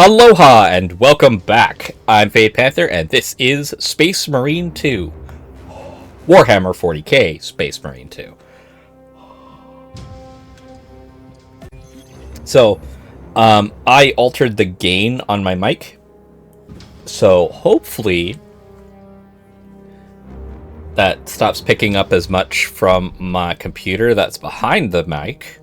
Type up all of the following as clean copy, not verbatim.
Aloha and welcome back. I'm Panther and this is Space Marine 2. Warhammer 40k Space Marine 2. So, I altered the gain on my mic. So, hopefully that stops picking up as much from my computer that's behind the mic.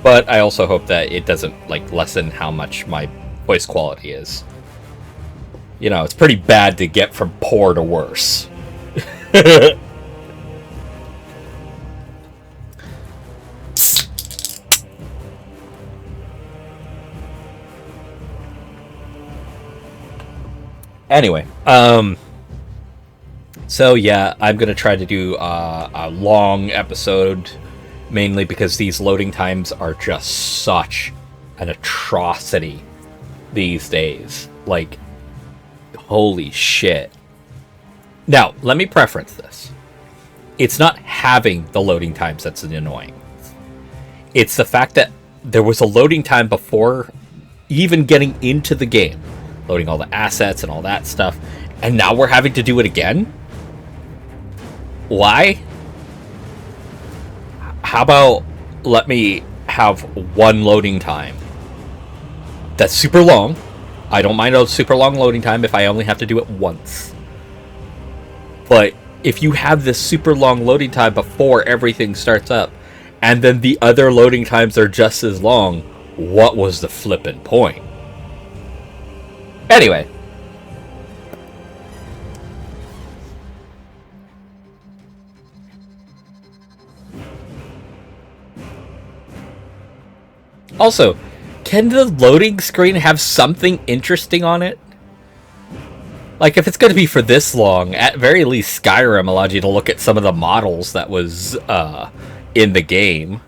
But I also hope that it doesn't, lessen how much my voice quality is. You know, it's pretty bad to get from poor to worse. Anyway, so yeah, I'm gonna try to do a long episode, mainly because these loading times are just such an atrocity these days. Like, holy shit. Now, let me preference this. It's not having the loading times that's annoying. It's the fact that there was a loading time before even getting into the game, loading all the assets and all that stuff, and now we're having to do it again? Why? How about let me have one loading time that's super long. I don't mind a super long loading time if I only have to do it once. But if you have this super long loading time before everything starts up, and then the other loading times are just as long, what was the flippin' point? Anyway. Also, can the loading screen have something interesting on it? Like, if it's going to be for this long, at very least Skyrim allowed you to look at some of the models that was in the game.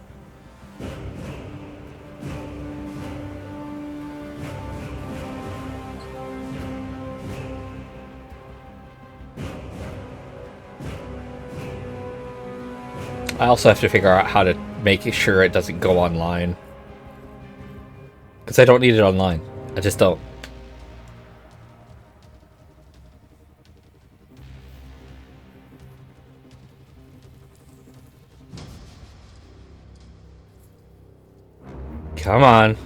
I also have to figure out how to make sure it doesn't go online. Because I don't need it online. I just don't. Come on.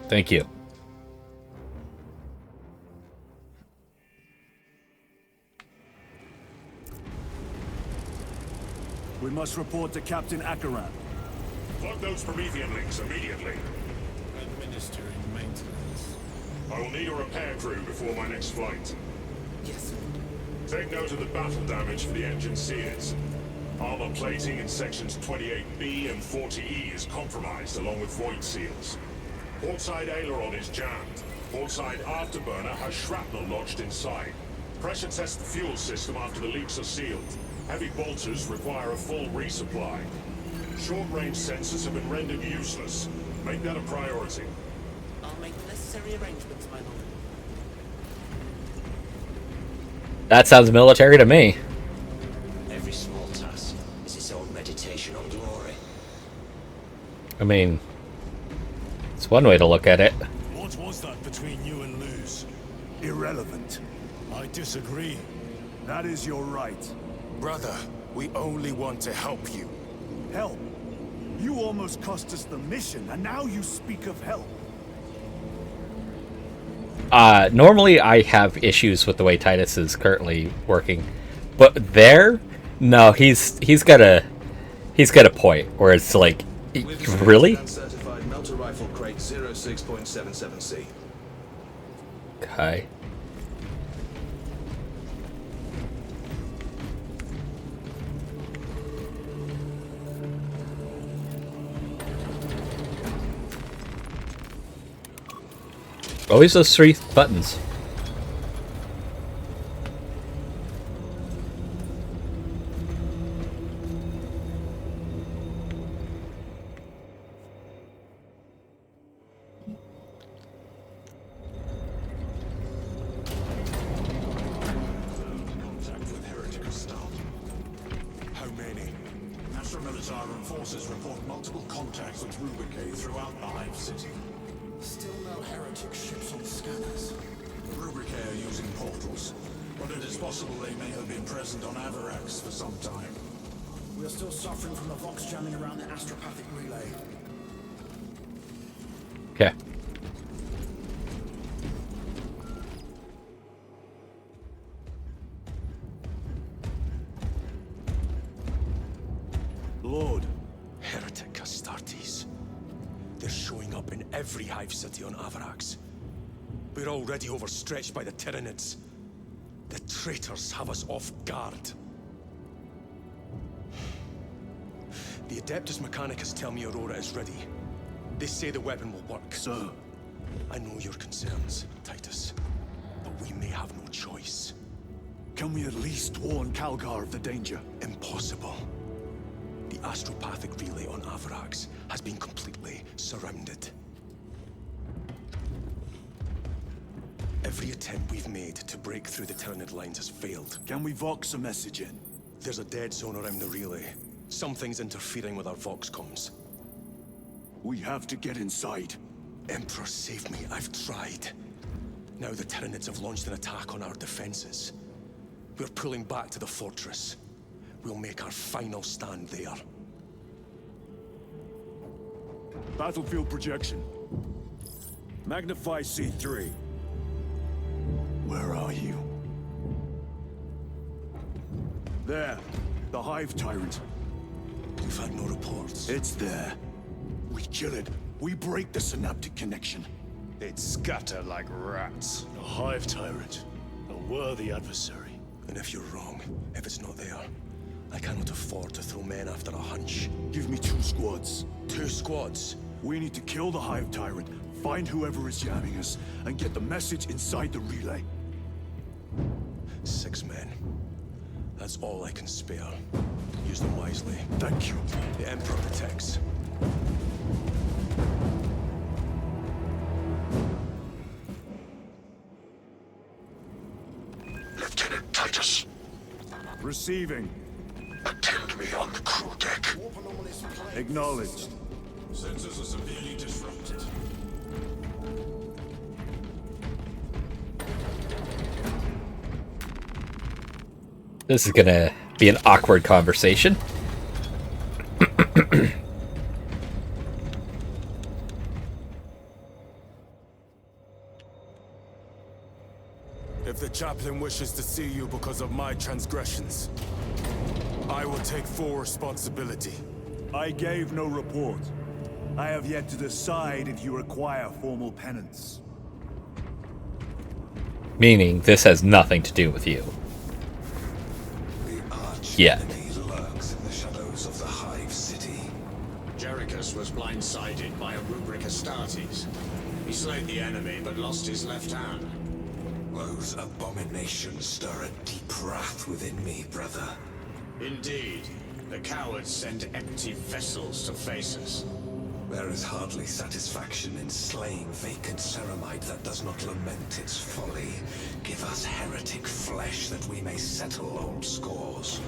Thank you. We must report to Captain Akaran. Plug those Promethean links immediately. Administering maintenance. I will need a repair crew before my next flight. Yes. Take note of the battle damage for the engine sears. Armor plating in sections 28B and 40E is compromised along with void seals. Portside aileron is jammed. Portside afterburner has shrapnel lodged inside. Pressure test the fuel system after the leaks are sealed. Heavy bolters require a full resupply. Short-range sensors have been rendered useless. Make that a priority. I'll make the necessary arrangements, my lord. That sounds military to me. Every small task is its own meditation on glory. I mean, it's one way to look at it. What was that between you and Luz? Irrelevant. I disagree. That is your right. Brother, we only want to help you. Help? You almost cost us the mission, and now you speak of help. Normally I have issues with the way Titus is currently working, but there, no, he's got a point where it's like, really? Uncertified melter rifle crate 06.77C. Okay. Always those three buttons. Siren forces report multiple contacts with Rubricate throughout the Hive City. Still no heretic ships on scanners. The Rubricate are using portals, but it is possible they may have been present on Avarax for some time. We are still suffering from the Vox jamming around the astropathic relay. Okay. Lord. Heretic Astartes. They're showing up in every Hive City on Avarax. We're already overstretched by the Tyranids. The traitors have us off guard. The Adeptus Mechanicus tell me Aurora is ready. They say the weapon will work. Sir. I know your concerns, Titus, but we may have no choice. Can we at least warn Calgar of the danger? Impossible. The astropathic relay on Avarax has been completely surrounded. Every attempt we've made to break through the Tyranid lines has failed. Can we Vox a message in? There's a dead zone around the relay. Something's interfering with our Vox comms. We have to get inside. Emperor, save me. I've tried. Now the Tyranids have launched an attack on our defenses. We're pulling back to the fortress. We'll make our final stand there. Battlefield projection. Magnify C3. Where are you? There. The Hive Tyrant. We've had no reports. It's there. We kill it. We break the synaptic connection. They'd scatter like rats. A Hive Tyrant. A worthy adversary. And if you're wrong, if it's not there, I cannot afford to throw men after a hunch. Give me 2 squads. 2 squads? We need to kill the Hive Tyrant, find whoever is jamming us, and get the message inside the relay. 6 men. That's all I can spare. Use them wisely. Thank you. The Emperor protects. Lieutenant Titus, Receiving. attend me on the crew deck. Acknowledged. Sensors are severely disrupted. This is gonna be an awkward conversation. If the chaplain wishes to see you because of my transgressions, I will take full responsibility. I gave no report. I have yet to decide if you require formal penance. Meaning, this has nothing to do with you. The Yeah. arch-enemy lurks in the shadows of the Hive City. Jerichus was blindsided by a rubric Astartes. He slayed the enemy, but lost his left hand. Those abominations stir a deep wrath within me, brother. Indeed, the cowards send empty vessels to face us. There is hardly satisfaction in slaying vacant ceramite that does not lament its folly. Give us heretic flesh that we may settle old scores.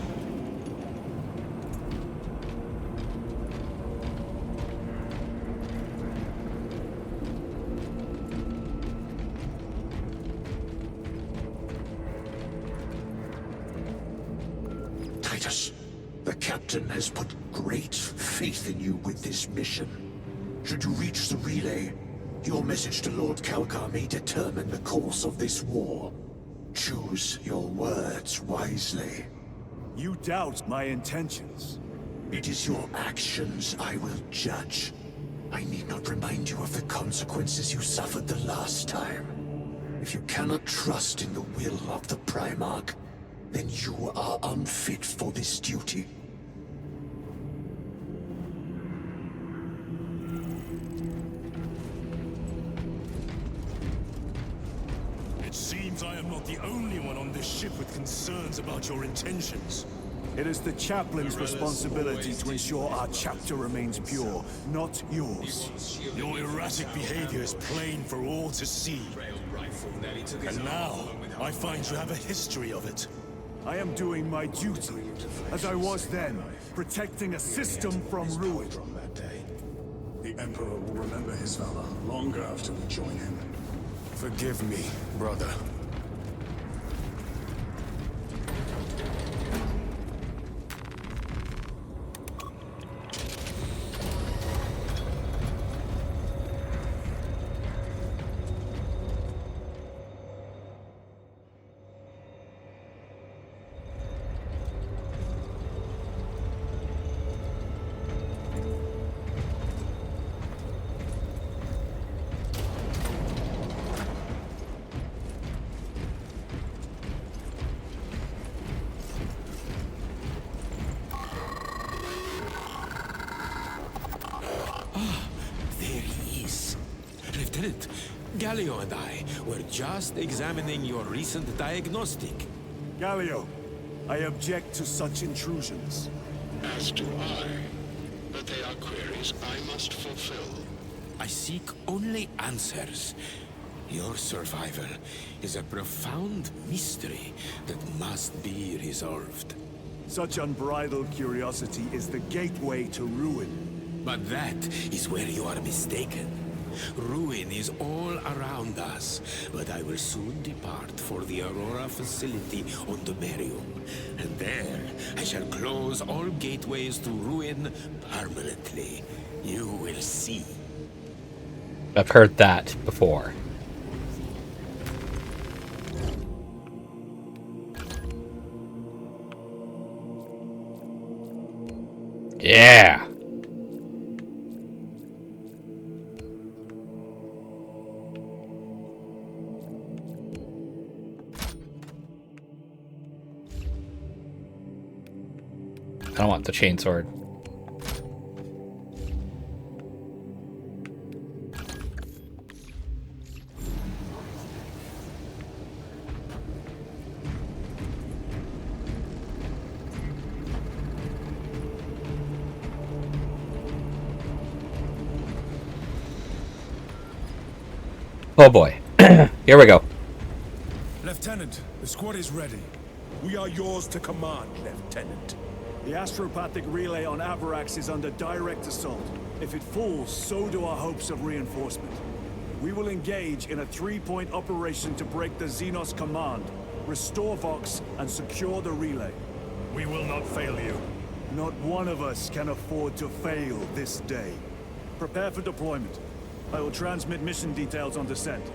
Titus, the captain has put great faith in you with this mission. Should you reach the relay, your message to Lord Calgar may determine the course of this war. Choose your words wisely. You doubt my intentions. It is your actions I will judge. I need not remind you of the consequences you suffered the last time. If you cannot trust in the will of the Primarch, then you are unfit for this duty. It seems I am not the only one on this ship with concerns about your intentions. It is the chaplain's responsibility to ensure our chapter remains pure, not yours. Your erratic behavior is plain for all to see. And now, I find you have a history of it. I am doing my duty, as I was then, protecting a system from ruin. From that day, the Emperor will remember his valor longer after we join him. Forgive me, brother. Lieutenant, Galio and I were just examining your recent diagnostic. Galio, I object to such intrusions. As do I. But they are queries I must fulfill. I seek only answers. Your survival is a profound mystery that must be resolved. Such unbridled curiosity is the gateway to ruin. But that is where you are mistaken. Ruin is all around us, but I will soon depart for the Aurora facility on the Merium. And there, I shall close all gateways to ruin permanently. You will see. I've heard that before. Yeah! I don't want the chainsword. Oh boy. Here we go. Lieutenant, the squad is ready. We are yours to command, Lieutenant. The astropathic relay on Avarax is under direct assault. If it falls, so do our hopes of reinforcement. We will engage in a 3-point operation to break the Xenos command, restore Vox, and secure the relay. We will not fail you. Not one of us can afford to fail this day. Prepare for deployment. I will transmit mission details on descent.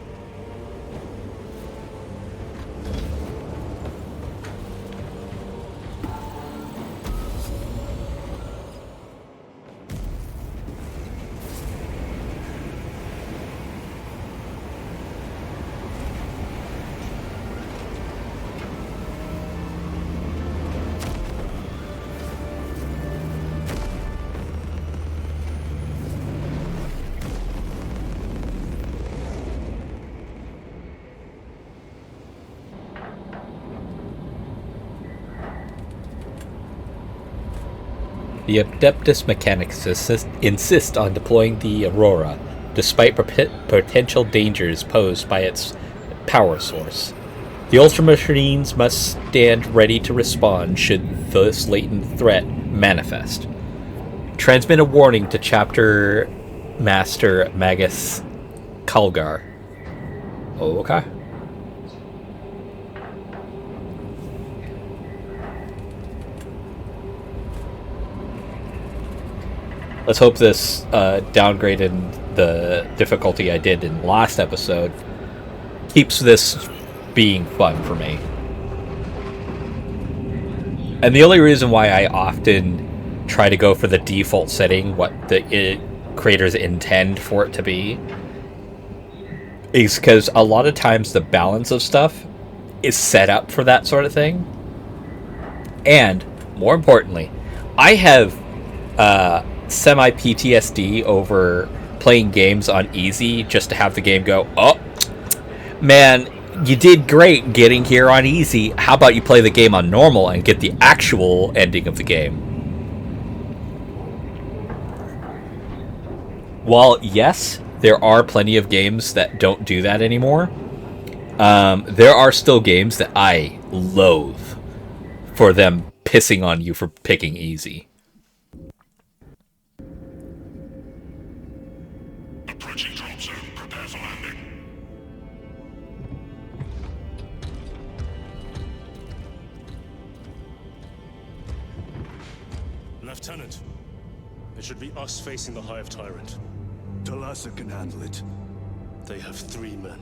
The Adeptus Mechanics insist on deploying the Aurora, despite potential dangers posed by its power source. The Ultramachines must stand ready to respond should this latent threat manifest. Transmit a warning to Chapter Master Magus Kalgar. Okay. Let's hope this downgrade in the difficulty I did in last episode keeps this being fun for me. And the only reason why I often try to go for the default setting, what the creators intend for it to be, is because a lot of times the balance of stuff is set up for that sort of thing. And, more importantly, I have semi-PTSD over playing games on easy just to have the game go, oh, man, you did great getting here on easy. How about you play the game on normal and get the actual ending of the game? While, yes, there are plenty of games that don't do that anymore, there are still games that I loathe for them pissing on you for picking easy. Approaching drop zone. Prepare for landing. Lieutenant, it should be us facing the Hive Tyrant. Talassa can handle it. They have 3 men.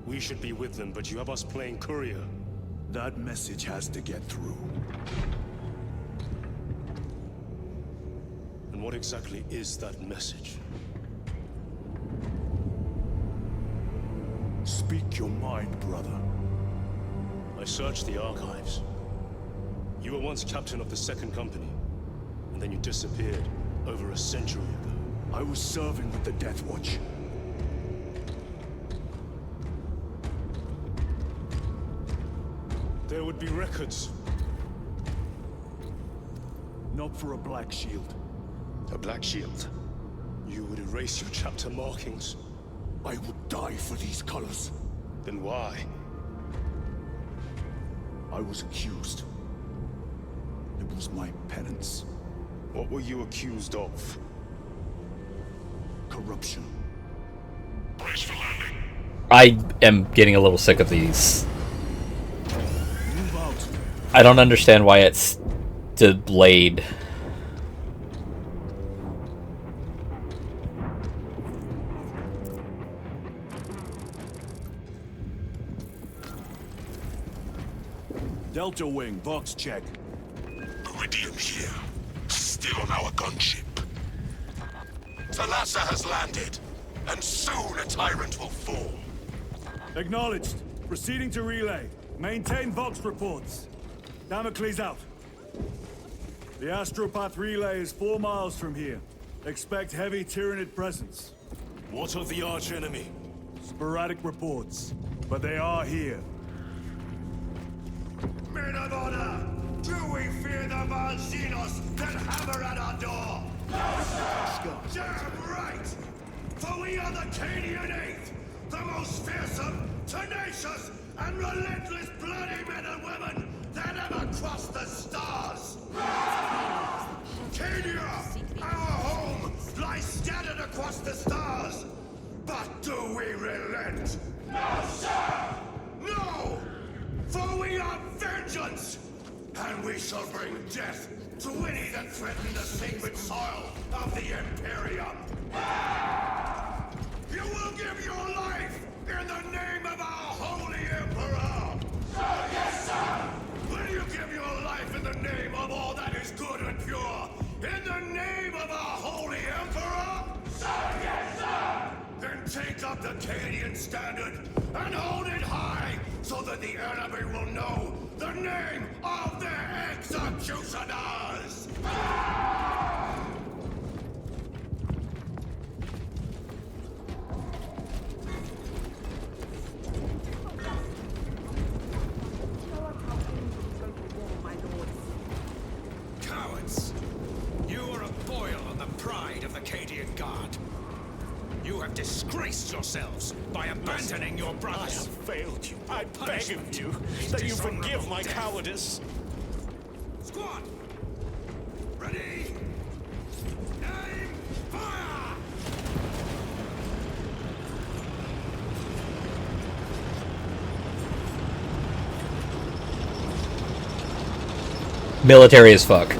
We should be with them, but you have us playing courier. That message has to get through. And what exactly is that message? Speak your mind, brother. I searched the archives. You were once captain of the 2nd Company, and then you disappeared over a century ago. I was serving with the Death Watch. There would be records. Not for a Black Shield. A Black Shield? You would erase your chapter markings. I would die for these colors. Then why? I was accused. It was my penance. What were you accused of? Corruption. Brace for landing. I am getting a little sick of these. Move out. I don't understand why it's delayed. Delta Wing, box check. Iridium here. Still on our gunship. Talassa has landed, and soon a tyrant will fall. Acknowledged. Proceeding to relay. Maintain Vox reports. Damocles out. The Astropath relay is 4 miles from here. Expect heavy Tyranid presence. What of the arch-enemy? Sporadic reports, but they are here. Men of honor! Do we fear the Valzinos that hammer at our door? No, sir! Damn right! For we are the Cadian Eighth, the most fearsome, tenacious, and relentless bloody men and women that ever crossed the stars! Cadia, our home, lies scattered across the stars! But do we relent? No, sir! No! For we are vengeance! And we shall bring death to any that threaten the sacred soil of the Imperium! You will give your life in the name of our Holy Emperor! Sir, yes, sir! Will you give your life in the name of all that is good and pure? In the name of our Holy Emperor? Sir, yes, sir! Then take up the Cadian standard and hold it high so that the enemy will know the name of their executioners! Cowards! You are a boil on the pride of the Cadian Guard. You have disgraced yourselves by abandoning your brothers. I have failed you. I beg of you that you forgive my cowardice. Squad! Ready? Aim! Fire! Military as fuck.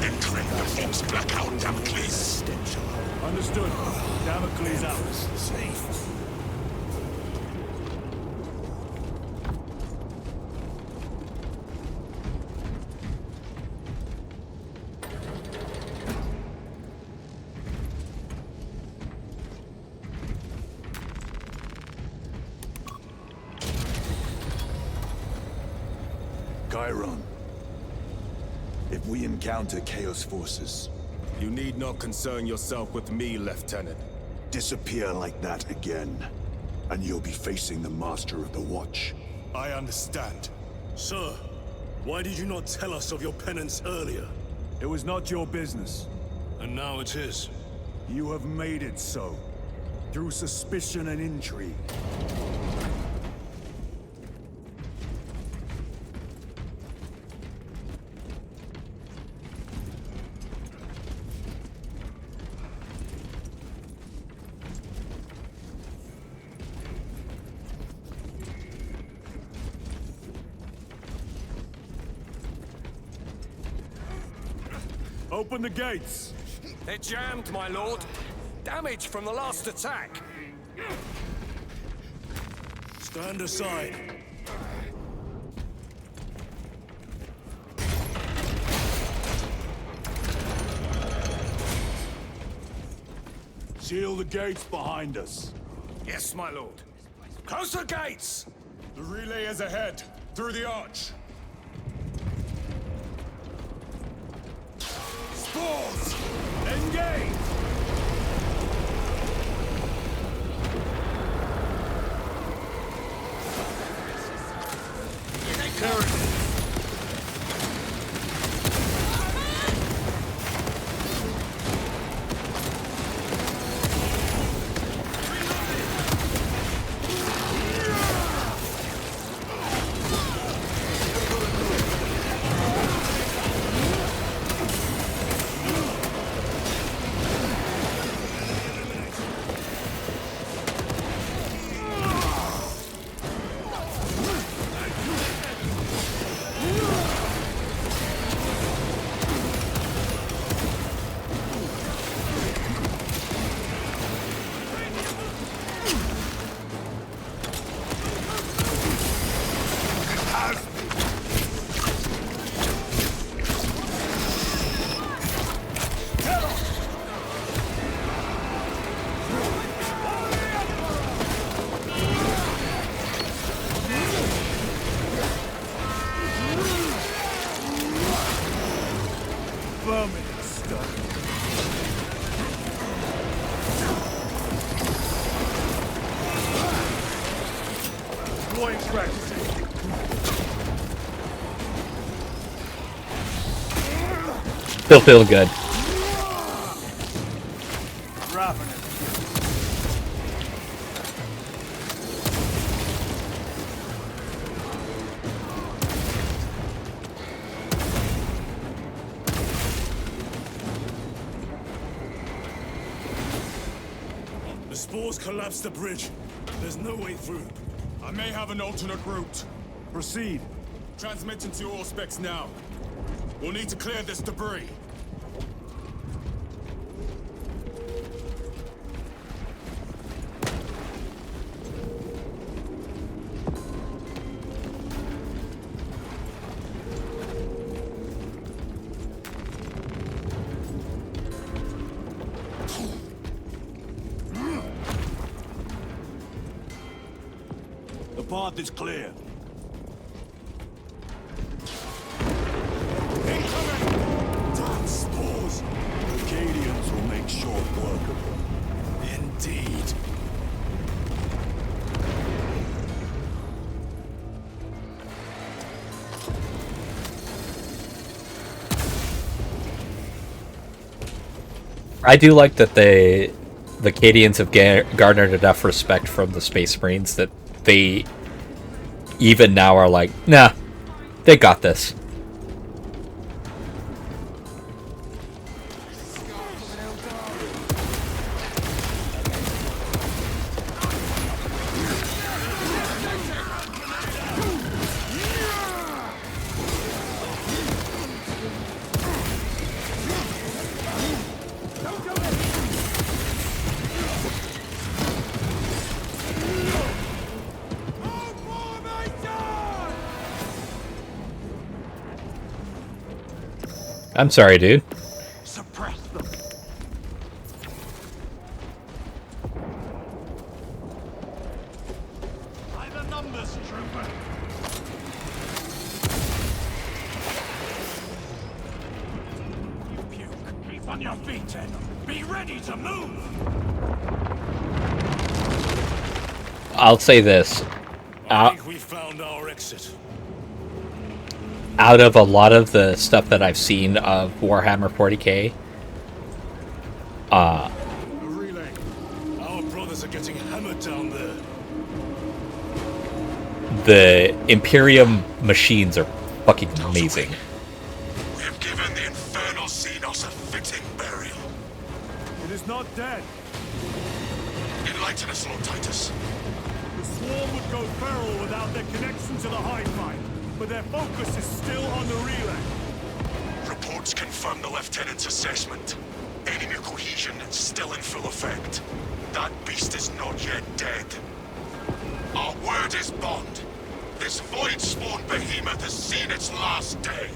Entering the Fox blackout, Damocles. Understood. Damocles out. Safe. Chiron. If we encounter Chaos forces, You need not concern yourself with me, Lieutenant. disappear like that again, and you'll be facing the Master of the Watch. I understand. Sir, why did you not tell us of your penance earlier? It was not your business. And now it is. You have made it so. through suspicion and intrigue. Open the gates! They're jammed, my lord. Damage from the last attack. Stand aside. Seal the gates behind us. Yes, my lord. Close the gates! The relay is ahead, through the arch. Spores! Engage! Still feel good. The spores collapsed the bridge. There's no way through. I may have an alternate route. Proceed. Transmitting to your specs now. We'll need to clear this debris. The path is clear. Damn spores! The Acadians will make short work of them. Indeed. I do like that the Acadians have garnered enough respect from the Space Marines that they even now are like, nah, they got this. I'm sorry, dude. Suppress them. By the numbers, trooper. You puke. Keep on your feet, then. Be ready to move. I'll say this. I think we found our exit. Out of a lot of the stuff that I've seen of Warhammer 40k, brothers are getting hammered down there. The Imperium machines are fucking amazing. We have given the infernal Xenos a fitting burial. It is not dead. Enlighten us, Lord Titus. The swarm would go feral without their connection to the hive mind, but their focus is still on the relay. Reports confirm the Lieutenant's assessment. Enemy cohesion still in full effect. That beast is not yet dead. Our word is bond. This void-spawn behemoth has seen its last day.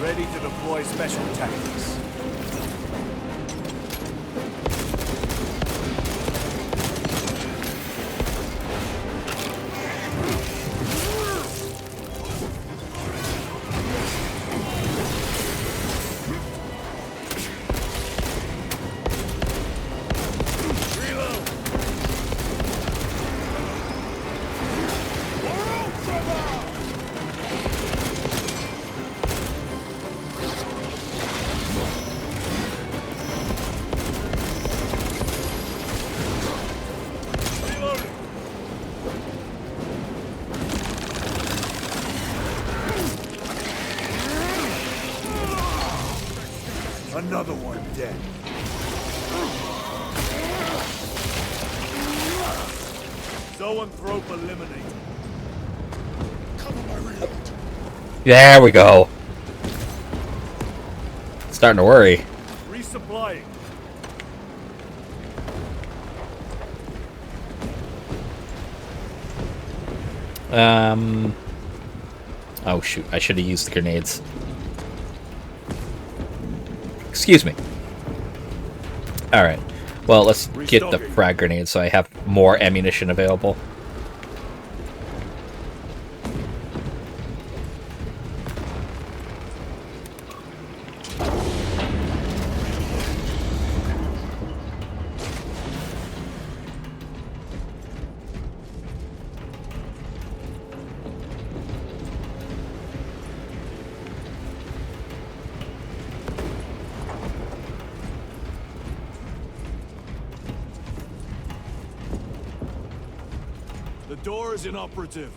Ready to deploy special tactics. Another one dead. Zoanthrope eliminated. Cover my reload. There we go. Starting to worry. Resupplying. Oh shoot, I should have used the grenades. Excuse me. Alright. Well, let's get the frag grenade so I have more ammunition available. The door is inoperative.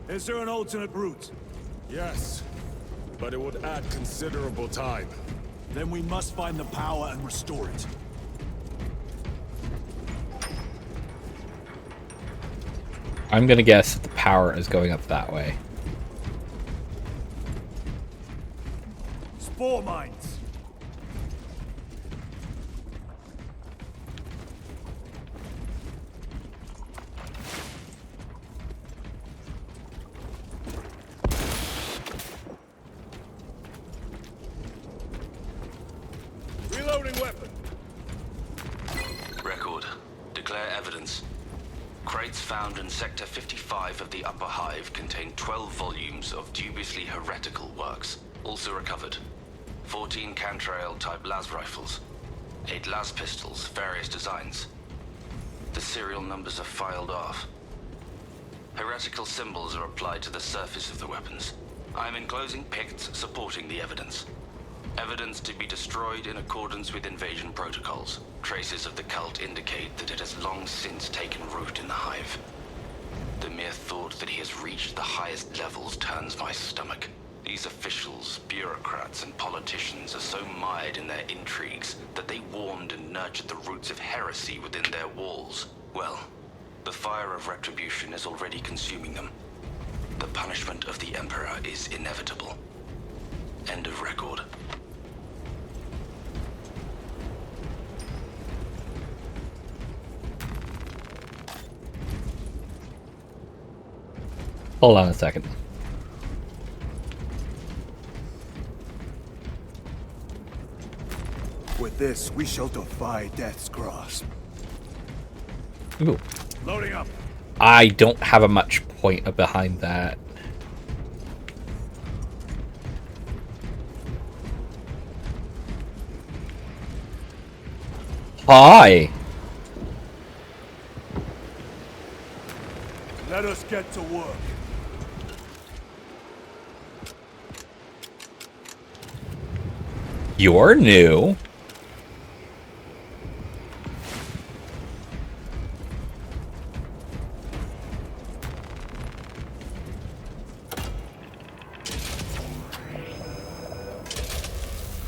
Is there an alternate route? Yes, but it would add considerable time. Then we must find the power and restore it. I'm gonna guess that the power is going up that way. Spore mines. Reloading weapon. Record. Declare evidence. Crates found in Sector 55 of the Upper Hive contain 12 volumes of dubiously heretical works. Also recovered. 14 Cantrail-type las rifles. 8 las pistols, various designs. The serial numbers are filed off. Heretical symbols are applied to the surface of the weapons. I am enclosing picts supporting the evidence. Evidence to be destroyed in accordance with invasion protocols. Traces of the cult indicate that it has long since taken root in the Hive. The mere thought that he has reached the highest levels turns my stomach. These officials, bureaucrats, and politicians are so mired in their intrigues that they warmed and nurtured the roots of heresy within their walls. Well, the fire of retribution is already consuming them. The punishment of the Emperor is inevitable. End of record. Hold on a second. With this, we shall defy death's grasp. Ooh. Loading up. I don't have a much point behind that. Hi. Let us get to work. You're new.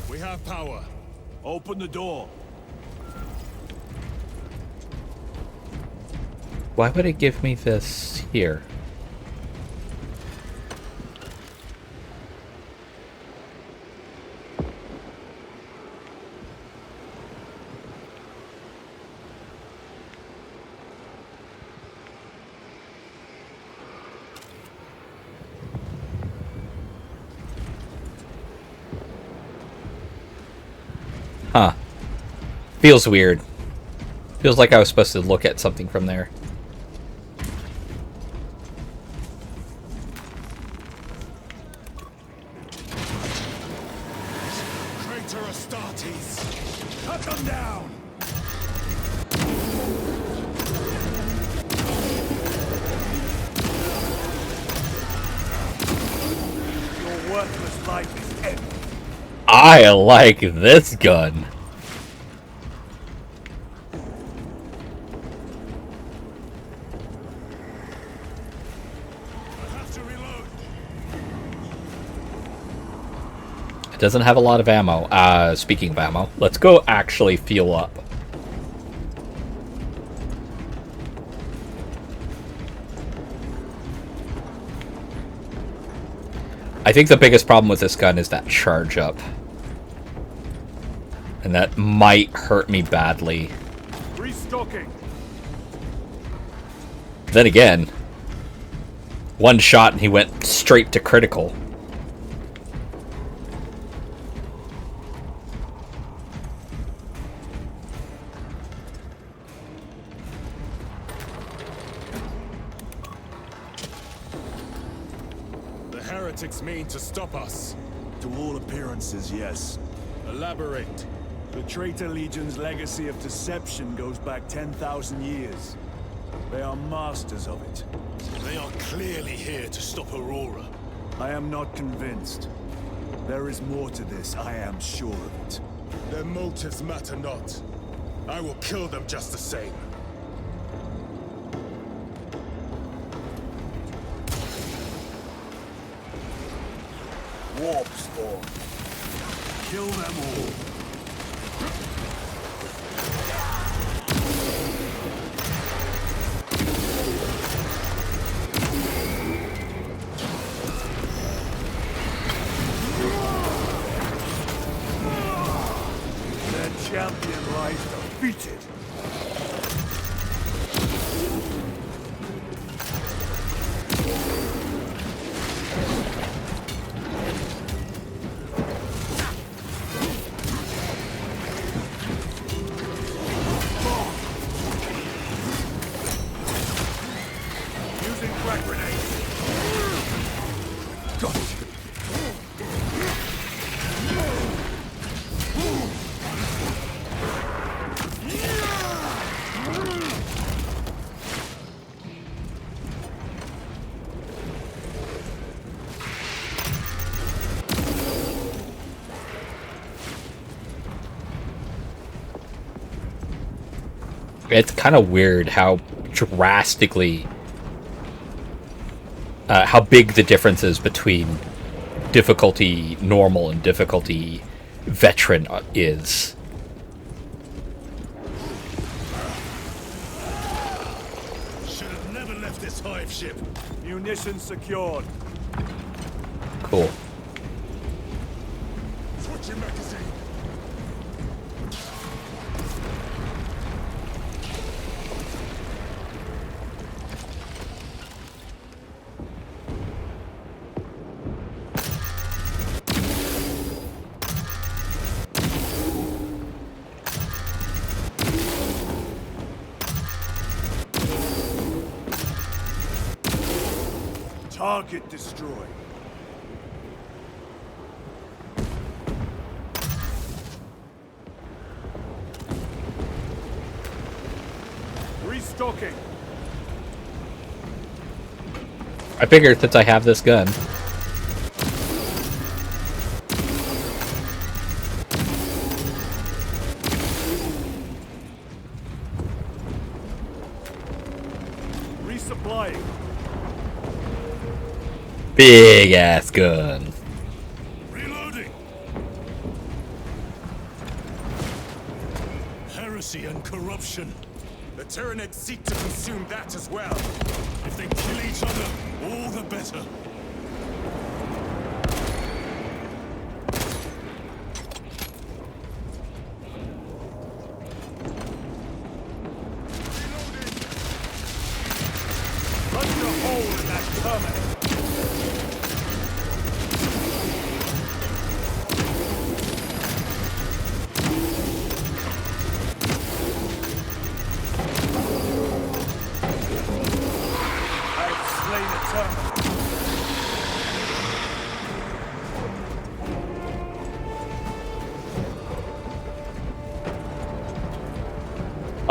We have power. Open the door. Why would it give me this here? Huh. Feels weird. Feels like I was supposed to look at something from there. Traitor Astartes! Cut them down! Your worthless life is empty. I like this gun. It doesn't have a lot of ammo. Speaking of ammo, let's go actually fuel up. I think the biggest problem with this gun is that charge up. And that might hurt me badly. Restocking. Then again, one shot and he went straight to critical. The heretics mean to stop us. To all appearances, yes. Elaborate. The Traitor Legion's legacy of deception goes back 10,000 years. They are masters of it. They are clearly here to stop Aurora. I am not convinced. There is more to this, I am sure of it. Their motives matter not. I will kill them just the same. Warp spawn. Kill them all. Their champion lies defeated. Using frag grenades. Gotcha. It's kind of weird how drastically, how big the difference is between difficulty normal and difficulty veteran is. Should have never left this hive ship. Munitions secured. Cool. Switching magazine. Target destroyed. Restocking. I figured since I have this gun. Resupplying. Big ass gun. Reloading. Heresy and corruption. The Tyranids seek to consume that as well. If they kill each other, all the better. Punch a hole in that terminal.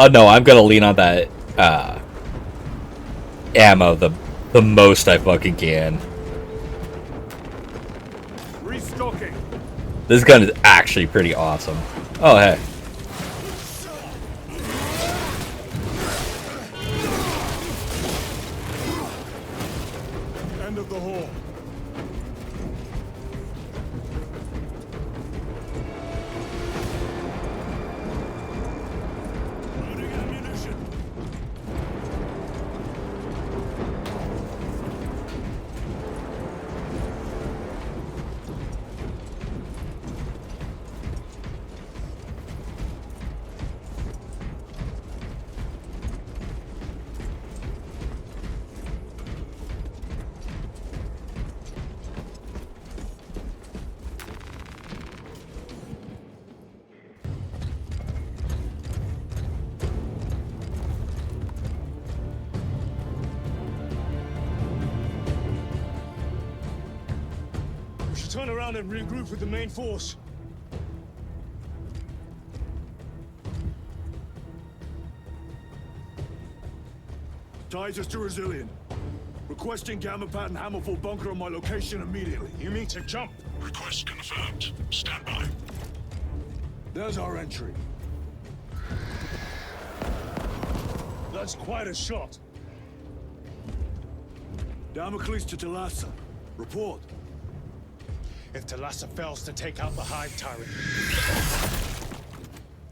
Oh no, I'm gonna lean on that ammo the most I fucking can. Restocking. This gun is actually pretty awesome. Oh hey. End of the hall. Loading ammunition. We should turn around and regroup with the main force. Titus to Resilient. Requesting Gamma Pad and Hammerfall bunker on my location immediately. You mean to jump? Request confirmed. Stand by. There's our entry. That's quite a shot. Damocles to Talassa. Report. If Talassa fails to take out the Hive Tyrant,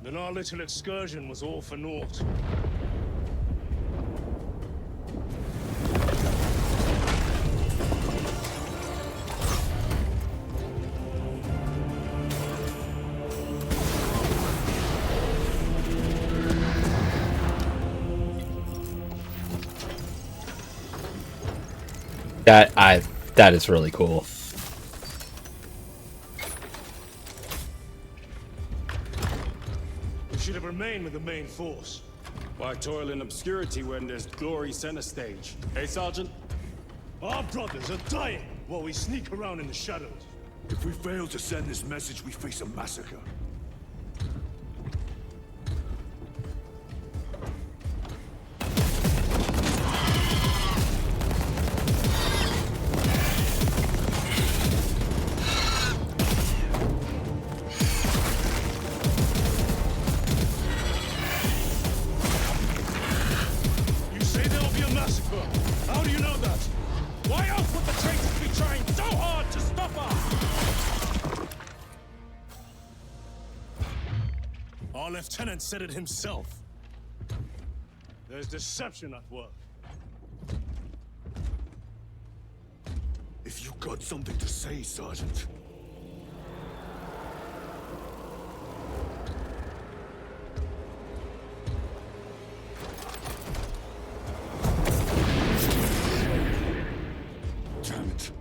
then our little excursion was all for naught. That is really cool. We should have remained with the main force. Why toil in obscurity when there's glory center stage? Hey, Sergeant? Our brothers are dying while we sneak around in the shadows. If we fail to send this message, we face a massacre. You say there'll be a massacre. How do you know that? Why else would the traitors be trying so hard to stop us? Our lieutenant said it himself. There's deception at work. If you got something to say, Sergeant. Damn it.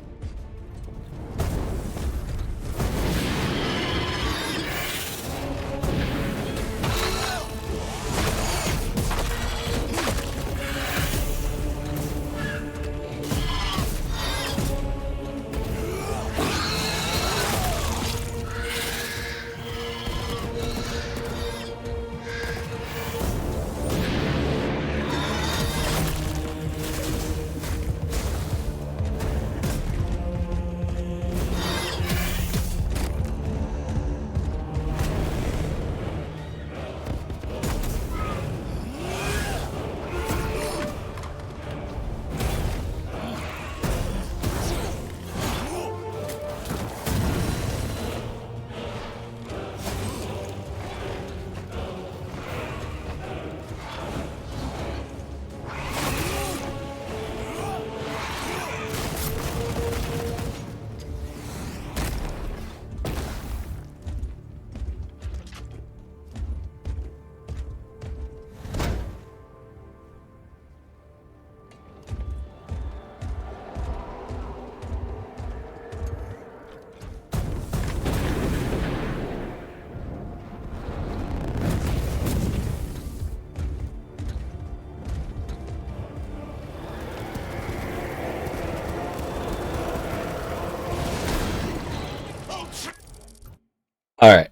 All right,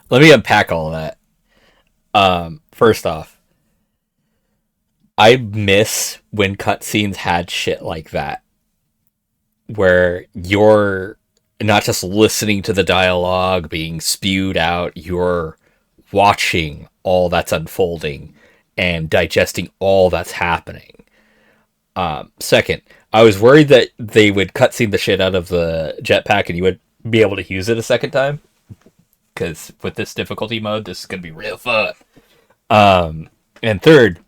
let me unpack all of that. First off, I miss when cutscenes had shit like that, where you're not just listening to the dialogue being spewed out, you're watching all that's unfolding and digesting all that's happening. Second, I was worried that they would cutscene the shit out of the jetpack and you would be able to use it a second time. Because with this difficulty mode, this is going to be real fun. And third,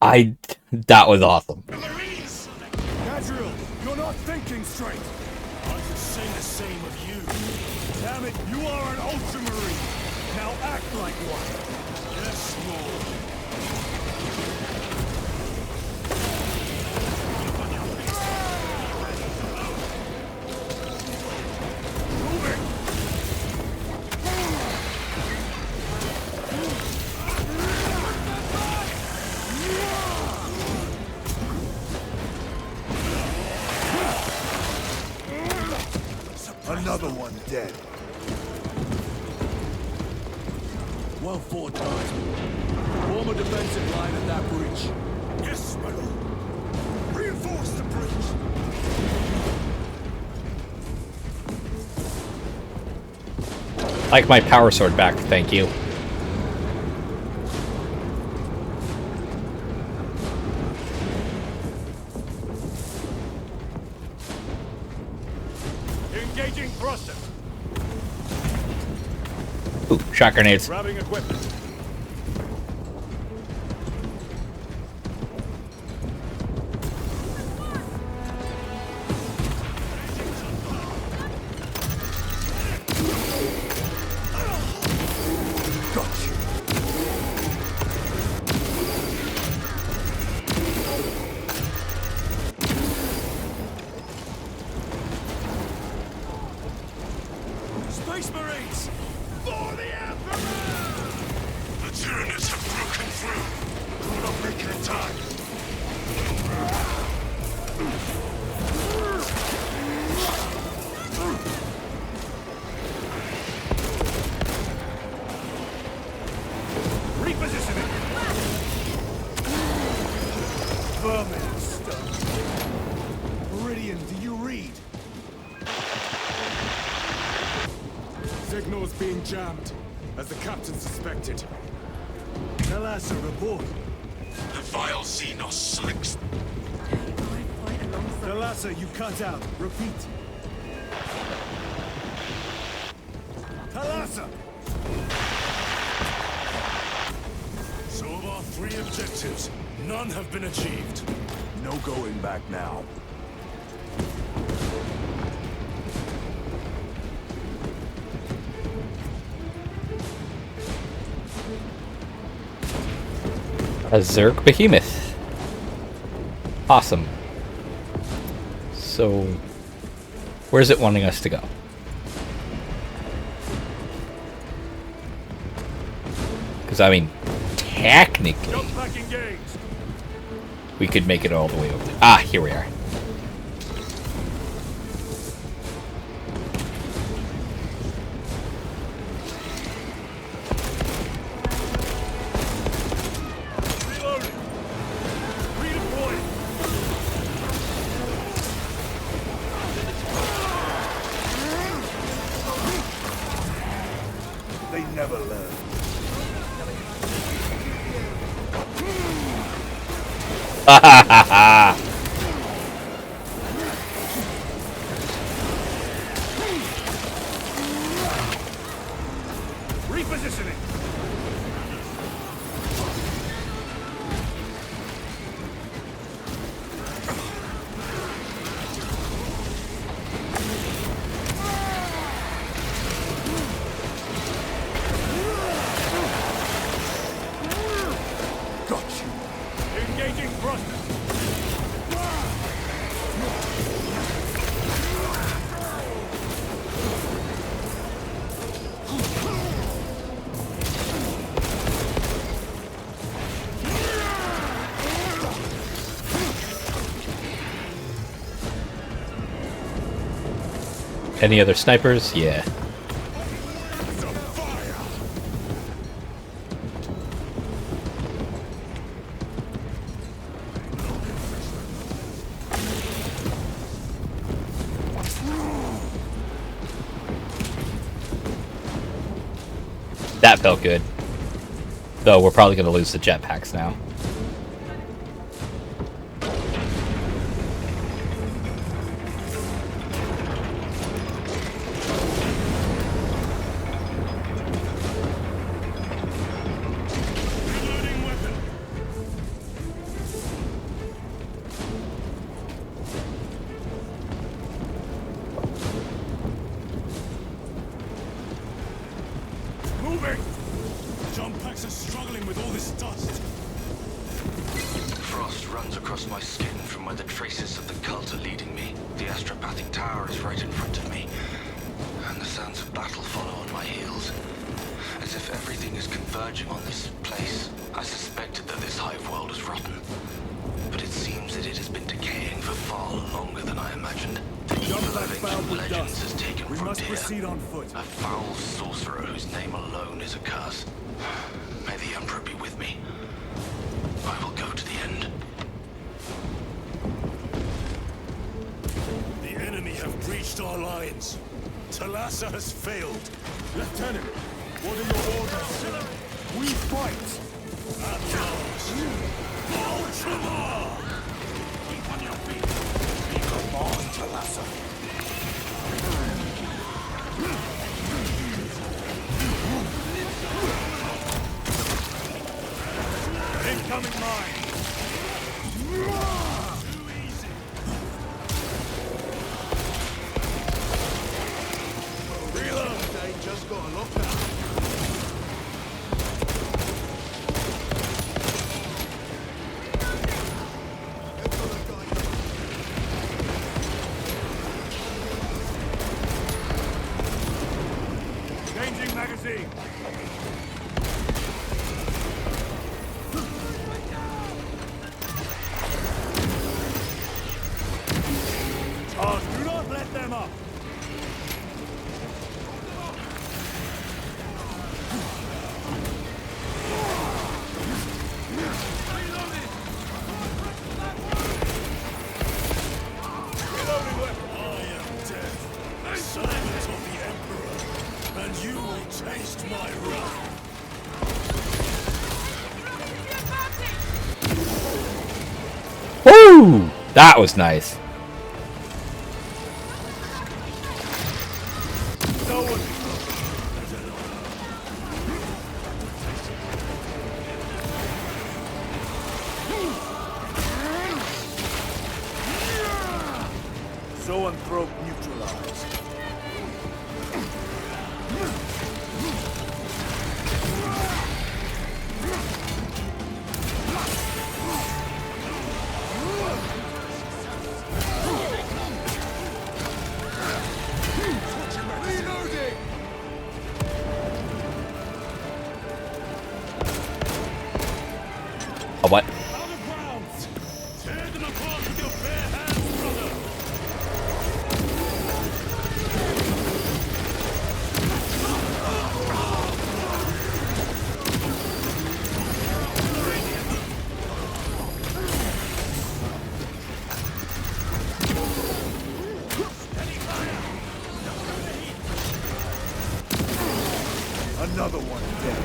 that was awesome. Gadriel, you're not thinking straight. I could say the same of you. Damn it, you are an Ultramarine. Now act like one. Yes, Lord. Another one dead. Well fought, guys. Form a defensive line at that breach. Yes, my lord. Reinforce the breach. Like my power sword back, thank you. Engaging thruster. Ooh, shot grenades. Grabbing equipment. Space Marines! For the Emperor! The Tyranids have broken through. Do not make it time. Repositioning! Vermin stuff. Meridian, do you read? Signal's being jammed, as the captain suspected. Thalassa, report. The vile Xenos slicks. Thalassa, you cut out. Repeat. Thalassa! 3 objectives. None have been achieved. No going back now. A Zerg Behemoth. Awesome. So, where's it wanting us to go? Because, I mean, technically, we could make it all the way over there. Ah, here we are. They never learn. Ha ha ha ha! Repositioning. Got you. Engaging thrusters. Any other snipers? Yeah. That felt good. Though we're probably going to lose the jetpacks now. Moving! Jump packs are struggling with all this dust. Frost runs across my skin from where the traces of the cult are leading me. The astropathic tower is right in front of me, and the sounds of battle follow on my heels. As if everything is converging on this place. I suspected that this hive world was rotten, but it seems that it has been decaying for far longer than I imagined. The evil of ancient legends has taken We root must here. proceed on foot. A foul sorcerer whose name alone is a curse. May the Emperor be with me. I will go to the end. The enemy have breached our lines. Talassa has failed. Lieutenant, what are your orders? We fight! At last. Ultramar! Keep on your feet. We command Talassa. Incoming mine! Too easy. Reload! They just got a lockdown. Changing magazine! Do not let them up! Reloading weapon! I am death, servant of the Emperor, and you will taste my wrath. Woo! That was nice. No one. A what? Another one dead.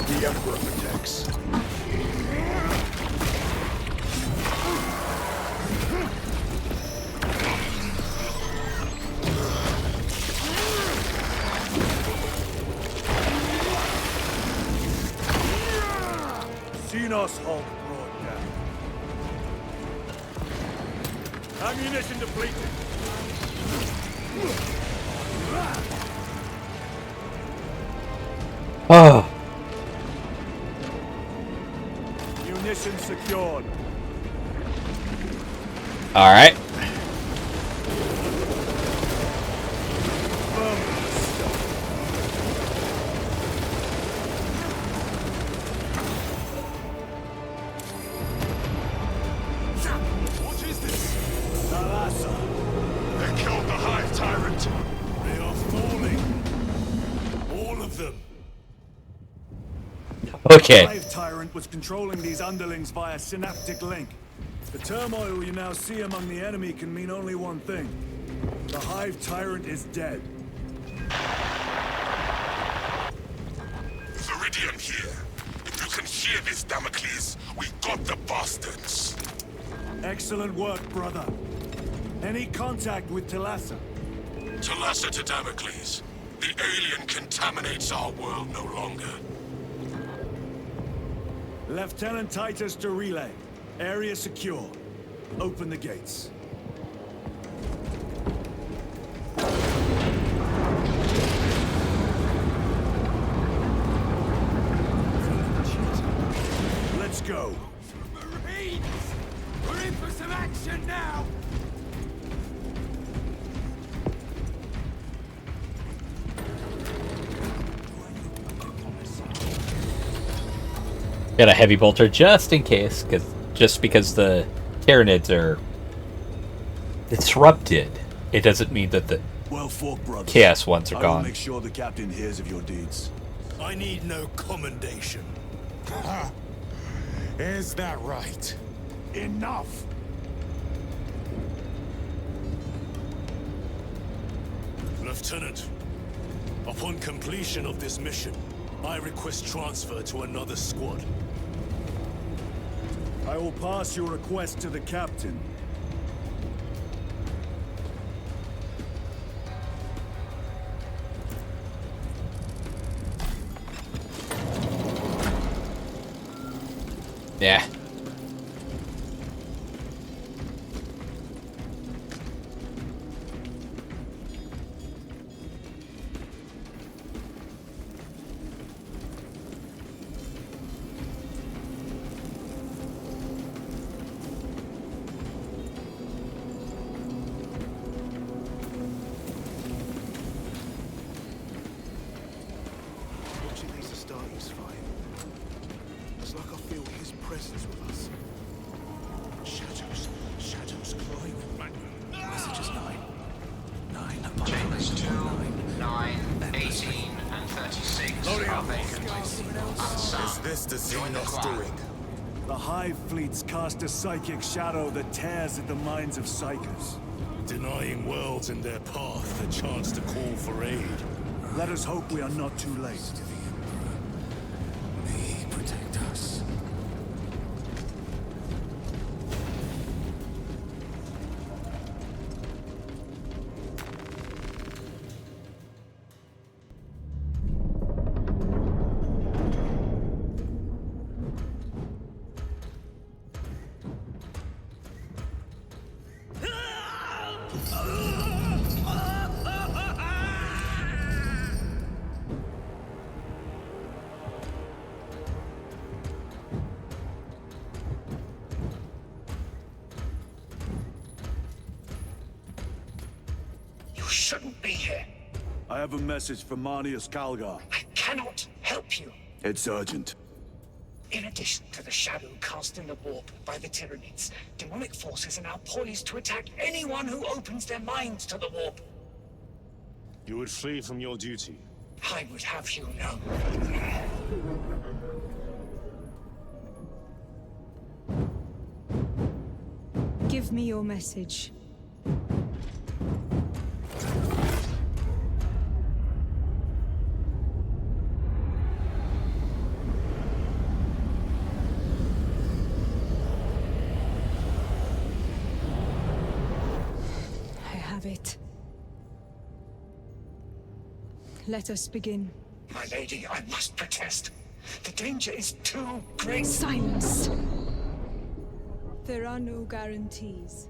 The Emperor protects. Xenos Hulk brought down. Ammunition depleted. Oh. Munition secured. All right. What is this? Thalassa. They killed the Hive Tyrant. They are falling. All of them. Okay. The Hive Tyrant was controlling these underlings via synaptic link. The turmoil you now see among the enemy can mean only one thing. The Hive Tyrant is dead. Viridian here. If you can hear this, Damocles, we got the bastards. Excellent work, brother. Any contact with Thalassa? Thalassa to Damocles. The alien contaminates our world no longer. Lieutenant Titus to relay. Area secure. Open the gates. Let's go. Marines! We're in for some action now! Got a heavy bolter just in case, because the Tyranids are disrupted, it doesn't mean that the Well fought, brothers. Chaos ones are I will gone. make sure the captain hears of your deeds. I need no commendation. Ha! Is that right? Enough! Lieutenant, upon completion of this mission, I request transfer to another squad. I will pass your request to the captain. Yeah. Watching these Astartes fight, 13 and 36 Loading are up. vacant. Is this the Xenos doing? The Hive fleets cast a psychic shadow that tears at the minds of psychers. Denying worlds in their path the chance to call for aid. Let us hope we are not too late. May he protect us. You shouldn't be here. I have a message from Marnius Calgar. I cannot help you. It's urgent. In addition to the shadow cast in the warp by the Tyranids, demonic forces are now poised to attack anyone who opens their minds to the warp. You would flee from your duty. I would have you know. Give me your message. I have it. Let us begin. My lady, I must protest. The danger is too great. Silence! There are no guarantees.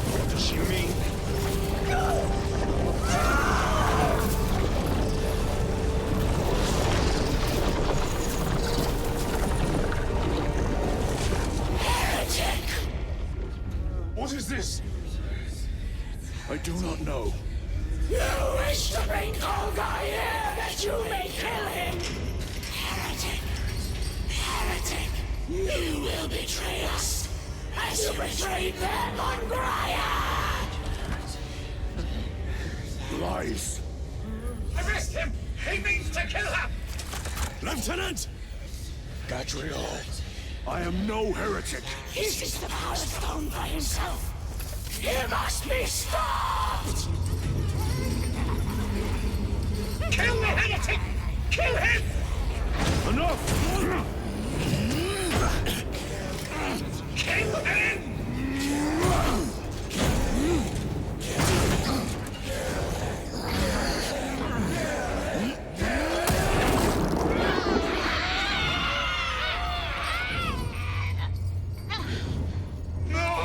What does she mean? What is this? I do not know. You wish to bring Golgai here that you may kill him! Heretic! Heretic! You will betray us as you betrayed them on Graiad! Lies. Arrest him! He means to kill her! Lieutenant! Gadriel, I am no heretic. He seeks the power stone by himself! He must be stopped! Kill the heretic! Kill him! Enough! Kill him! No!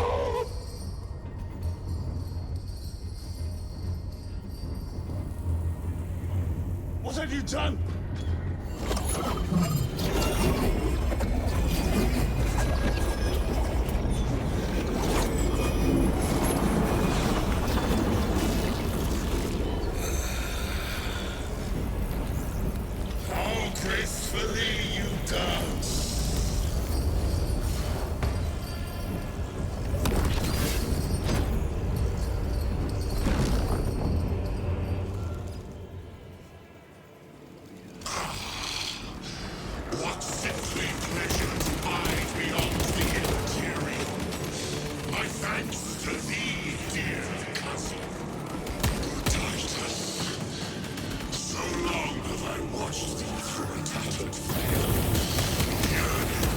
What have you done? How gracefully you dance! What filth earthly pleasure to hide beyond the immaterial. My thanks to thee, dear cousin. Titus, so long have I watched thee through a tattered veil, yearning.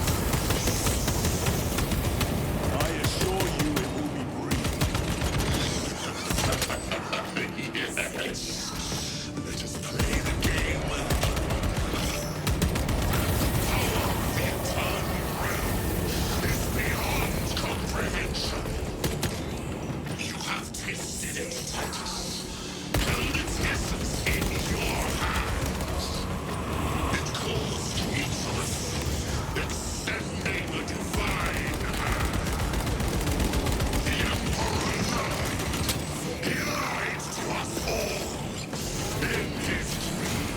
I assure you it will be brief. Yes. Let us play the game. Power of the eternal realm is beyond comprehension. You have tasted it, Titus. Held its essence in your hands. It calls to each of us, extending a divine hand. The Emperor lied. He lied to us all. In his dream,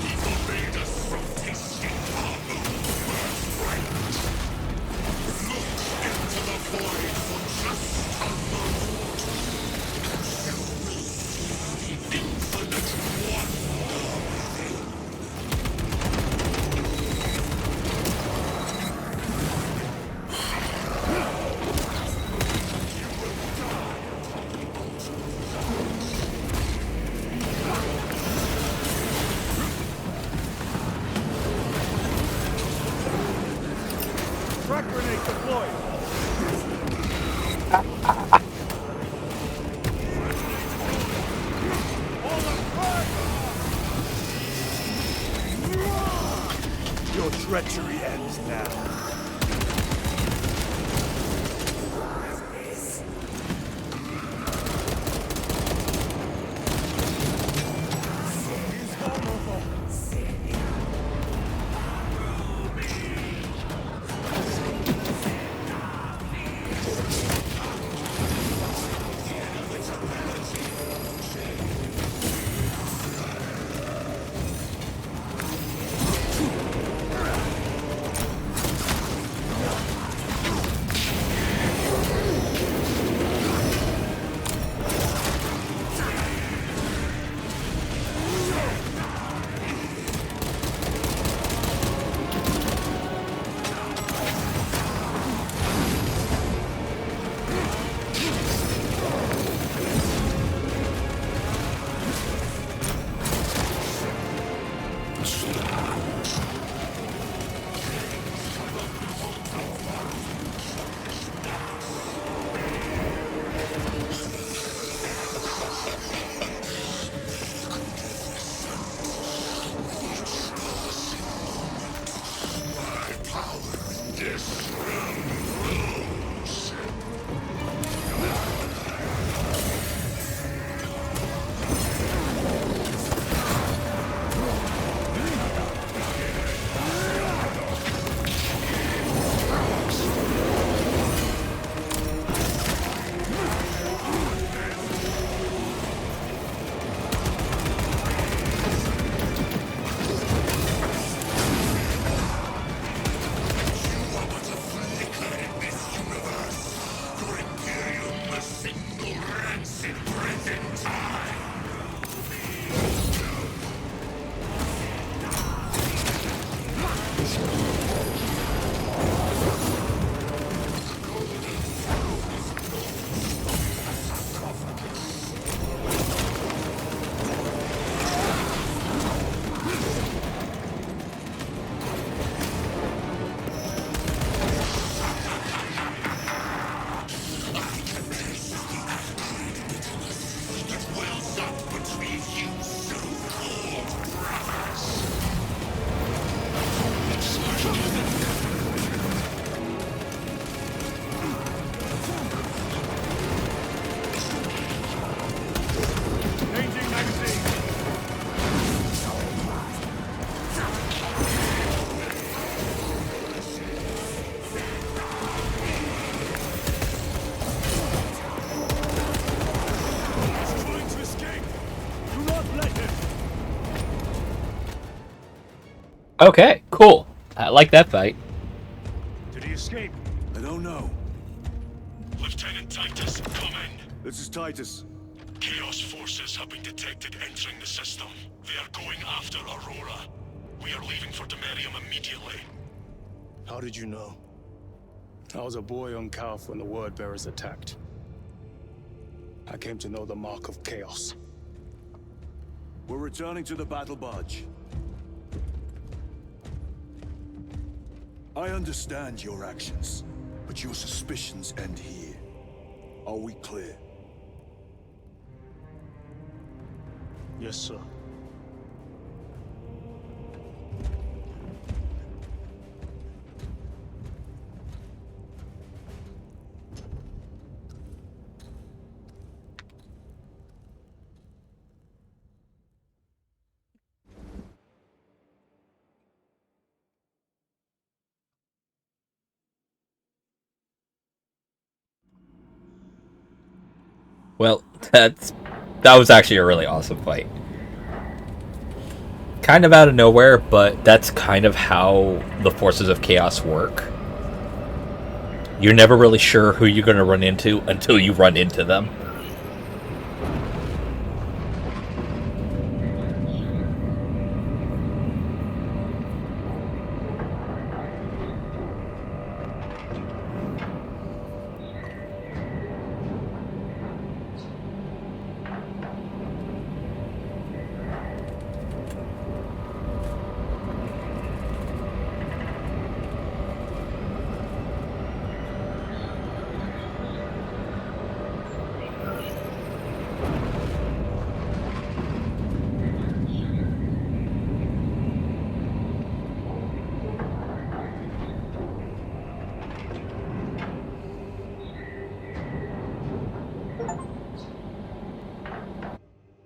he forbade us from tasting our own birthright. Look into the void for just a moment. You will see the infinite wonder within. Frag grenade deployed. Your treachery ends now. Okay, cool. I like that fight. Did he escape? I don't know. Lieutenant Titus, come in. This is Titus. Chaos forces have been detected entering the system. They are going after Aurora. We are leaving for Demerium immediately. How did you know? I was a boy on Calf when the Word Bearers attacked. I came to know the mark of chaos. We're returning to the battle barge. I understand your actions, but your suspicions end here. Are we clear? Yes, sir. Well, that was actually a really awesome fight. Kind of out of nowhere, but that's kind of how the forces of chaos work. You're never really sure who you're going to run into until you run into them.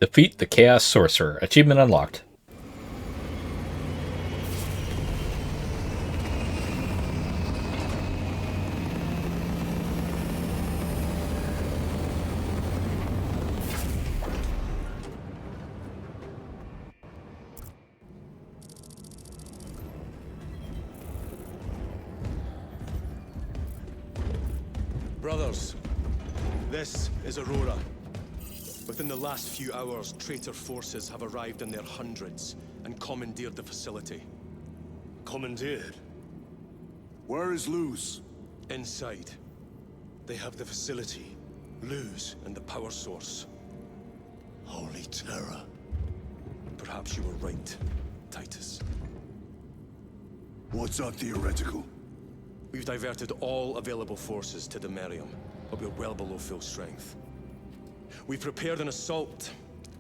Defeat the Chaos Sorcerer. Achievement unlocked. Brothers, this is Aurora. Within the last few hours, traitor forces have arrived in their hundreds and commandeered the facility. Commandeered? Where is Luz? Inside. They have the facility. Luz and the power source. Holy terror. Perhaps you were right, Titus. What's our theoretical? We've diverted all available forces to the Merium, but we're well below full strength. We've prepared an assault,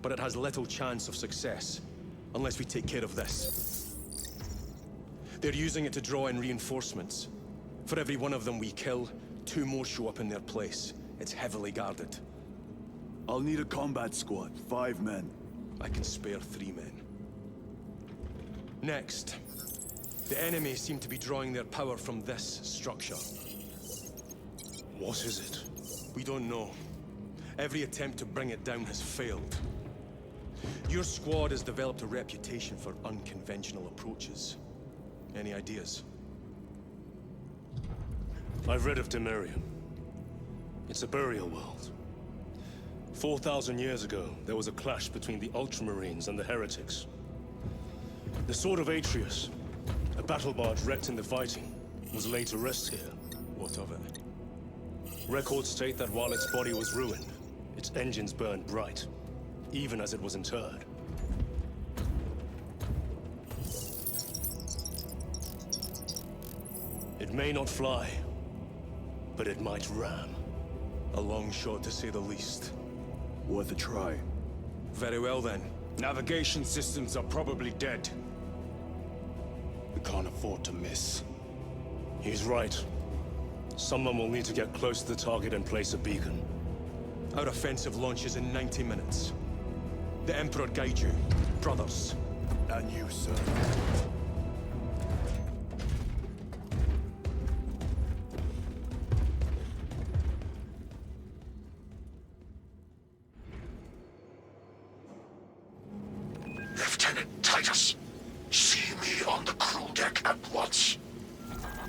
but it has little chance of success, unless we take care of this. They're using it to draw in reinforcements. For every one of them we kill, 2 more show up in their place. It's heavily guarded. I'll need a combat squad, 5 men. I can spare 3 men. Next, the enemy seem to be drawing their power from this structure. What is it? We don't know. Every attempt to bring it down has failed. Your squad has developed a reputation for unconventional approaches. Any ideas? I've read of Demerium. It's a burial world. 4,000 years ago, there was a clash between the Ultramarines and the Heretics. The Sword of Atreus, a battle barge wrecked in the fighting, was laid to rest here. What of it? Records state that while its body was ruined, its engines burned bright, even as it was interred. It may not fly, but it might ram. A long shot to say the least. Worth a try. Very well then. Navigation systems are probably dead. We can't afford to miss. He's right. Someone will need to get close to the target and place a beacon. Our offensive launches in 90 minutes. The Emperor guide you, brothers. And you, sir. Lieutenant Titus, see me on the crew deck at once.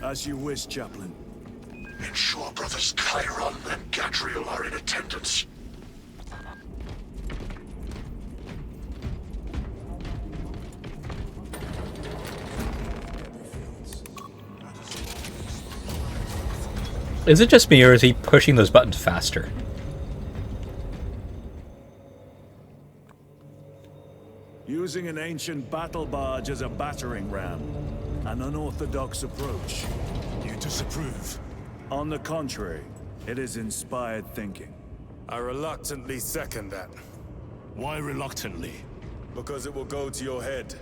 As you wish, Chaplain. Ensure brothers Chiron and Gadriel are in attendance. Is it just me, or is he pushing those buttons faster? Using an ancient battle barge as a battering ram. An unorthodox approach. You disapprove? On the contrary, it is inspired thinking. I reluctantly second that. Why reluctantly? Because it will go to your head.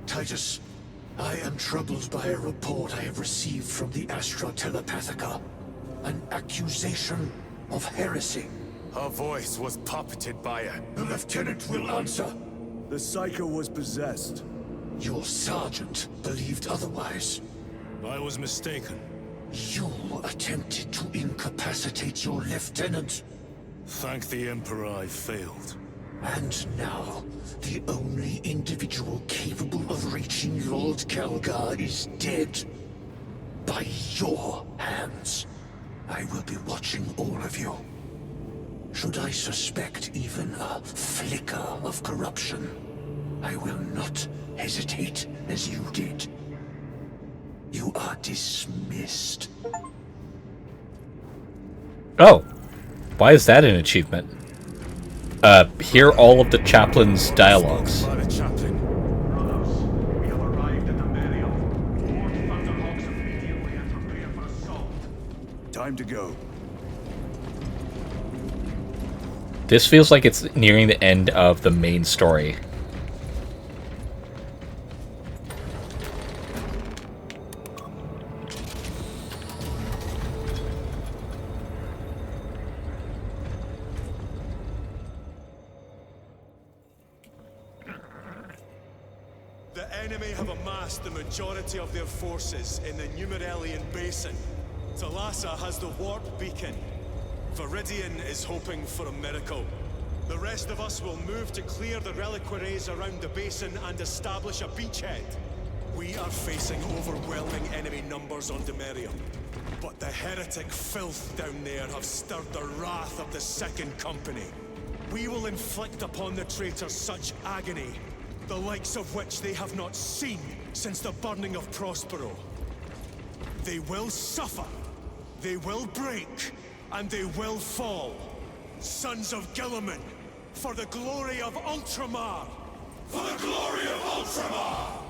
Titus, I am troubled by a report I have received from the Astra Telepathica. An accusation of heresy. Her voice was puppeted by her. The lieutenant will answer. The Psycho was possessed. Your sergeant believed otherwise. I was mistaken. You attempted to incapacitate your lieutenant. Thank the Emperor I failed. And now, the only individual capable of reaching Lord Calgar is dead. By your hands. I will be watching all of you. Should I suspect even a flicker of corruption, I will not hesitate as you did. You are dismissed. Oh. Why is that an achievement? Hear all of the chaplain's dialogues. Time to go. This feels like it's nearing the end of the main story. The enemy have amassed the majority of their forces in the Numeralian Basin. Thalassa has the warp beacon. Viridian is hoping for a miracle. The rest of us will move to clear the reliquaries around the basin and establish a beachhead. We are facing overwhelming enemy numbers on Demerium. But the heretic filth down there have stirred the wrath of the Second Company. We will inflict upon the traitors such agony, the likes of which they have not seen since the burning of Prospero. They will suffer, they will break, and they will fall. Sons of Gilliman, for the glory of Ultramar! For the glory of Ultramar!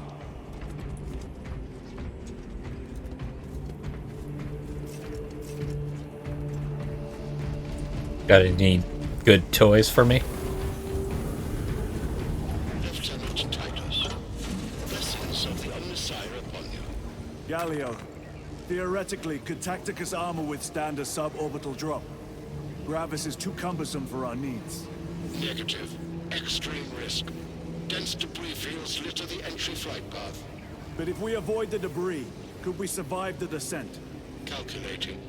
Got any good toys for me? Lieutenant Titus, blessings of the Omnissiah upon you. Galio, theoretically, could Tacticus armor withstand a suborbital drop? Gravis is too cumbersome for our needs. Negative. Extreme risk. Dense debris fields litter the entry flight path. But if we avoid the debris, could we survive the descent? Calculating.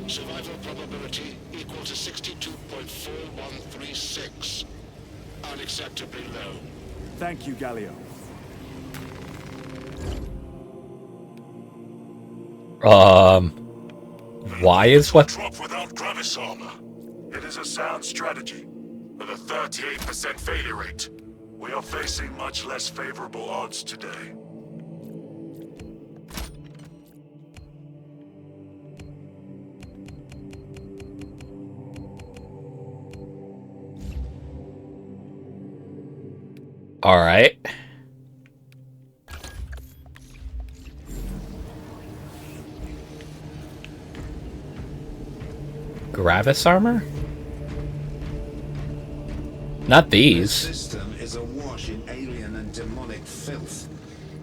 Survival probability equal to 62.4136. Unacceptably low. Thank you, Galio. Why is what? Drop without Gravis armor. It is a sound strategy, with a 38% failure rate. We are facing much less favorable odds today. All right. Gravis armor? Not these. This system is awash in alien and demonic filth.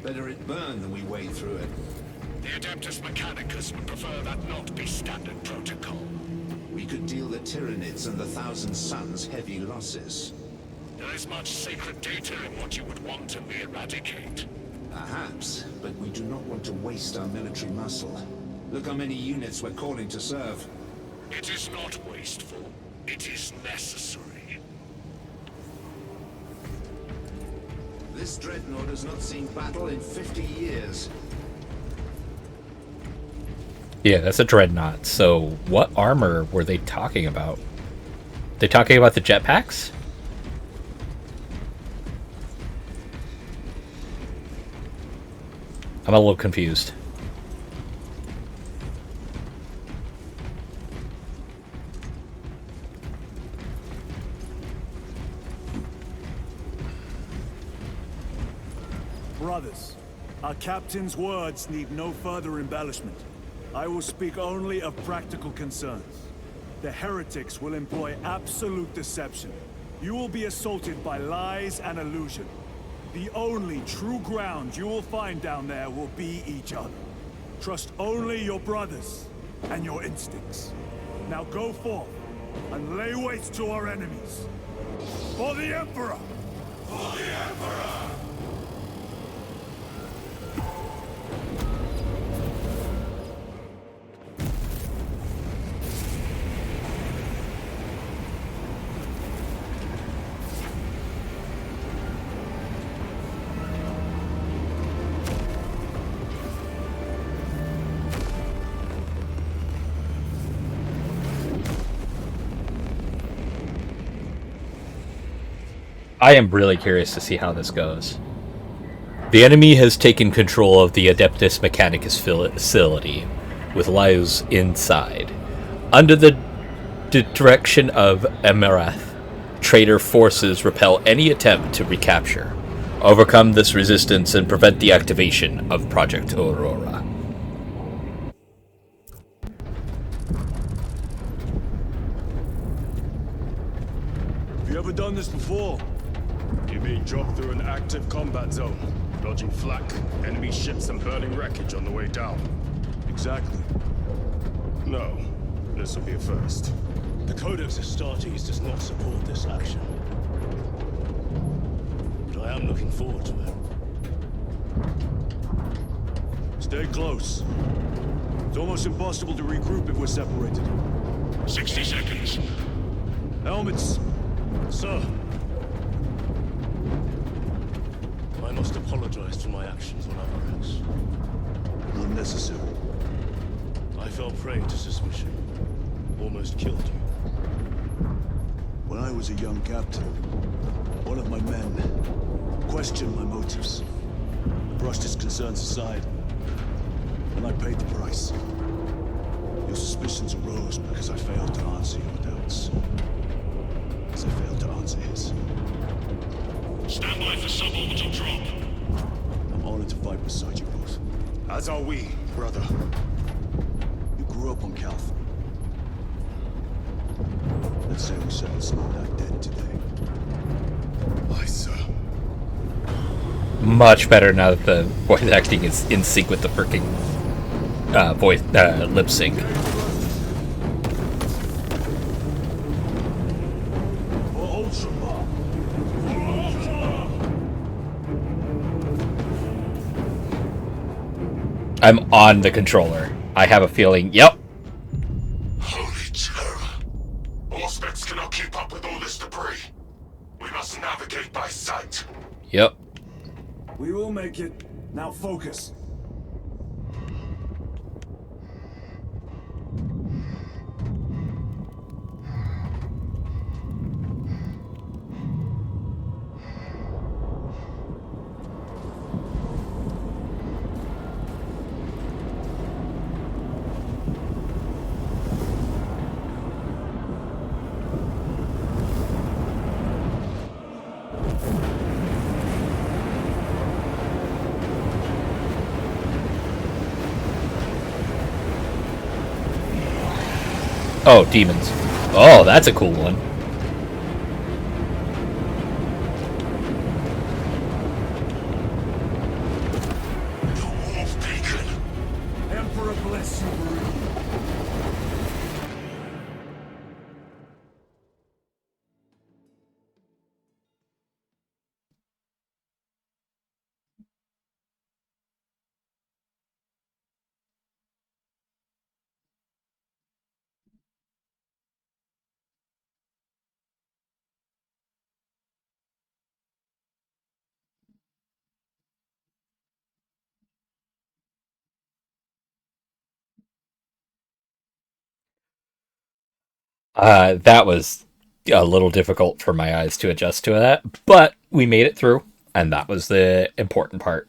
Better it burn than we wade through it. The Adeptus Mechanicus would prefer that not be standard protocol. We could deal the Tyranids and the Thousand Suns heavy losses. There is much sacred data in what you would want to eradicate. Perhaps, but we do not want to waste our military muscle. Look how many units we're calling to serve. It is not wasteful. It is necessary. This dreadnought has not seen battle in 50 years. Yeah, that's a dreadnought. So, what armor were they talking about? They talking about the jetpacks? I'm a little confused. Brothers, our captain's words need no further embellishment. I will speak only of practical concerns. The heretics will employ absolute deception. You will be assaulted by lies and illusion. The only true ground you will find down there will be each other. Trust only your brothers and your instincts. Now go forth and lay waste to our enemies. For the Emperor! For the Emperor! I am really curious to see how this goes. The enemy has taken control of the Adeptus Mechanicus facility, with Lyos inside. Under the direction of Emirath, traitor forces repel any attempt to recapture. Overcome this resistance and prevent the activation of Project Aurora. Have you ever done this before? You mean drop through an active combat zone, dodging flak, enemy ships and burning wreckage on the way down? Exactly. No, this will be a first. The Codex Astartes does not support this action. But I am looking forward to it. Stay close. It's almost impossible to regroup if we're separated. 60 seconds. Helmets. Sir. I must apologize for my actions on Avarax. Unnecessary. I fell prey to suspicion. Almost killed you. When I was a young captain, one of my men questioned my motives. I brushed his concerns aside, and I paid the price. Your suspicions arose because I failed to answer your doubts. As I failed to answer his. Stand by for suborbital drop. I'm honored to fight beside you both. As are we, brother. You grew up on Calth. Let's say we settle some of that debt today. Aye, sir. Much better now that the voice acting is in sync with the freaking voice lip sync. I'm on the controller. I have a feeling. Yep. Holy terror. Auspex cannot keep up with all this debris. We must navigate by sight. Yep. We will make it. Now focus. Oh, demons. Oh, that's a cool one. Emperor bless you, Marine. That was a little difficult for my eyes to adjust to that, but we made it through, and that was the important part.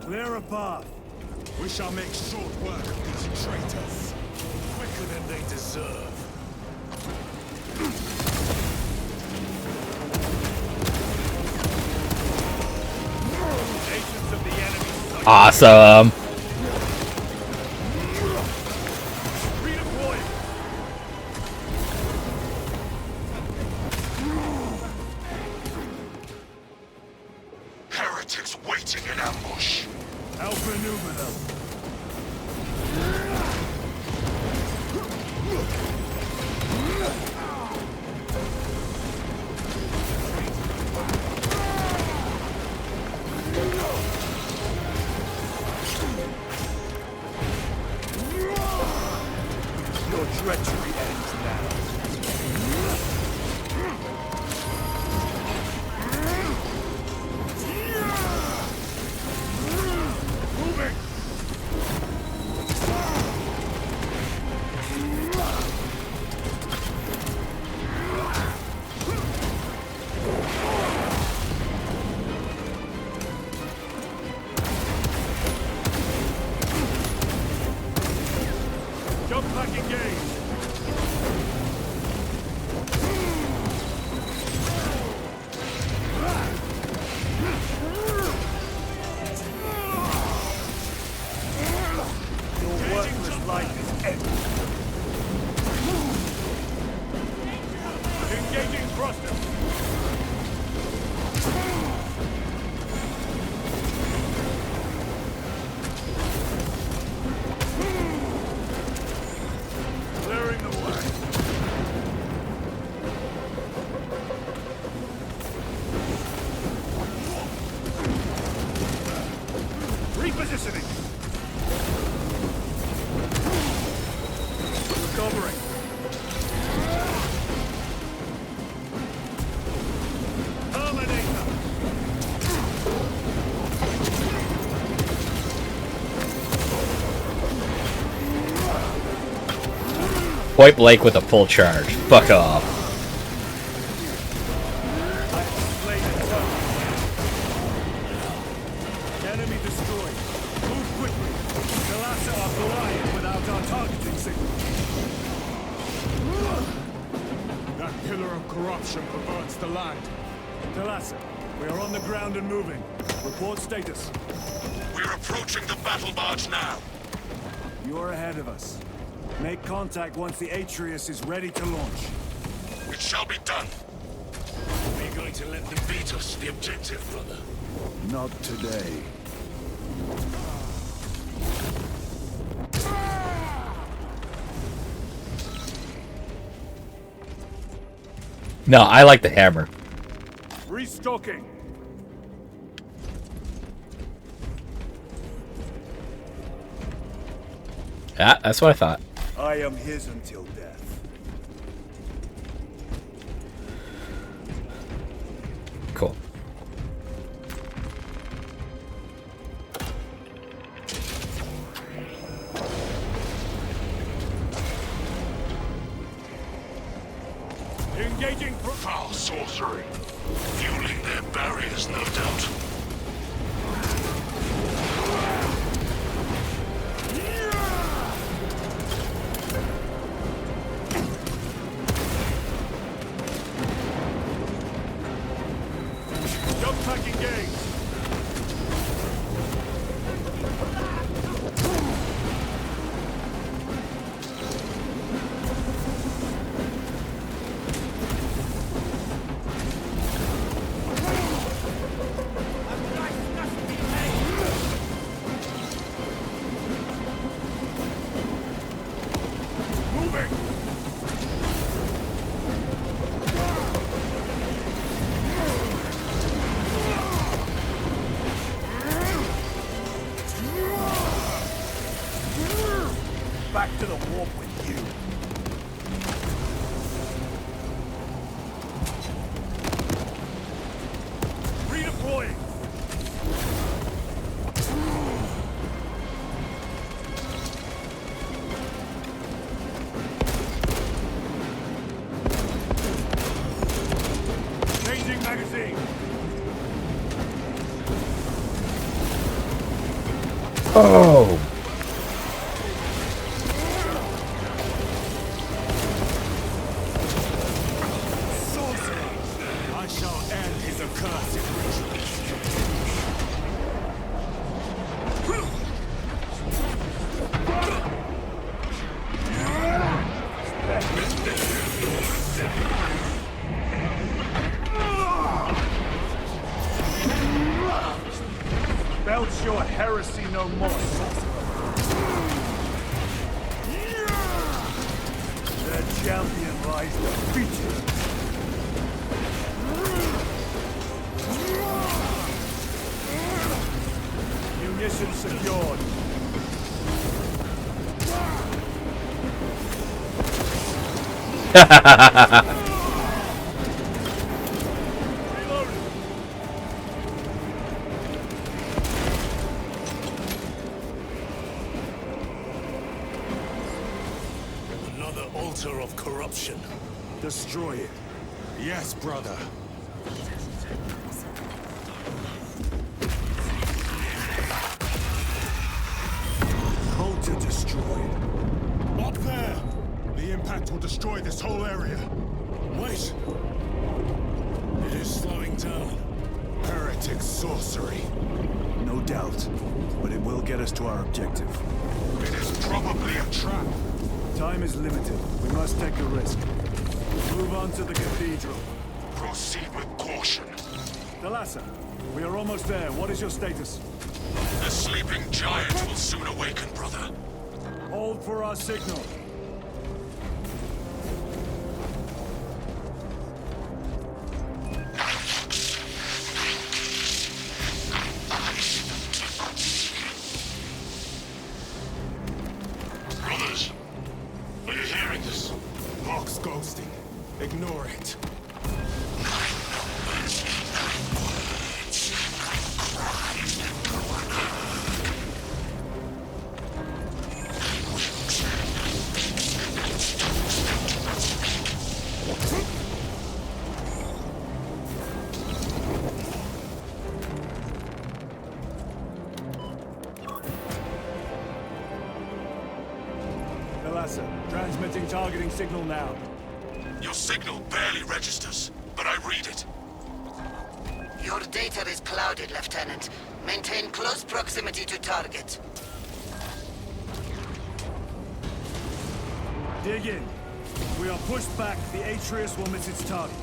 Clear a path. We shall make short work of these traitors. Quicker than they deserve. Agents of the enemy. Awesome. Heretics waiting in ambush. Outmaneuver them. Your treachery ends now. Moving! Jump back engage! Your worthless life is ended. Engaging thrusters. Clearing the way. Repositioning. Recovering. Terminator. Point blank with a full charge. Fuck off. Enemy destroyed. Move quickly. Galassa are flying without our targeting signal. That pillar of corruption perverts the land. Galassa, we are on the ground and moving. Report status. We're approaching the battle barge now. You're ahead of us. Make contact once the Atreus is ready to launch. It shall be done. Are you going to let them beat us to the objective, brother? Not today. No, I like the hammer. Restocking. Yeah, that's what I thought. I am his until death. Cool. Engaging foul sorcery. Fueling their barriers, no doubt. Jump pack engaged. Back to the warp with you. Redeploying. Changing magazine. Oh. I shall end his accursed Belch your heresy no more, sorcerer. The champion lies defeated. Munitions secured. Another altar of corruption. Destroy it. Yes, brother. Altar destroyed. Up there! The impact will destroy this whole area. Wait! It is slowing down. Heretic sorcery. No doubt, but it will get us to our objective. It is probably a trap. Time is limited. We must take a risk. Move on to the cathedral. Proceed with caution. Thalassa, we are almost there. What is your status? The sleeping giant will soon awaken, brother. Hold for our signal. Brothers, are you hearing this? Hawk's ghosting. Ignore it. Thalassa, transmitting targeting signal now. Your signal barely registers, but I read it. Your data is clouded, Lieutenant. Maintain close proximity to target. Dig in. If we are pushed back, the Atreus will miss its target.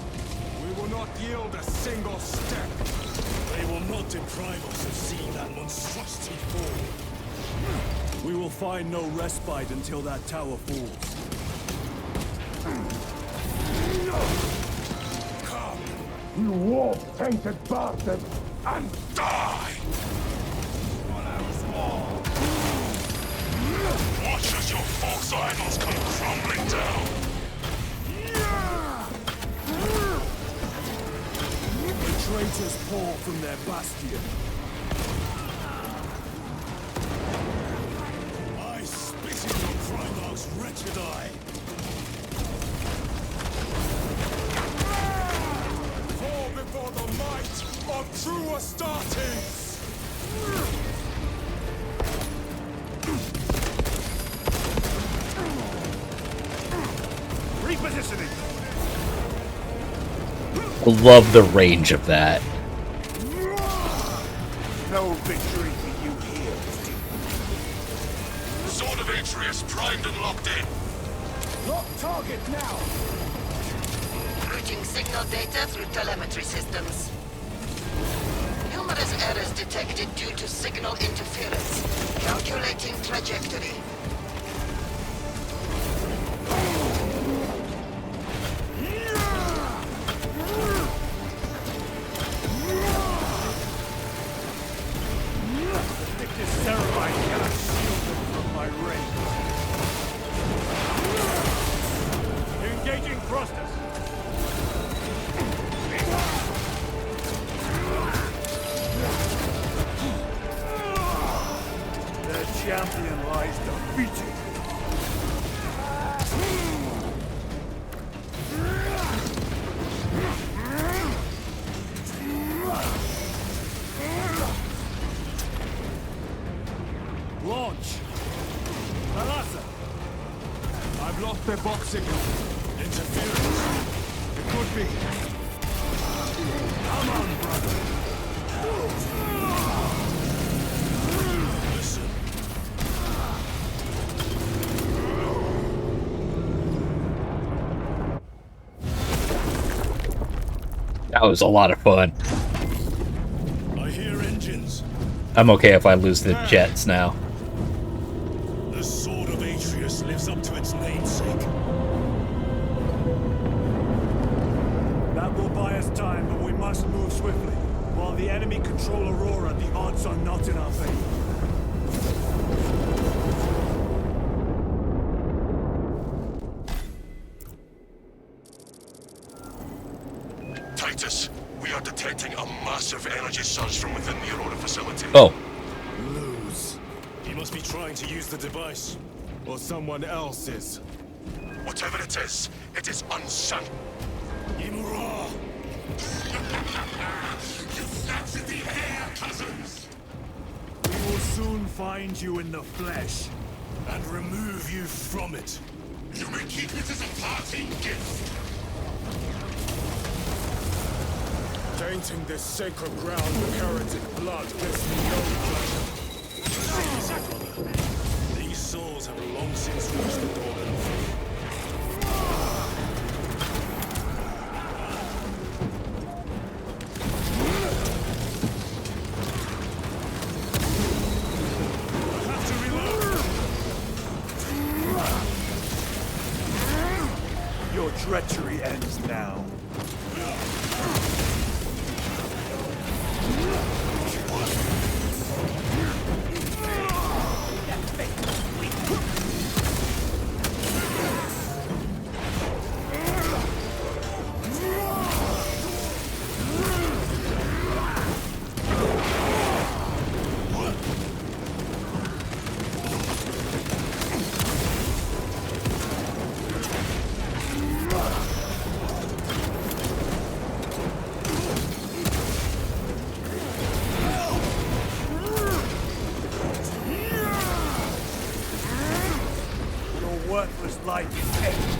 We will not yield a single step. They will not deprive us of seeing that monstrosity fall. We will find no respite until that tower falls. Come, You warp-tainted bastard! and die! Watch as your false idols come crumbling down! The traitors pour from their bastion. I spit in your Primarch's wretched eye. Astartes! Repositioning. Love the range of that. No victory for you here. Sword of Atreus primed and locked in. Lock target now. Routing signal data through telemetry systems. Numerous errors detected due to signal interference. Calculating trajectory. This Ceramite cannot shield them from my range. Engaging thrusters. Their champion lies defeated. Launch! Thalassa! I've lost their box signal. Interference. It could be. Come on, brother! Listen. That was a lot of fun. I hear engines. I'm okay if I lose the jets now. The Sword of Atreus lives up to its namesake. That will buy us time, but we must move swiftly. While the enemy control Aurora, the odds are not in our favor. Titus, we are detecting a massive energy surge from within the Aurora facility. Oh. Lose. He must be trying to use the device. Or someone else is. Whatever it is unsung. Imura! You snatched at the air, cousins! We will soon find you in the flesh. And remove you from it. You may keep it as a parting gift. Tainting this sacred ground with heretic blood gives me no pleasure. Brother, these souls have long since reached the door. Your treachery ends now. Worthless life is empty.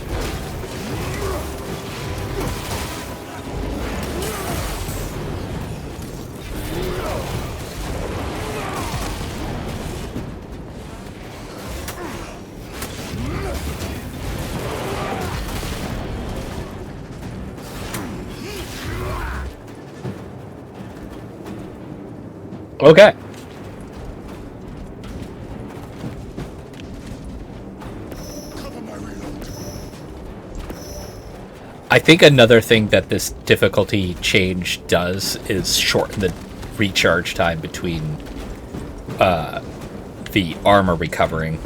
Okay. I think another thing that this difficulty change does is shorten the recharge time between the armor recovering.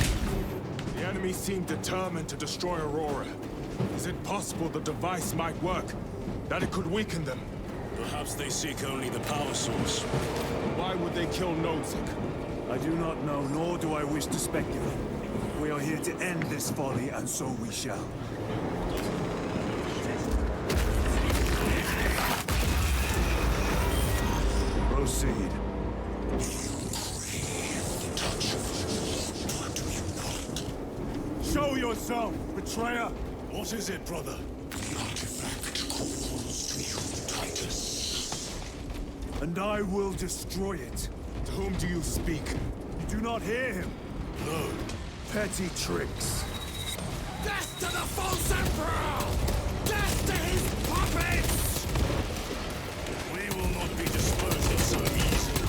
The enemy seem determined to destroy Aurora. Is it possible the device might work? That it could weaken them? Perhaps they seek only the power source. Why would they kill Nozick? I do not know, nor do I wish to speculate. We are here to end this folly, and so we shall. yourself, betrayer! What is it, brother? The artifact calls to you, Titus. And I will destroy it. To whom do you speak? You do not hear him? No. Petty tricks. Death to the false emperor! Death to his puppets! We will not be disposed of so easily.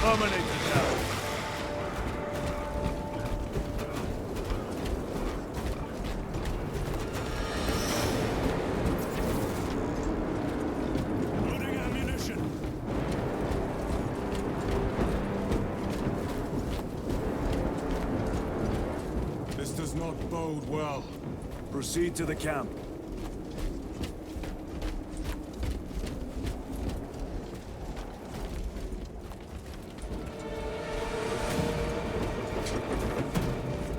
Terminate the tower. Loading ammunition. This does not bode well. Proceed to the camp.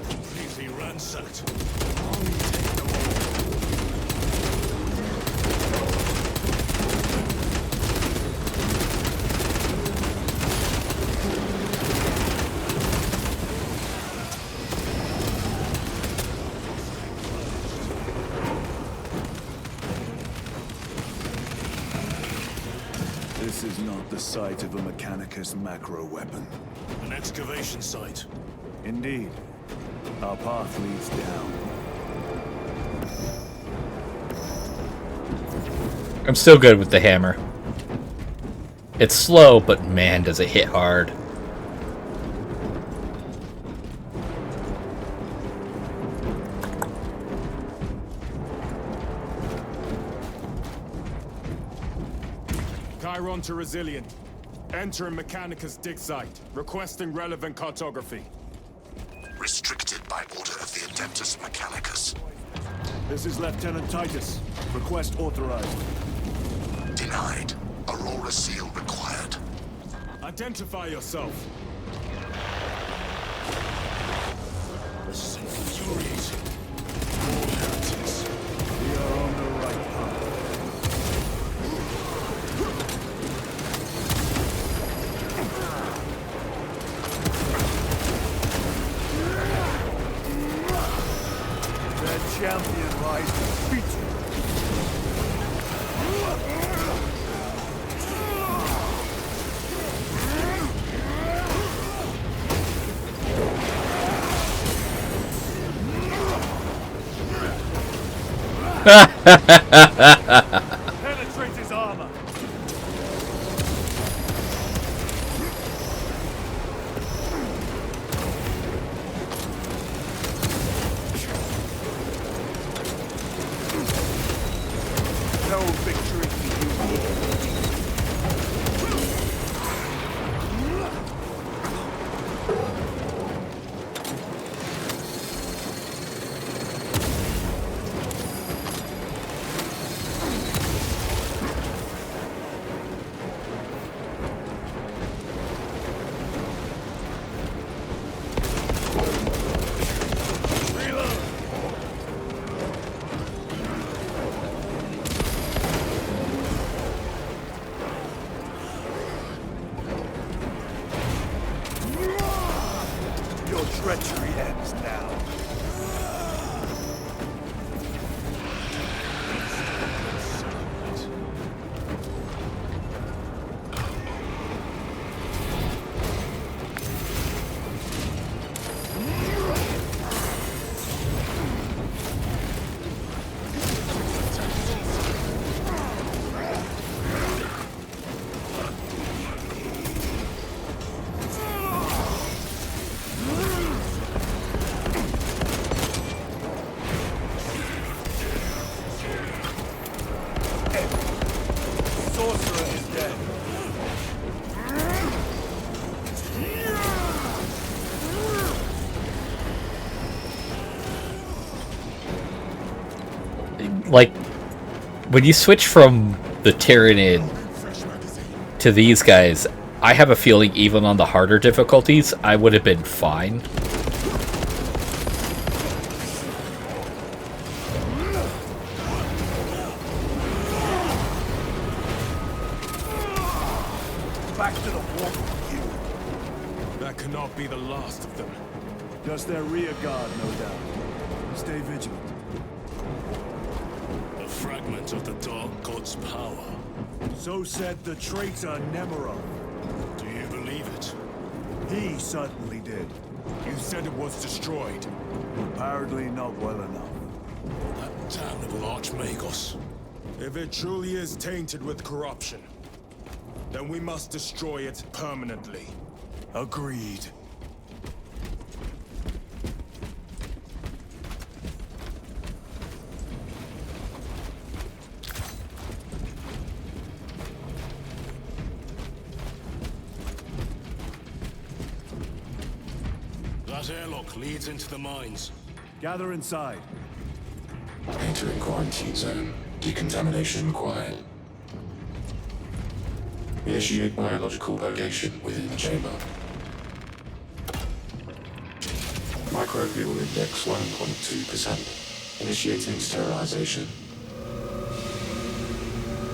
Completely ransacked. This is not the site of a Mechanicus macro weapon. An excavation site. Indeed. Our path leads down. I'm still good with the hammer. It's slow, but man, does it hit hard. Chiron to Resilient. Enter Mechanicus dig site. Requesting relevant cartography. Restricted by order of the Adeptus Mechanicus. This is Lieutenant Titus. Request authorized. Denied. Aurora seal required. Identify yourself. This is infuriating. All heretics. We are on the right path. Their champion lies defeated. Penetrate his armor. No victory for you here. Your treachery ends now. Sorcerer is dead. Like, when you switch from the Tyranid to these guys, I have a feeling even on the harder difficulties, I would have been fine. Back to the wall, you. That cannot be the last of them. Just their rear guard, no doubt. Stay vigilant. A fragment of the Dark God's power. So said the traitor Nemerov. Do you believe it? He certainly did. You said it was destroyed. Apparently not well enough. That damnable Archmagos. If it truly is tainted with corruption, then we must destroy it permanently. Agreed. That airlock leads into the mines. Gather inside. Entering quarantine zone. Decontamination required. Initiate biological purgation within the chamber. Microbial index 1.2%. Initiating sterilization.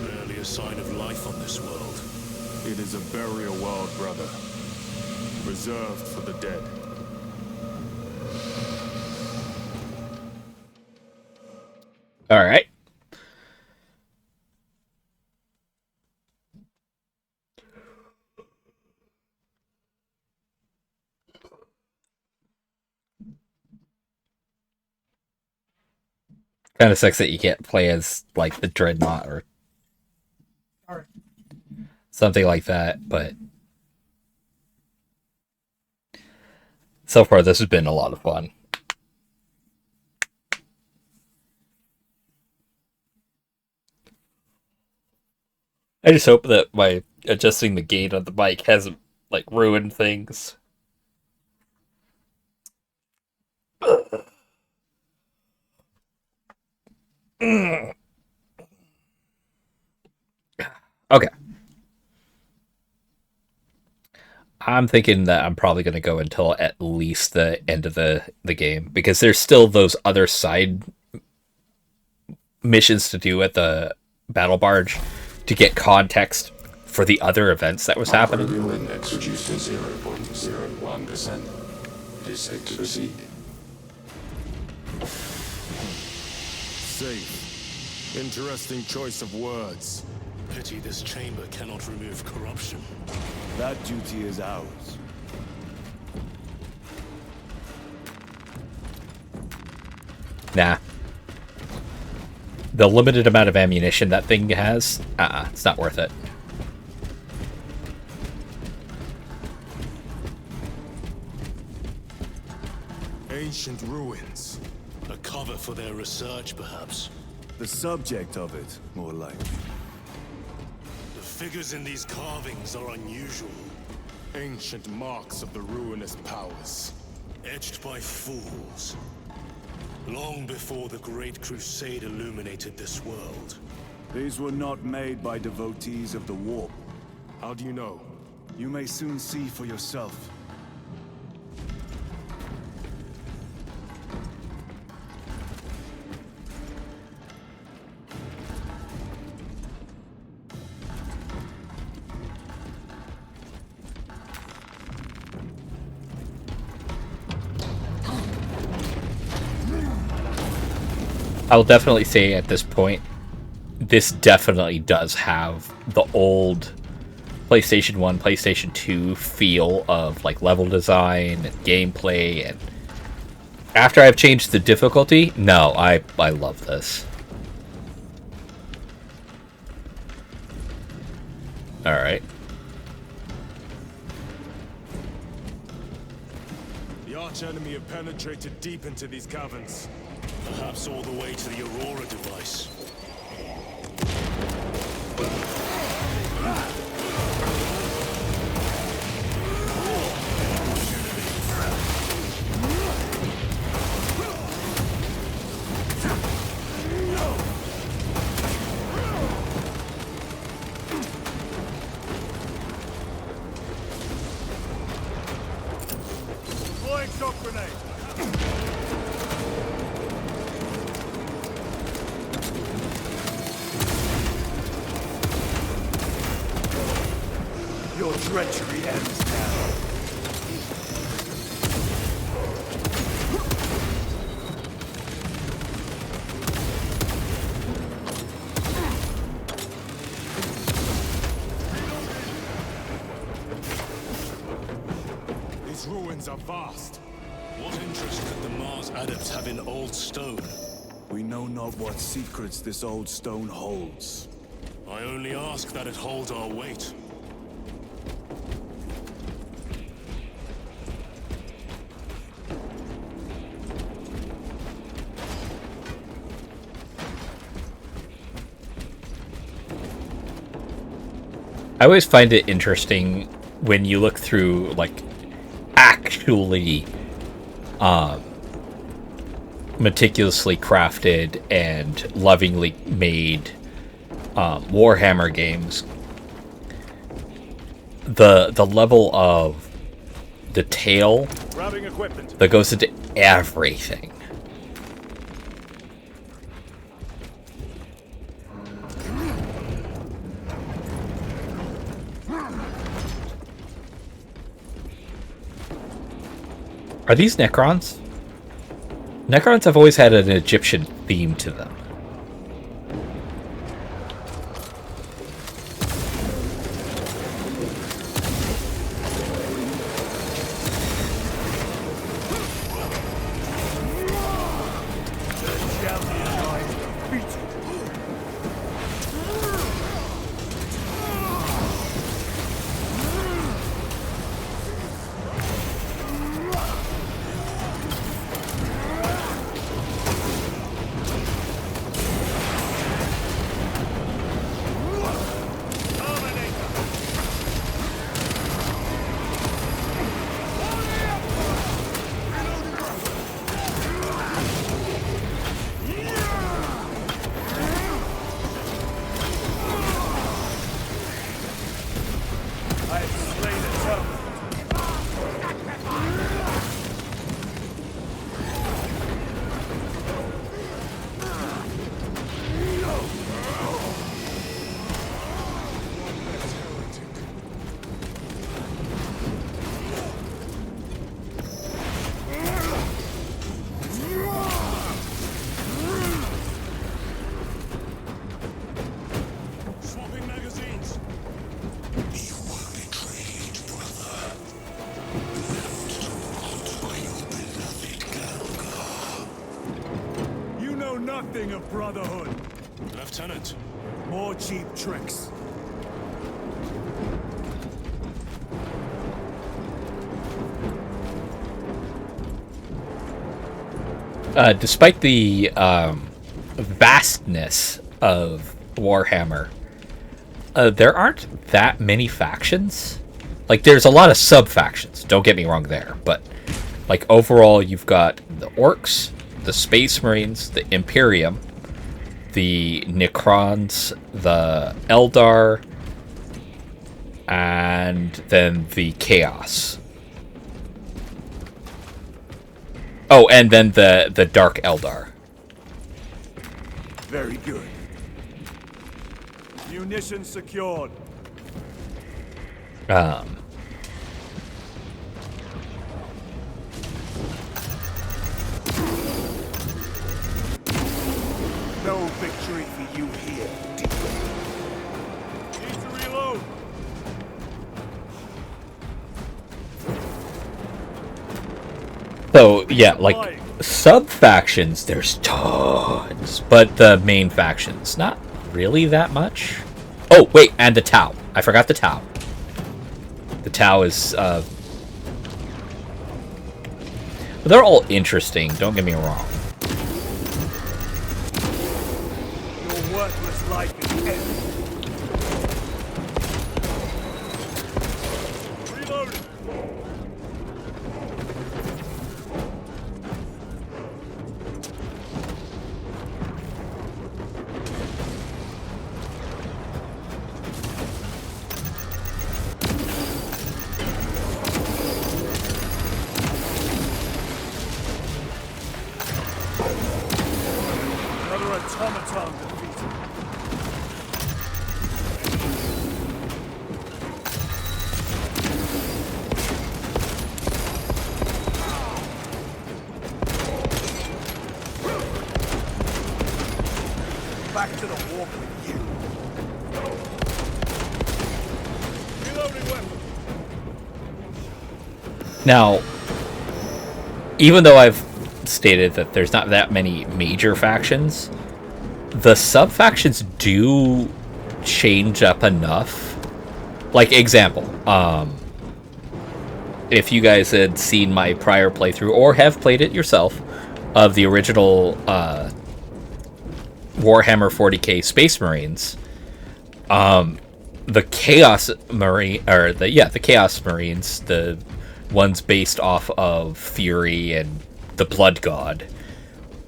Barely a sign of life on this world. It is a burial world, brother. Reserved for the dead. All right. Kind of sucks that you can't play as like the Dreadnought or something like that, but so far this has been a lot of fun. I just hope that my adjusting the gain on the mic hasn't like ruined things. Okay. I'm thinking that I'm probably going to go until at least the end of the game, because there's still those other side missions to do at the battle barge to get context for the other events that was happening. Microbial index reduced to 0.01%. It is safe to proceed. Safe. Interesting choice of words. Pity this chamber cannot remove corruption. That duty is ours. Nah. The limited amount of ammunition that thing has, it's not worth it. Ancient ruins. A cover for their research, perhaps. The subject of it, more likely. The figures in these carvings are unusual. Ancient marks of the ruinous powers. Etched by fools. Long before the Great Crusade illuminated this world. These were not made by devotees of the warp. How do you know? You may soon see for yourself. I will definitely say at this point, this definitely does have the old PlayStation 1, PlayStation 2 feel of like level design and gameplay, and after I've changed the difficulty, no, I love this. Alright. The archenemy have penetrated deep into these caverns. Perhaps all the way to the Aurora device. treachery ends now. These ruins are vast. What interest could the Mars adepts have in old stone? We know not what secrets this old stone holds. I only ask that it holds our weight. I always find it interesting when you look through, like, actually meticulously crafted and lovingly made Warhammer games. The level of detail that goes into everything. Are these Necrons? Necrons have always had an Egyptian theme to them. Nothing of brotherhood. Lieutenant. More cheap tricks. Despite the vastness of Warhammer, there aren't that many factions. Like, there's a lot of sub-factions, don't get me wrong there, but like overall you've got the Orcs, the Space Marines, the Imperium, the Necrons, the Eldar, and then the Chaos. Oh, and then the Dark Eldar. Very good. Munitions secured. No victory for you here, Deacon. Need to reload. So, yeah, like, sub-factions, there's tons. But the main factions, not really that much. Oh, wait, and the Tau. I forgot the Tau. The Tau is, they're all interesting, don't get me wrong. Your worthless life is ended. Reloading. Another automaton defeated. back to the walk with you. Reloading weapon. Now, even though I've stated that there's not that many major factions, the sub-factions do change up enough. Like, example, if you guys had seen my prior playthrough, or have played it yourself, of the original Warhammer 40k Space Marines, the Chaos Marine, or the Chaos Marines, the ones based off of Fury and the Blood God,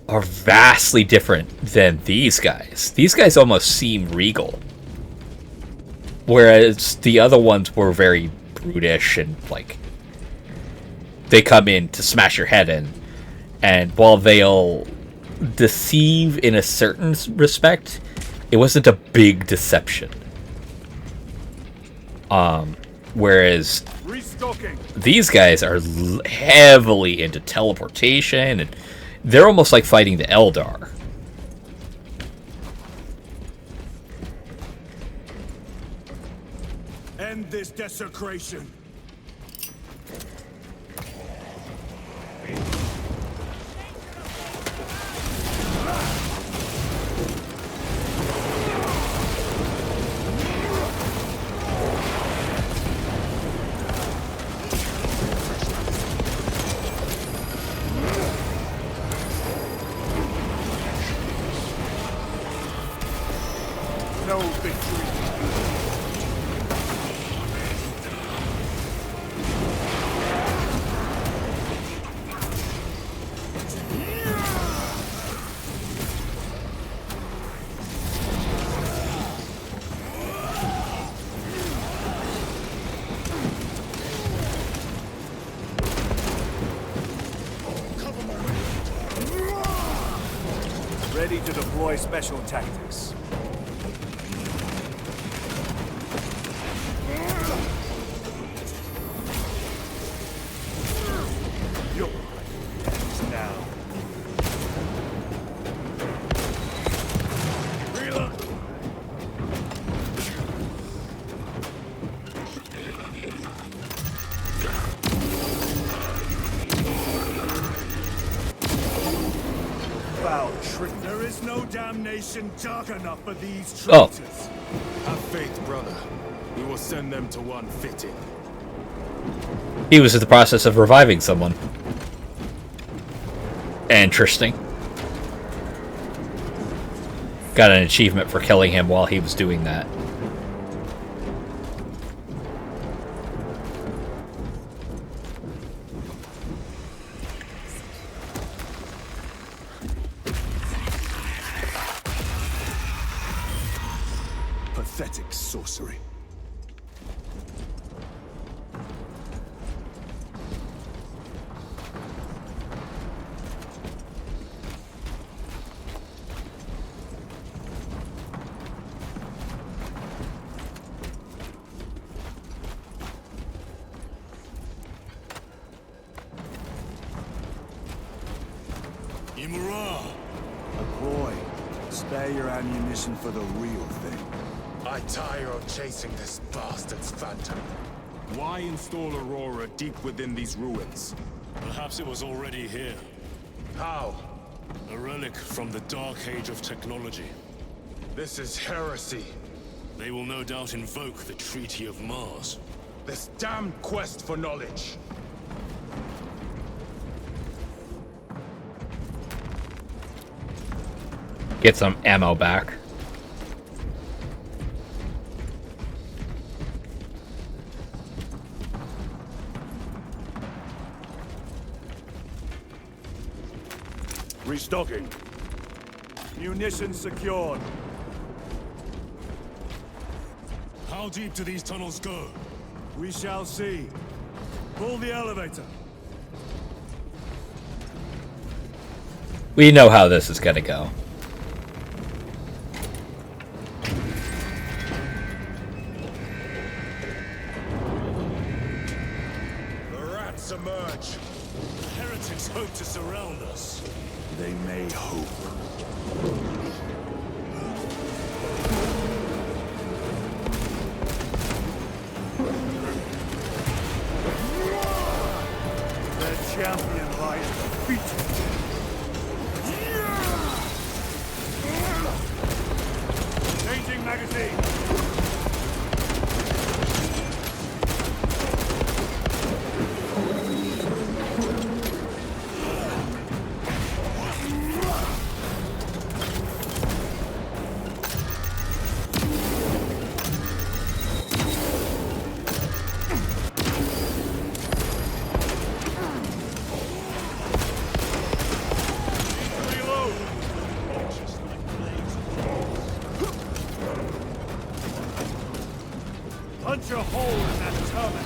are vastly different than these guys. These guys almost seem regal, whereas the other ones were very brutish and like they come in to smash your head in. And while they'll deceive in a certain respect, it wasn't a big deception. Whereas these guys are heavily into teleportation, and they're almost like fighting the Eldar. End this desecration. No victory. Ready to deploy special tactics. Now. Reload. Foul trick. There is no damnation dark enough for these traitors. Have faith, brother. We will send them to one fitting. He was in the process of reviving someone. Interesting. Got an achievement for killing him while he was doing that. Pathetic sorcery. McCoy, spare your ammunition for the real thing. I tire of chasing this bastard's phantom. Why install Aurora deep within these ruins? Perhaps it was already here. How? A relic from the Dark Age of technology. This is heresy. They will no doubt invoke the Treaty of Mars. This damned quest for knowledge. Get some ammo back. Restocking. Munitions secured. How deep do these tunnels go? We shall see. Pull the elevator. We know how this is gonna go. The rats emerge. The heretics hope to surround us. They may hope. a hole in that terminal.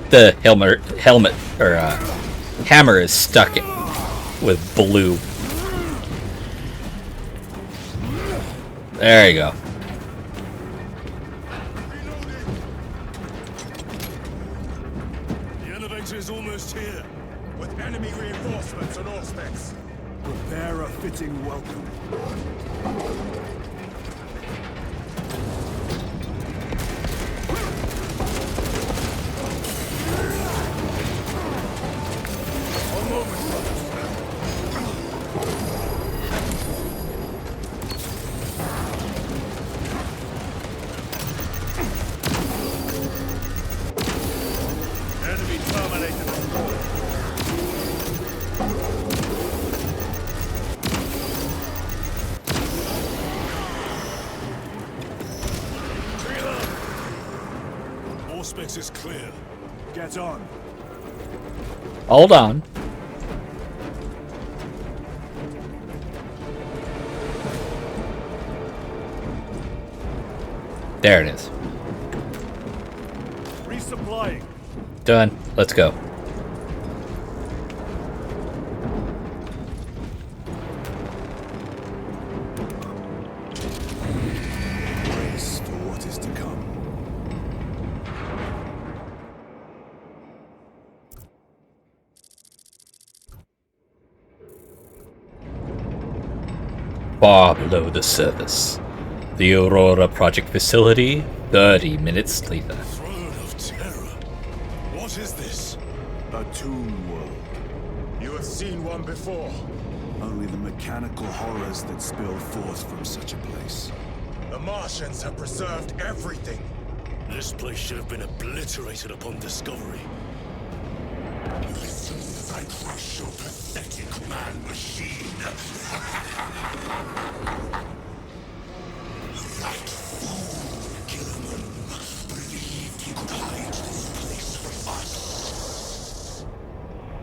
The helmet or hammer is stuck with blue. There you go. The elevator is almost here, with enemy reinforcements on all specs. Prepare a fitting welcome. Auspex is clear. Get on. Hold on. There it is. Resupplying. Done. Let's go. Brace for what is to come. Far below the surface. The Aurora Project facility, 30 minutes later. Throne of Terror. What is this? A tomb world. You have seen one before. Only the mechanical horrors that spill forth from such a place. The Martians have preserved everything. This place should have been obliterated upon discovery. Listen as I crush your pathetic man-machine. That fool, Gilliman, believed he could hide this place from us.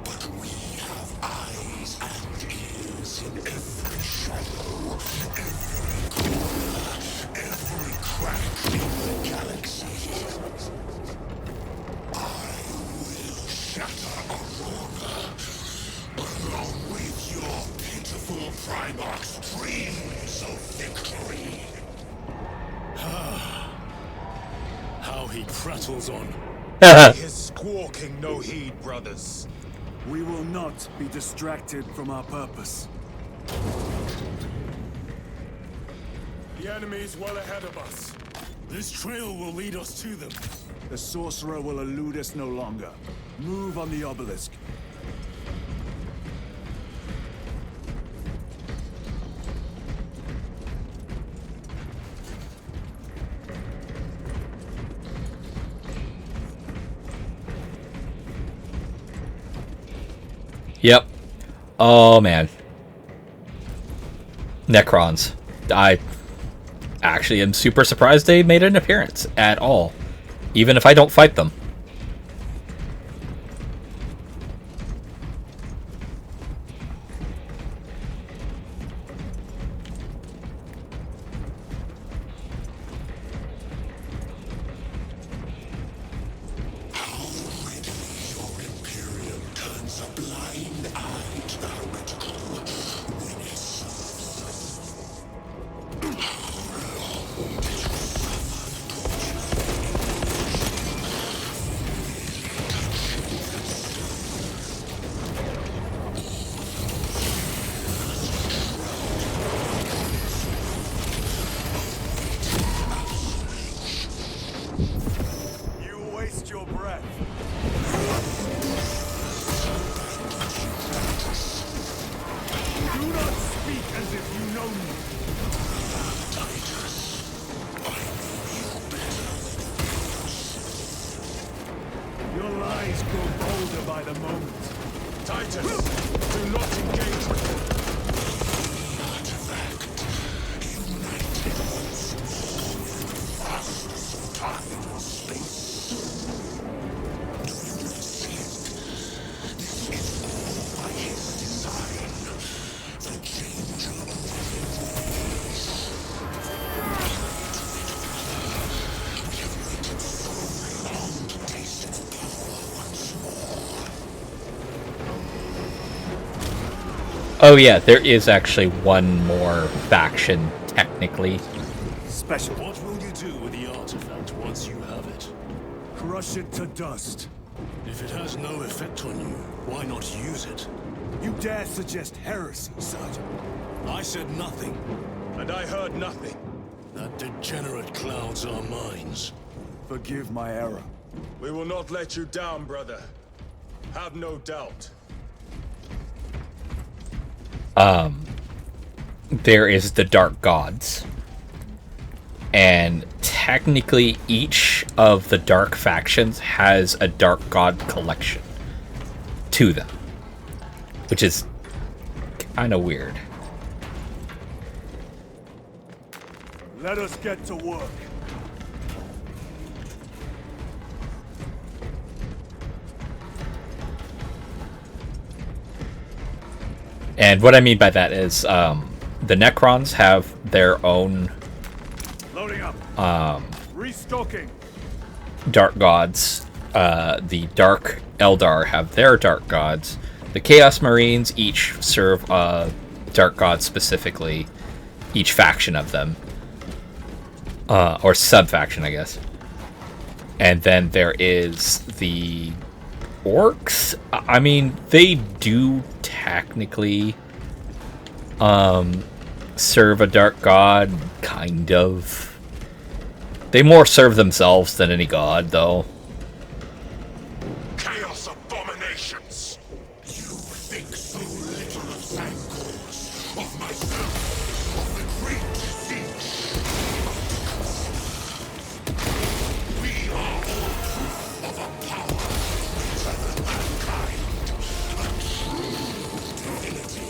But we have eyes and ears in every shadow, every corner, every crack in the galaxy. I will shatter Aurora, along with your pitiful Primarch's dreams of victory. How he prattles on. His squawking no heed, brothers. We will not be distracted from our purpose. The enemy is well ahead of us. This trail will lead us to them. The sorcerer will elude us no longer. Move on the obelisk. Yep. Oh man. Necrons. I actually am super surprised they made an appearance at all. Even if I don't fight them. older by the moment. Titus, do not engage with him. Oh yeah, there is actually one more faction, technically. Special. What will you do with the artifact once you have it? Crush it to dust. If it has no effect on you, why not use it? You dare suggest heresy, Sergeant? I said nothing. And I heard nothing. That degenerate clouds our minds. Forgive my error. We will not let you down, brother. Have no doubt. There is the Dark Gods. And technically each of the Dark factions has a Dark God collection to them. Which is kind of weird. Let us get to work. And what I mean by that is, the Necrons have their own Loading up. Restocking. Dark Gods. The Dark Eldar have their Dark Gods. The Chaos Marines each serve a Dark God specifically. Each faction of them. Or sub-faction, I guess. And then there is the Orcs. I mean, they do technically serve a Dark God, kind of. They more serve themselves than any god, though. Chaos abominations! You think so little of Zangors, of myself, of the great siege. We are all proof of a power greater than mankind, a true divinity.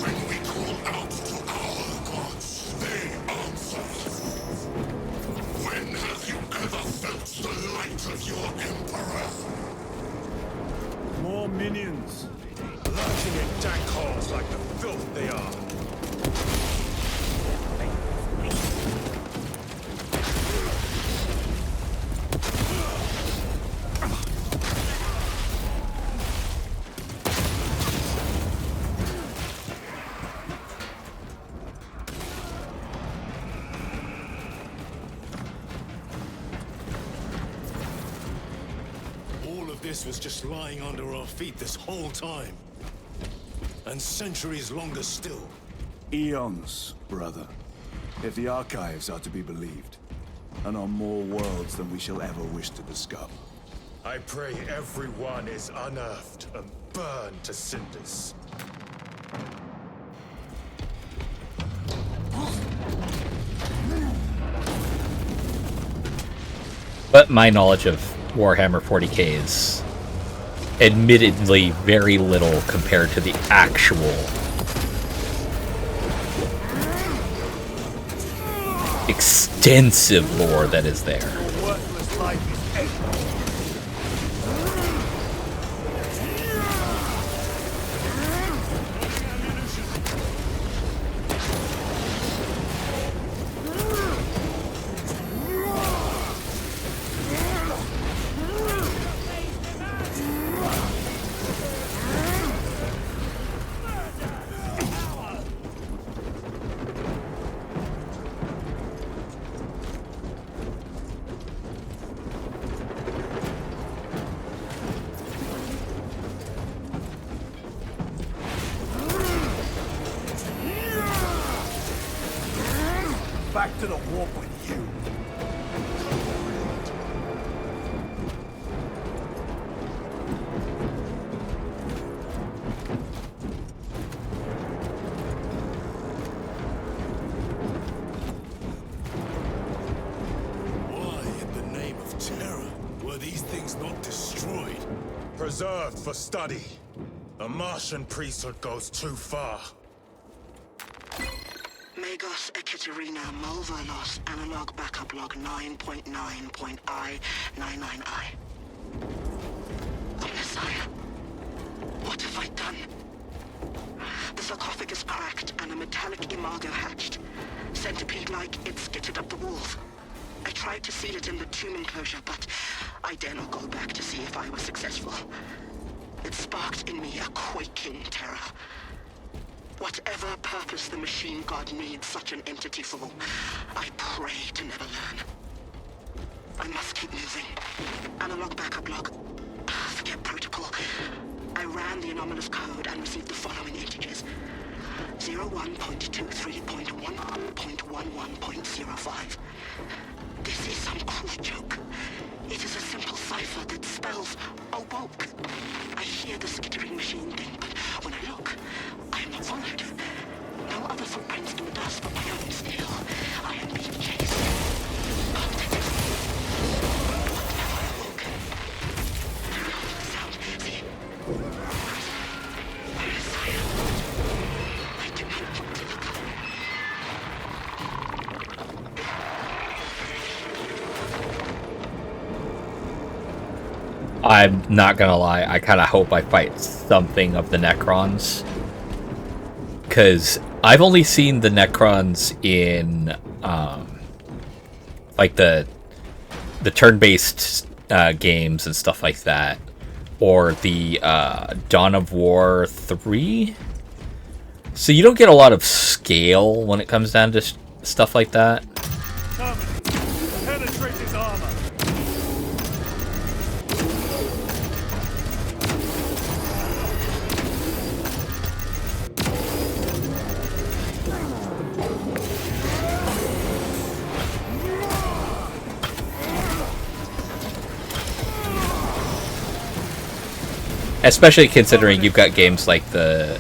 When we call out to our gods, they answer. When have you ever felt the light of your Emperor? More minions. Lurking in dank holes like the filth they are. This was just lying under our feet this whole time. And centuries longer still. Eons, brother. If the archives are to be believed. And on more worlds than we shall ever wish to discover. I pray everyone is unearthed and burned to cinders. But my knowledge of Warhammer 40k is admittedly very little compared to the actual extensive lore that is there. Worthless life is empty. Back to the warp with you. Why, in the name of terror, were these things not destroyed? preserved for study. The Martian priesthood goes too far. Magos Ekaterina Malvalos analog backup log 9.9.I99I. Oh, Messiah. What have I done? The sarcophagus cracked and a metallic imago hatched. Centipede-like, it skittered up the walls. I tried to seal it in the tomb enclosure, but I dare not go back to see if I was successful. It sparked in me a quaking terror. Whatever purpose the machine god needs such an entity for, I pray to never learn. I must keep moving. Analog backup log. Forget protocol. I ran the anomalous code and received the following integers. 01.23.1.11.05. This is some cruel joke. It is a simple cipher that spells awoke. I hear the skittering machine thing, but when I look, I am not followed. No other footprints in the dust but my own still. I am being chased. Context. What have I awoken? The sound. See? Messiah. I do not want to look. I'm not gonna lie, I kind of hope I fight something of the Necrons. Because I've only seen the Necrons in, like, the turn-based games and stuff like that. Or the Dawn of War 3. So you don't get a lot of scale when it comes down to stuff like that. Penetrate his armor. Especially considering you've got games like the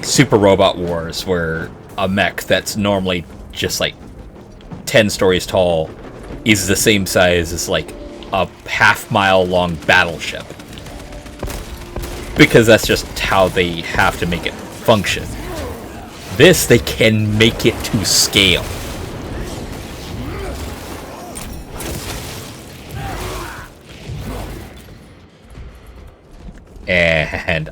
Super Robot Wars, where a mech that's normally just like 10 stories tall is the same size as like a half-mile long battleship. Because that's just how they have to make it function. This, they can make it to scale. And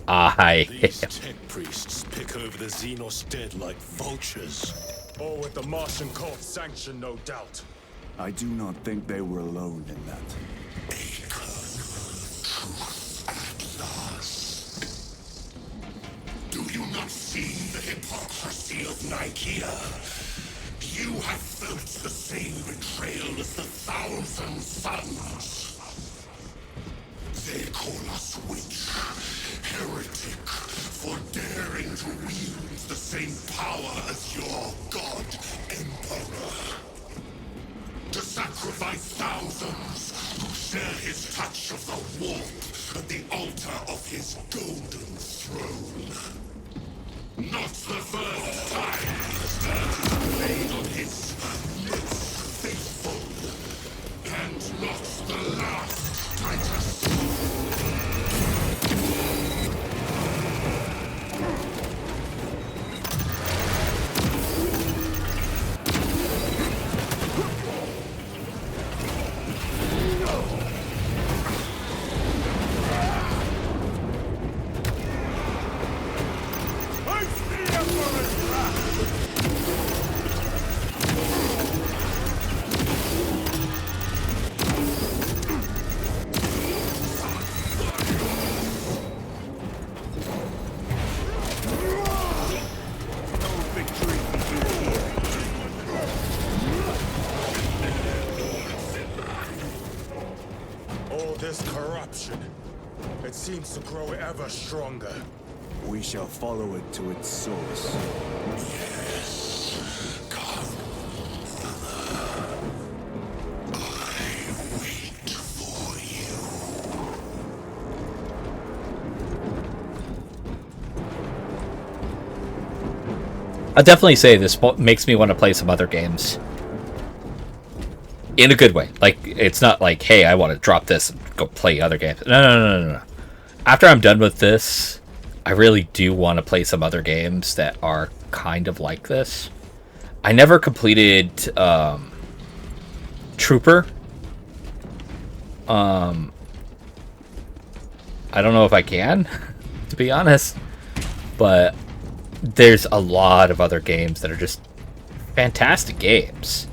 These tech priests pick over the Xenos dead like vultures. All with the Martian cult's sanction, no doubt. I do not think they were alone in that. Do you not see the hypocrisy of Nicaea? You have felt the same betrayal as the Thousand Sons. They call us witch, heretic, for daring to wield the same power as your god, Emperor. To sacrifice thousands who share his touch of the warp at the altar of his golden throne. Not the first time the dirt is laid on his most faithful, and not the last, Titus. This corruption, it seems to grow ever stronger. We shall follow it to its source. Yes, come. I wait for you. I'll definitely say this makes me want to play some other games. In a good way. Like, it's not like, hey, I want to drop this and go play other games. No. After I'm done with this, I really do want to play some other games that are kind of like this. I never completed Trooper. I don't know if I can, to be honest. But there's a lot of other games that are just fantastic games.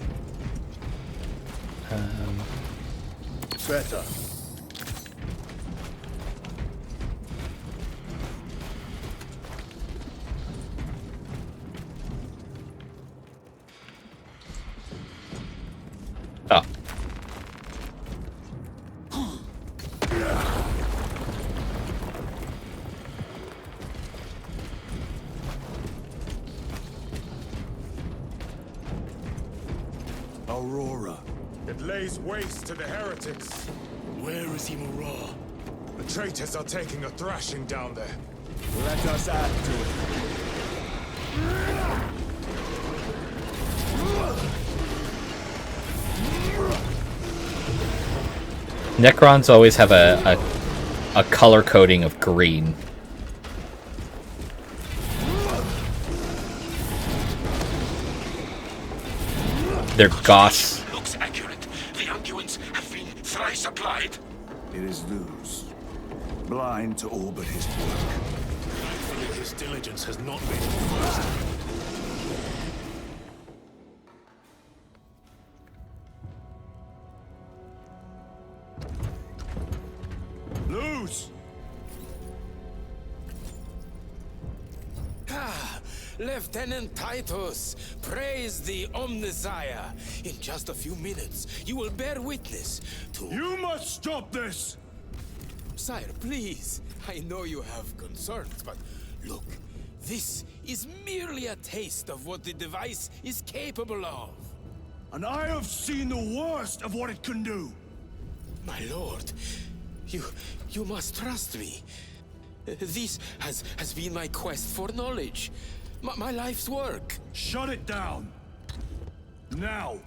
Better. Oh. Aurora. It lays waste to the heretics. Where is Imura? The traitors are taking a thrashing down there. Let us add to it. Necrons always have a color coding of green. They're goths. Looks accurate. The unguents have been thrice applied. It is Luz, blind to all but his work. Thankfully, his diligence has not made him first. Luz! Lieutenant Titus, praise the Omnissiah. In just a few minutes, you will bear witness to... You must stop this! Sire, please. I know you have concerns, but look, this is merely a taste of what the device is capable of. And I have seen the worst of what it can do. My lord, you must trust me. This has been my quest for knowledge. My life's work. Shut it down. Now.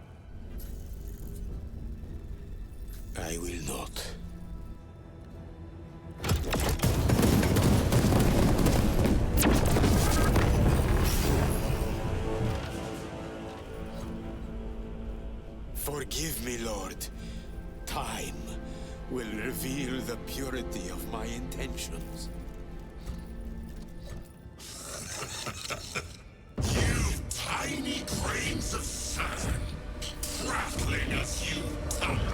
I will not. Forgive me, Lord. Time will reveal the purity of my intentions. You tiny grains of sand, prattling as you tumble.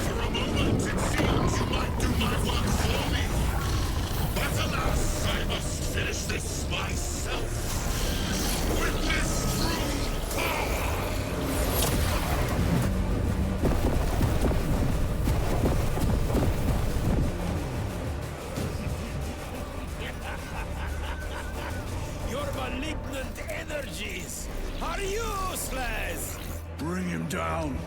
For a moment it seemed you might do my work for me. But alas, I must finish this myself. With this true power! Energies are useless! Bring him down.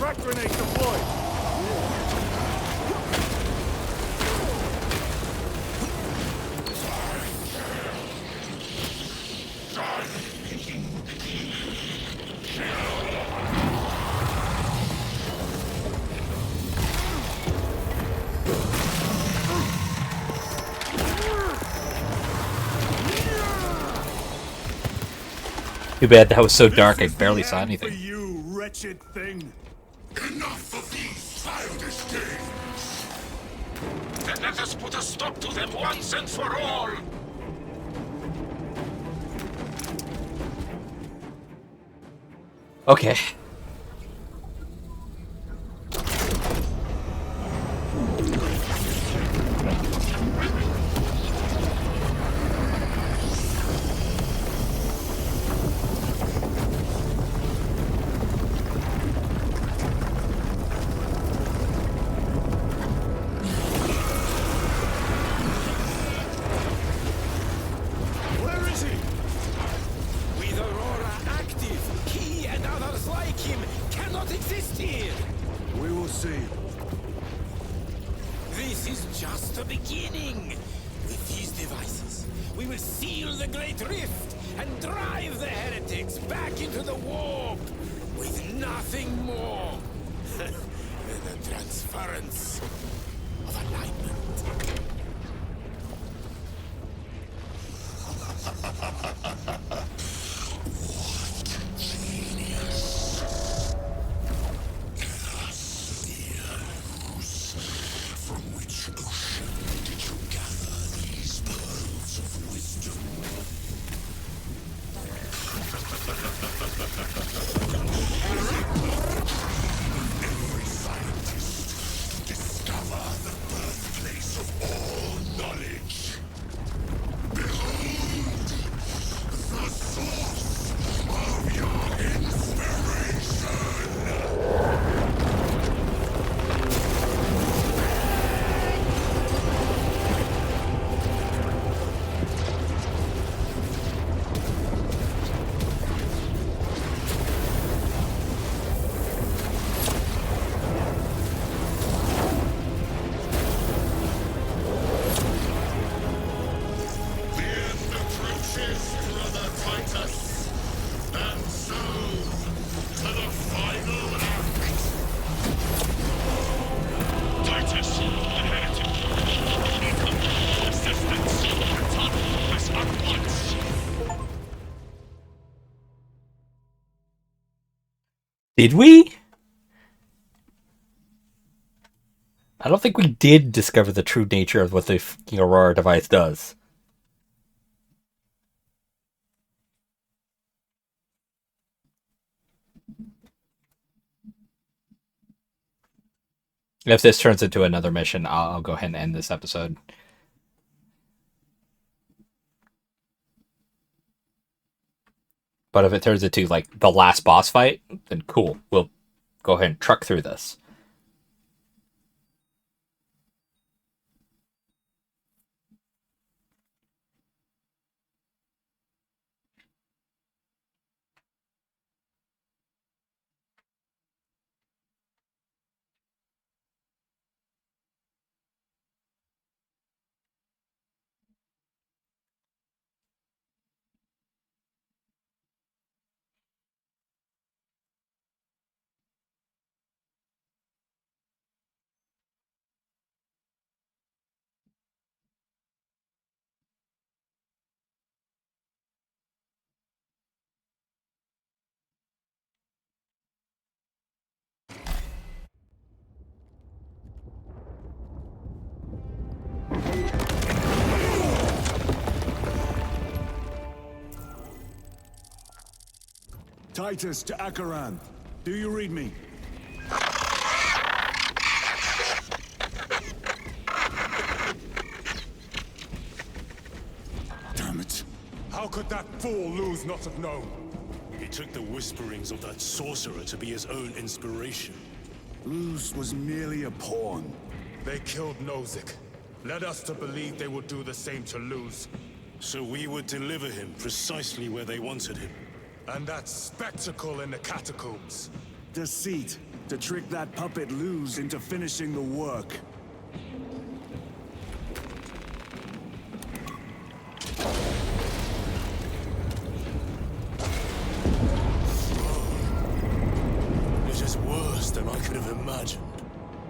Crack grenade deployed! Too bad that was so dark I barely saw anything. For you, wretched thing! Enough of these childish games! Then let us put a stop to them once and for all! Okay. Where is he? With Aurora active, he and others like him cannot exist here! We will see. This is just the beginning! With these devices, we will seal the Great Rift and drive the heretics back into the warp with nothing more than the transference of alignment. From which ocean did you gather these pearls of wisdom? Every scientist to discover the birthplace of all knowledge. Behold, the source of your inspiration! Did we? I don't think we did discover the true nature of what the fucking Aurora device does. If this turns into another mission, I'll go ahead and end this episode. But if it turns into, like, the last boss fight, then cool. We'll go ahead and truck through this. Titus to Akaran. Do you read me? Damn it. How could that fool Luz not have known? He took the whisperings of that sorcerer to be his own inspiration. Luz was merely a pawn. They killed Nozick. Led us to believe they would do the same to Luz. So we would deliver him precisely where they wanted him. And that spectacle in the catacombs. Deceit. To trick that puppet Luz into finishing the work. This is worse than I could have imagined.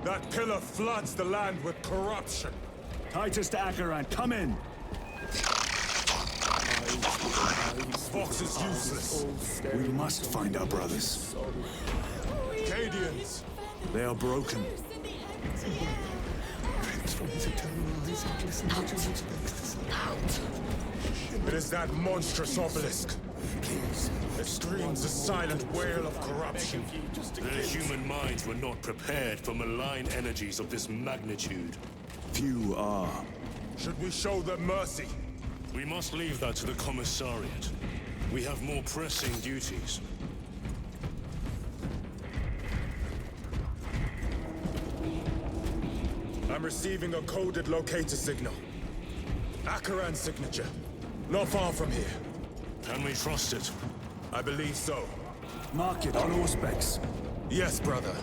That pillar floods the land with corruption. Titus to Acheran, come in! Fox is useless. We must find our brothers. Cadians! They are broken. It is that monstrous obelisk. It screams a silent wail of corruption. Their human minds were not prepared for malign energies of this magnitude. Few are. Should we show them mercy? We must leave that to the Commissariat. We have more pressing duties. I'm receiving a coded locator signal. Acheran's signature. Not far from here. Can we trust it? I believe so. Mark it on Auspex. Yes, brother.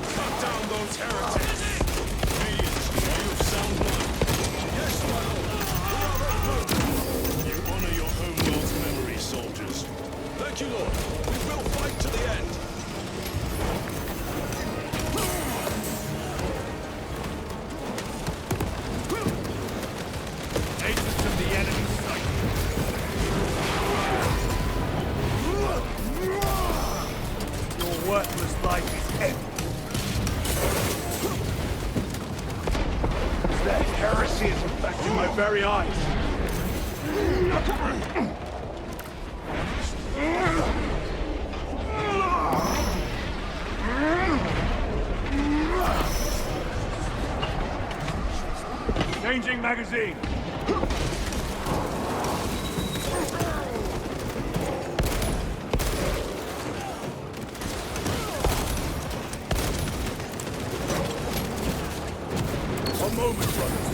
Cut down those heretics! Cadians, are you of sound mind? Yes, my lord! You honor your homeworld's memory, soldiers. Thank you, Lord. We will fight to the end. Agents of the enemy sight. Your worthless life is empty. That heresy is infecting my very eyes. Changing magazine. A moment, brothers.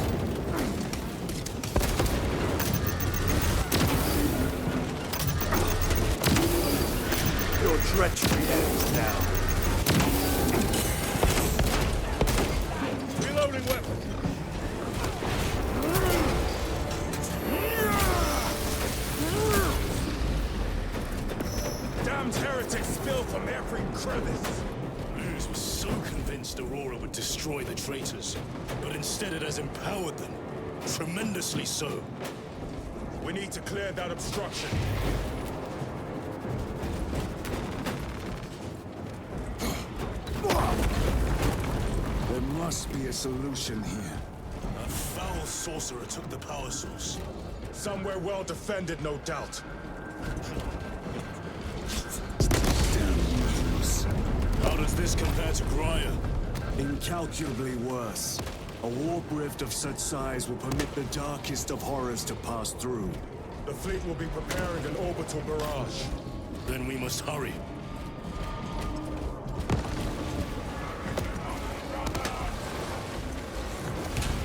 Your treachery ends now. Reloading weapon. Damned heretics spill from every crevice. Luz was so convinced Aurora would destroy the traitors, but instead it has empowered them. Tremendously so. We need to clear that obstruction. There must be a solution here. A foul sorcerer took the power source. Somewhere well defended, no doubt. How does this compare to Graya? Incalculably worse. A warp rift of such size will permit the darkest of horrors to pass through. The fleet will be preparing an orbital barrage. Then we must hurry.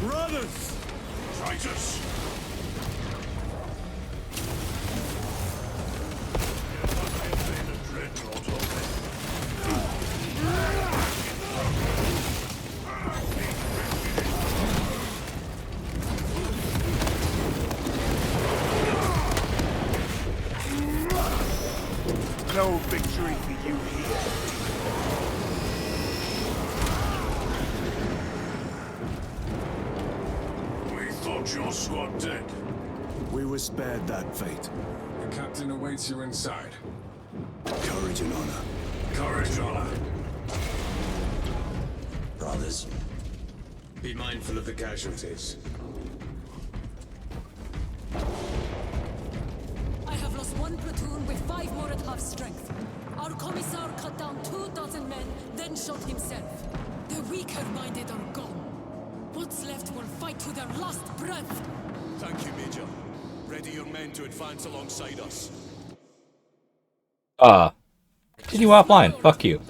Brothers! Titus! No victory for you here. We thought your squad dead. We were spared that fate. The captain awaits you inside. Courage and honor. Courage, honor. Brothers, be mindful of the casualties. I have lost one platoon with 5 more at half strength. Our commissar cut down 24 men, then shot himself. The weaker-minded are gone. What's left will fight to their last breath. Thank you, Major. Ready your men to advance alongside us. Continue offline. Fuck you.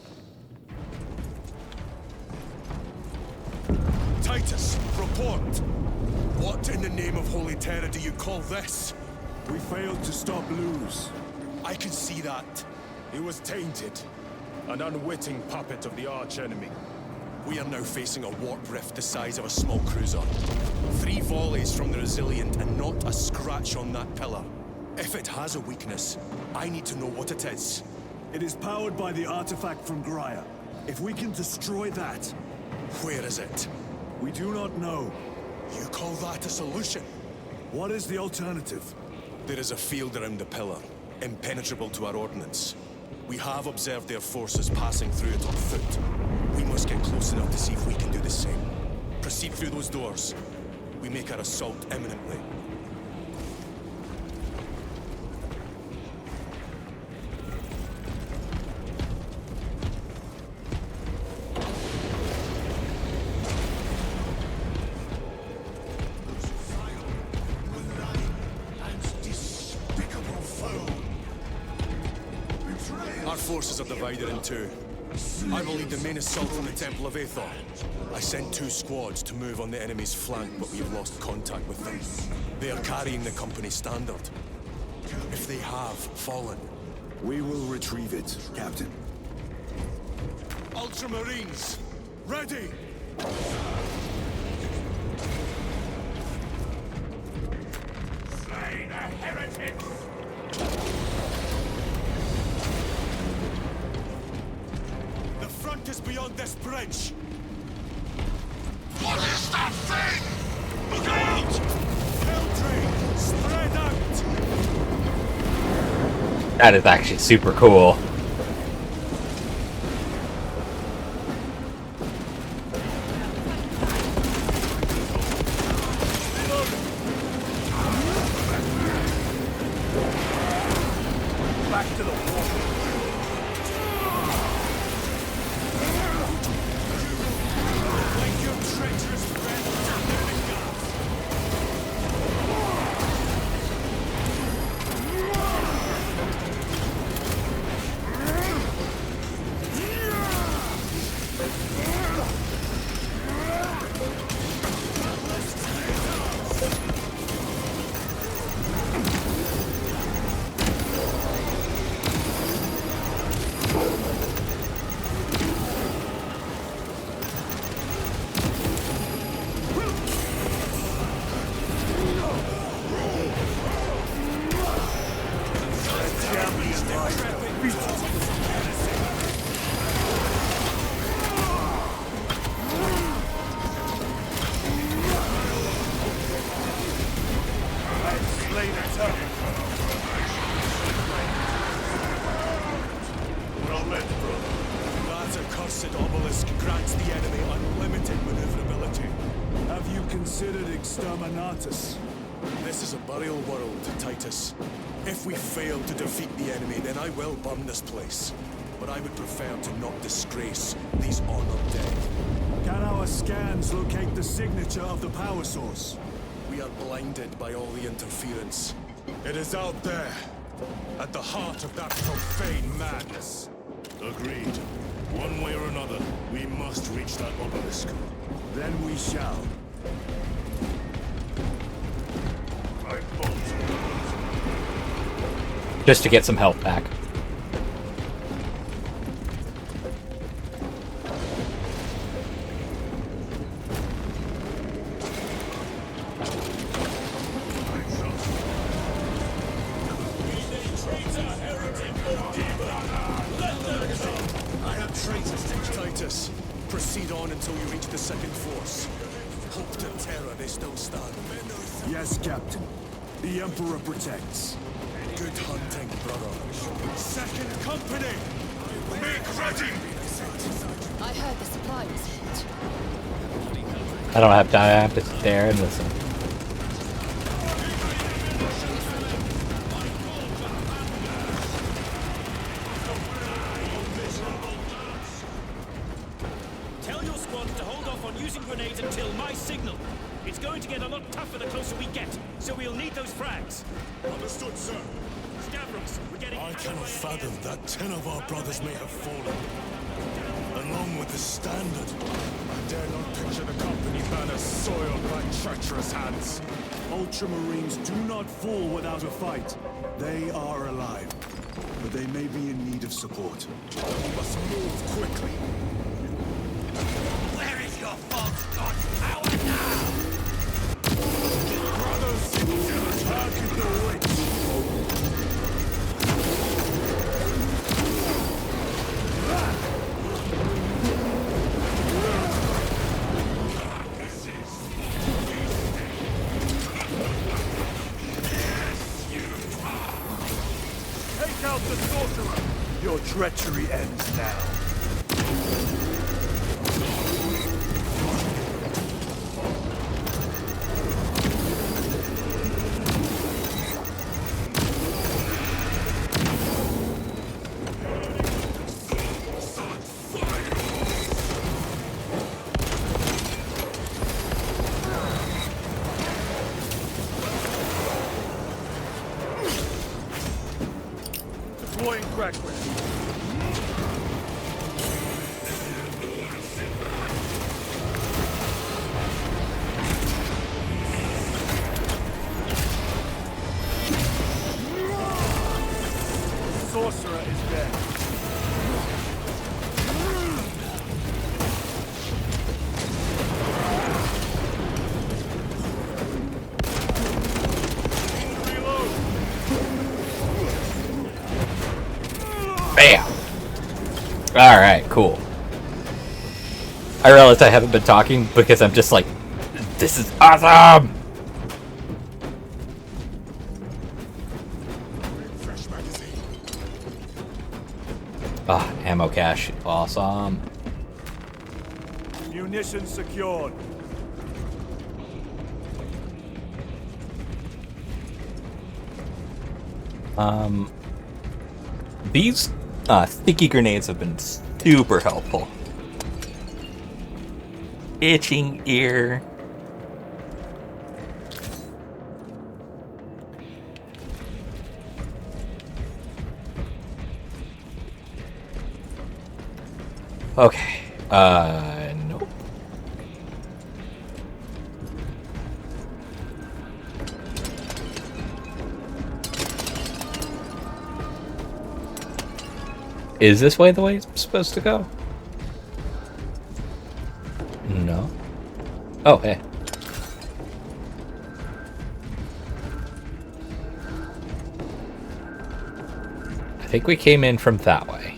Titus, report! What in the name of Holy Terror do you call this? We failed to stop Luz. I can see that. It was tainted. An unwitting puppet of the arch-enemy. We are now facing a warp rift the size of a small cruiser. 3 volleys from the Resilient and not a scratch on that pillar. If it has a weakness, I need to know what it is. It is powered by the artifact from Graia. If we can destroy that... Where is it? We do not know. You call that a solution? What is the alternative? There is a field around the pillar, impenetrable to our ordnance. We have observed their forces passing through it on foot. We must get close enough to see if we can do the same. Proceed through those doors. We make our assault imminently. Our forces are divided in two. I will lead the main assault on the Temple of Aethor. I sent 2 squads to move on the enemy's flank, but we have lost contact with them. They are carrying the company standard. If they have fallen... We will retrieve it, Captain. Ultramarines, ready! Slay the heretics! The front is beyond this bridge! What is that thing? Look out! Helltrain, spread out! That is actually super cool. Back to the wall. Like your treacherous friend, That accursed obelisk grants the enemy unlimited maneuverability. Have you considered Exterminatus? This is a burial world, Titus. If we fail to defeat the enemy, then I will burn this place. But I would prefer to not disgrace these honored dead. Can our scans locate the signature of the power source? We are blinded by all the interference. It is out there, at the heart of that profane madness. Agreed. One way or another, we must reach that obelisk. Then we shall. Just to get some health back. Titus, proceed on until you reach the second force. Hope to terror, they still stand. Yes, Captain. The Emperor protects. Good hunting, brother. Second company! Make ready! I heard the supply was hit. I don't have time. I have to sit there and listen. Tell your squad to hold off on using grenades until my signal. It's going to get a lot tougher the closer we get, so we'll need those frags. Understood, sir. Stavros, we're getting... I cannot fathom that 10 of our brothers may have fallen. along with the standard. I dare not picture the company banner soiled by treacherous hands. Ultramarines do not fall without a fight. They are alive, but they may be in need of support. We must move quickly. Where is your false god power now? Brothers, target the witch! Take out the sorcerer! Your treachery ends now. Deploying Crackman. Sorcerer is dead. Bam! Alright, cool. I realize I haven't been talking because I'm just like, this is awesome! Ah, ammo cache. Awesome. Munitions secured. These sticky grenades have been super helpful. Itching ear. Okay. Nope. Is this way the way it's supposed to go? No. Oh, hey. I think we came in from that way.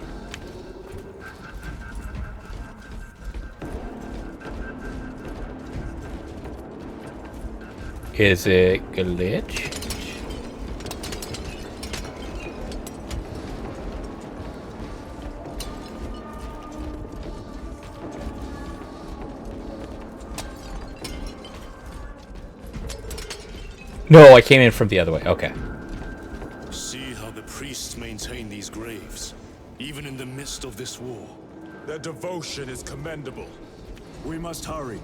Is it glitch? No, I came in from the other way. Okay. See how the priests maintain these graves, even in the midst of this war. Their devotion is commendable. We must hurry.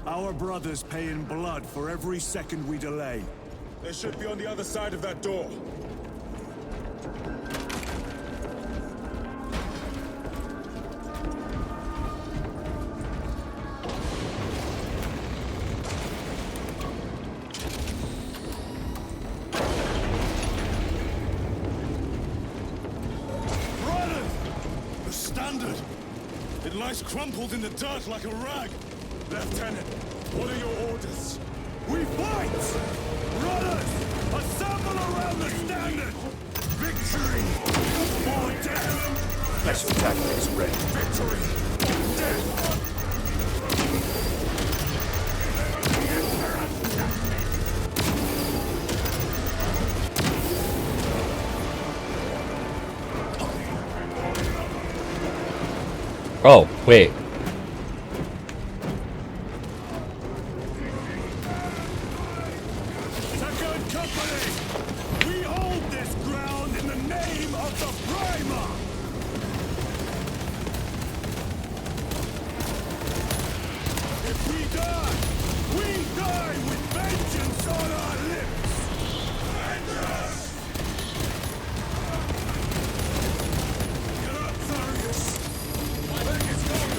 Our brothers pay in blood for every second we delay. They should be on the other side of that door. The standard! It lies crumpled in the dirt like a rag. Lieutenant, what are your orders? We fight! Runners! Assemble around the standard! Victory! Or death! Special tactics ready. Victory! Or death! Oh, wait. Second Company! We hold this ground in the name of the Primer! If we die with vengeance on our lips! Vengeance! Get up, Zarius! My leg is gone!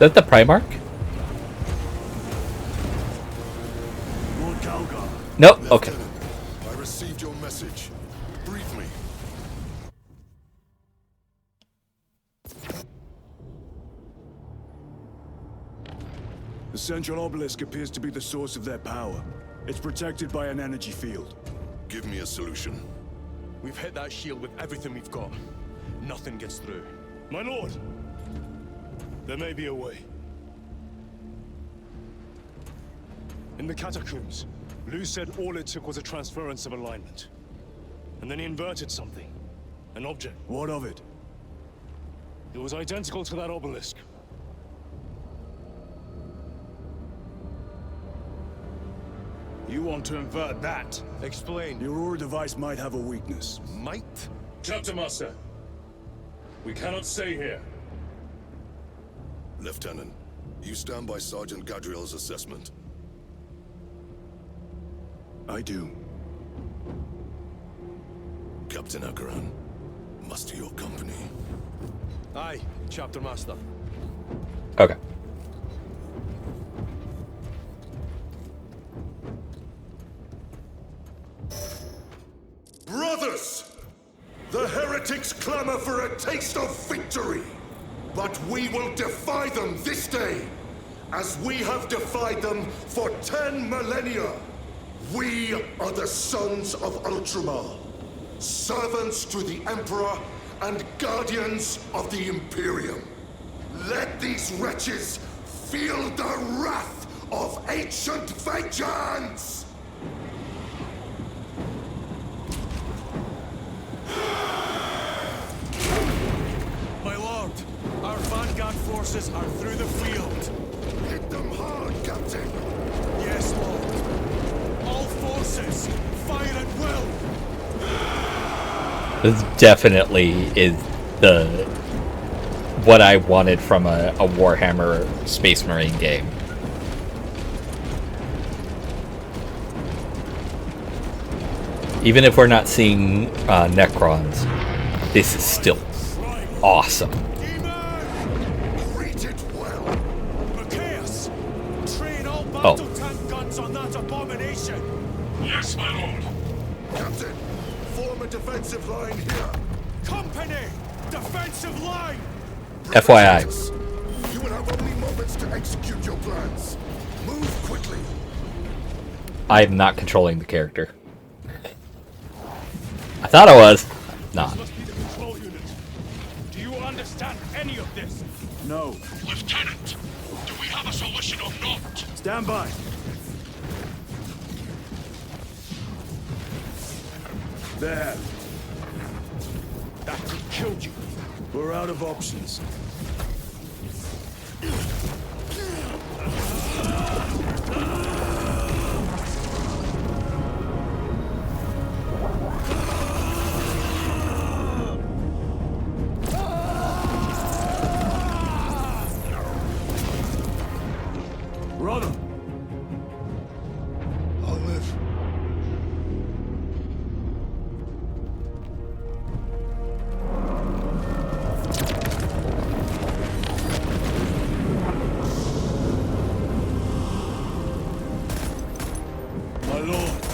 that the Primarch? Lord Calgar. Nope. Okay. I received your message. Brief me. The central obelisk appears to be the source of their power. It's protected by an energy field. Give me a solution. We've hit that shield with everything we've got. Nothing gets through. My lord! There may be a way. In the catacombs, Lu said all it took was a transference of alignment. And then he inverted something. An object. What of it? It was identical to that obelisk. You want to invert that? Explain. Your Aurora device might have a weakness. Might? Chapter Master. We cannot stay here. Lieutenant, you stand by Sergeant Gadriel's assessment. I do. Captain Akaran, muster your company. Aye, Chapter Master. Okay. Brothers! The heretics clamor for a taste of victory! But we will defy them this day, as we have defied them for 10 millennia! We are the sons of Ultramar, servants to the Emperor and guardians of the Imperium. Let these wretches feel the wrath of ancient vengeance! My lord, our vanguard forces are through the field. Hit them hard, Captain! Yes, lord. All forces, fire at will! This definitely is what I wanted from a Warhammer Space Marine game. Even if we're not seeing Necrons, this is still awesome. Train all battle tank guns on that abomination! Yes, my lord. Captain, form a defensive line here. Company! Defensive line! FYI. You will have only moments to execute your plans. Move quickly. I am not controlling the character. I thought I was. Not. Must be the control unit. Do you understand any of this? No. Lieutenant, do we have a solution or not? Stand by. There. That could kill you. We're out of options. Run him. I'll live. My lord.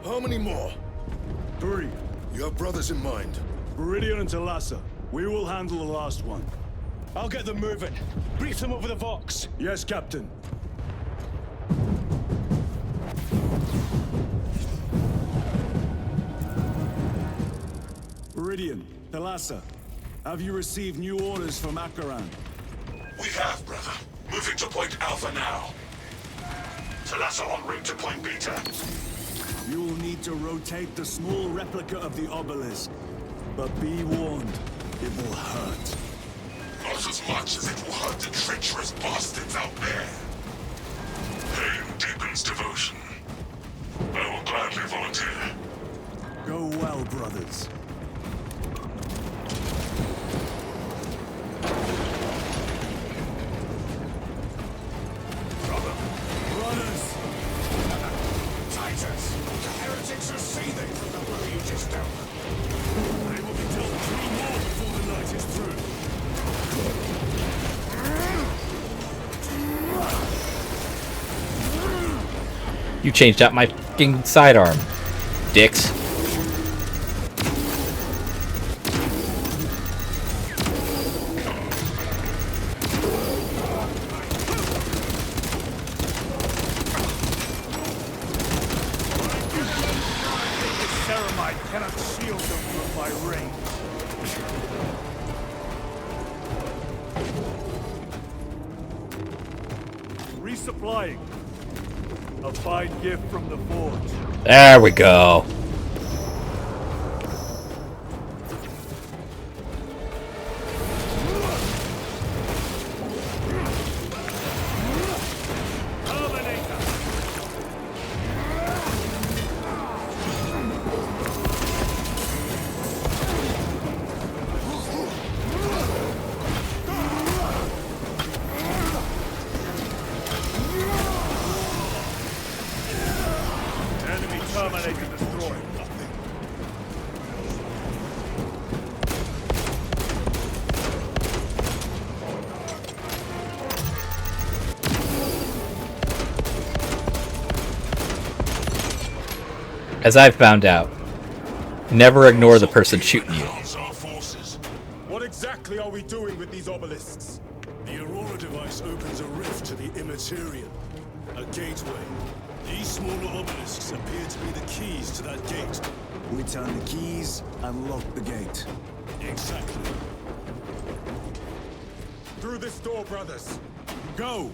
How many more? 3. You have brothers in mind. Viridian and Talassa. We will handle the last one. I'll get them moving. Brief them over the Vox. Yes, Captain. Viridian, Talassa, have you received new orders from Akaran? We have, brother. Moving to Point Alpha now. Talassa en route to Point Beta. You will need to rotate the small replica of the obelisk. But be warned, it will hurt. Not as much as it will hurt the treacherous bastards out there. Pain deepens devotion. I will gladly volunteer. Go well, brothers. Runners! Titus! The heretics are seething from the blow you just dealt them. They will be dealt 3 more before the night is through. You changed out my fucking sidearm, dicks. Ceramite cannot shield them from my range. Resupplying. A fine gift from the forge. There we go. Enemy Terminator destroyed. As I've found out, never ignore the person shooting you. What exactly are we doing with these obelisks? The Aurora device opens a rift to the Immaterial, a gateway. These smaller obelisks appear to be the keys to that gate. We turn the keys and lock the gate. Exactly. Through this door, brothers. Go!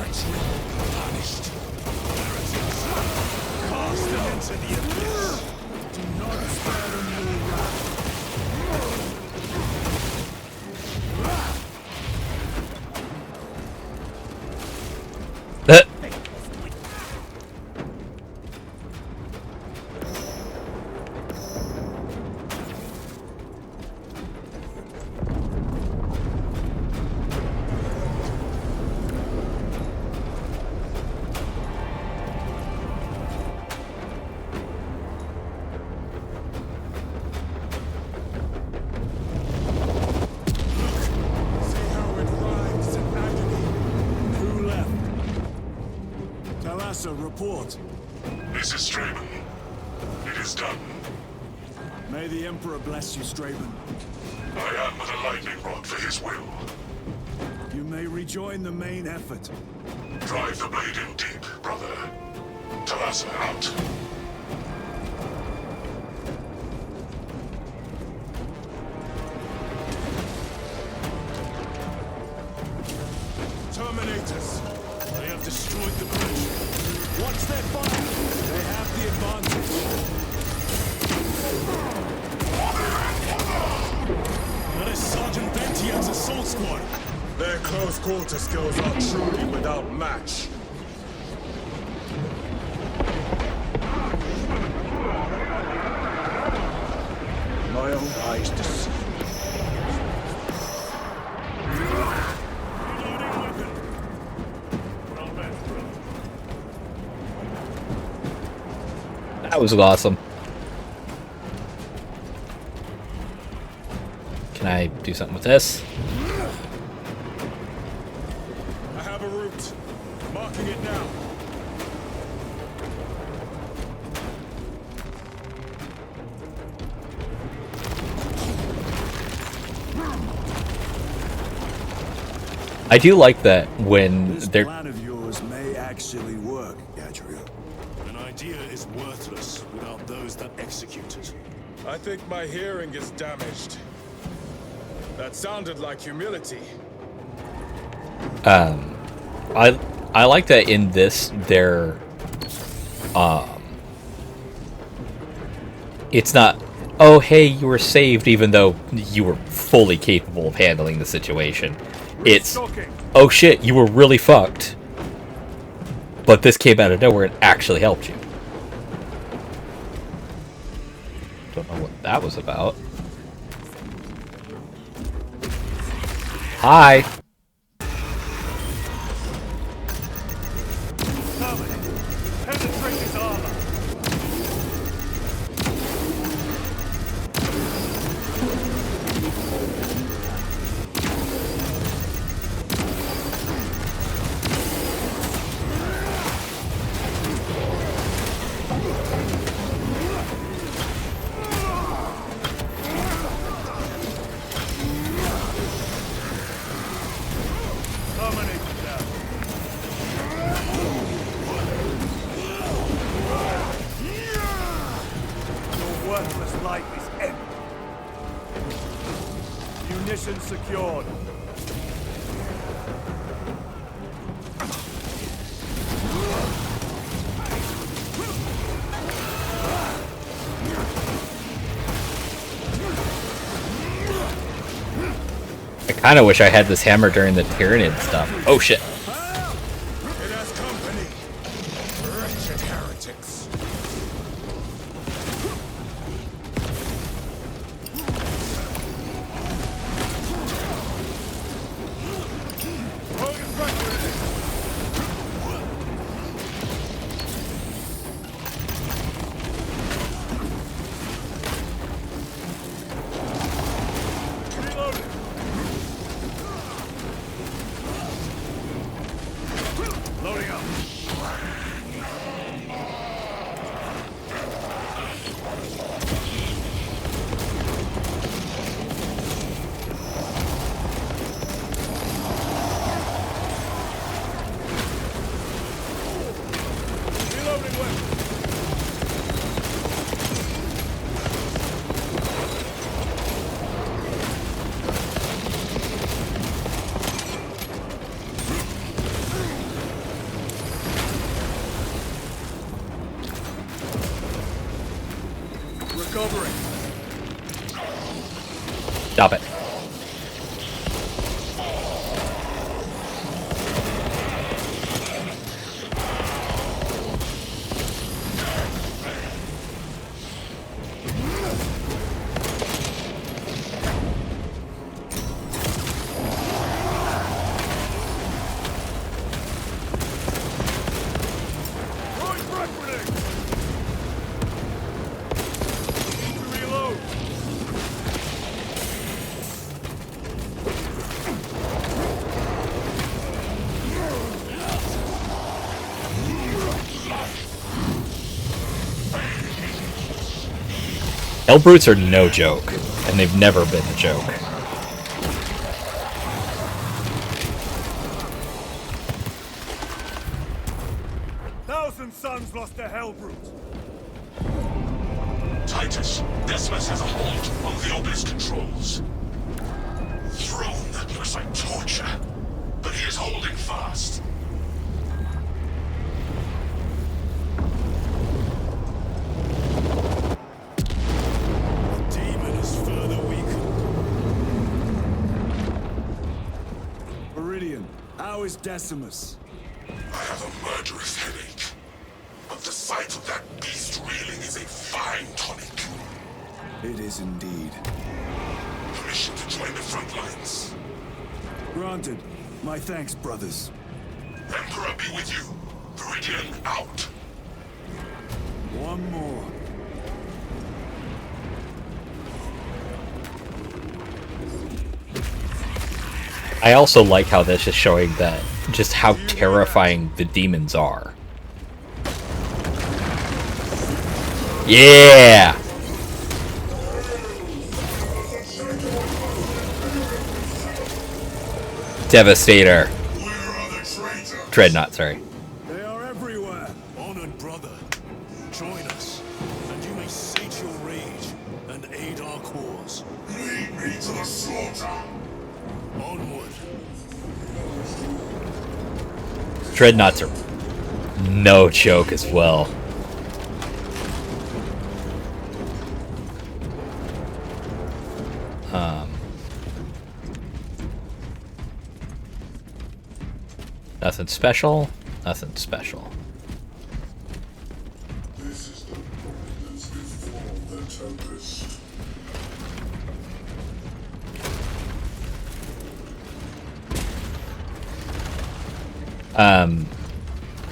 Punished. Cast them into the abyss. Do not spare them your wrath. Report. This is Straben. It is done. May the Emperor bless you, Straben. I am but a lightning rod for his will. You may rejoin the main effort. Drive the blade in deep, brother. Talassa out. Terminators. They have destroyed the bridge. Watch their fire. They have the advantage. That is Sergeant Bentian's assault squad. Their close quarter skills are truly without match. My own eyes deceive. That was awesome. Can I do something with this? I have a route. Marking it now. I do like that when This they're... plan of yours may actually work, Gadriel. An idea is worthless without those that execute it. I think my hearing is damaged. That sounded like humility. I like that in this they're it's not, oh hey, you were saved even though you were fully capable of handling the situation. It's, oh shit, you were really fucked, but this came out of nowhere and actually helped you. Don't know what that was about. Hi. Penetrate his armor. Position secured. I kind of wish I had this hammer during the Tyranid stuff. Oh shit. It has company. Wretched heretics. Loading up. Reloading weapon. Recovering. Stop it. Throwing frag grenade. Reload. Hellbrutes are no joke, and they've never been a joke. Thousand suns lost to Hellbrute. Titus, Decimus has a hold on the obelisk controls. Throne that looks like torture, but he is holding fast. Demon is further weakened. Viridian, how is Decimus? I have a murderous headache, but the sight of that beast reeling is a fine tonic. It is indeed. Permission to join the front lines. Granted. My thanks, brothers. Emperor be with you. Viridian out. One more. I also like how this is showing that just how terrifying the demons are. Yeah! Devastator. Dreadnought, sorry. They are everywhere. Honored brother, join us, and you may sate your rage and aid our cause. Lead me to the slaughter. Onward. Dreadnoughts are no joke as well. Nothing special. Nothing special. This is the moments before the tempest.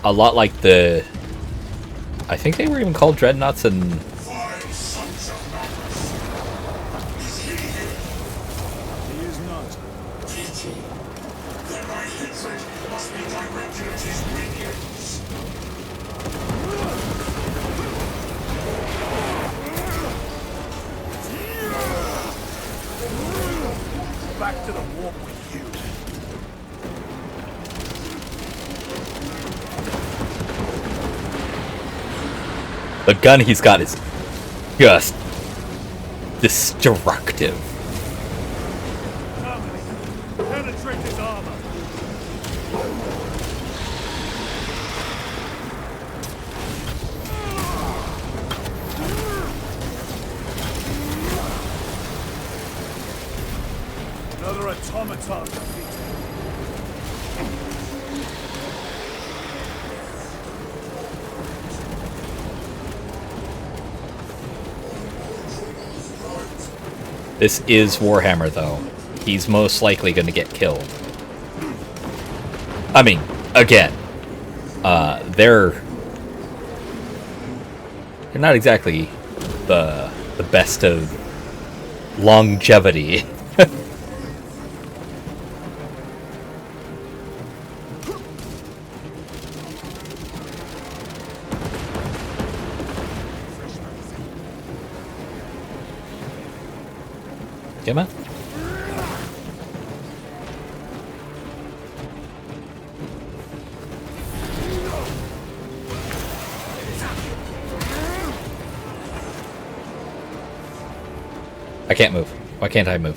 A lot like the... I think they were even called Dreadnoughts in... He is not. Then my hatred must be directed at his minions. Back to the warp with you. The gun he's got is just destructive. Now, Panther defeated. This is Warhammer, though. He's most likely going to get killed. I mean, again, they're not exactly the best of longevity. Come on. I can't move. Why can't I move?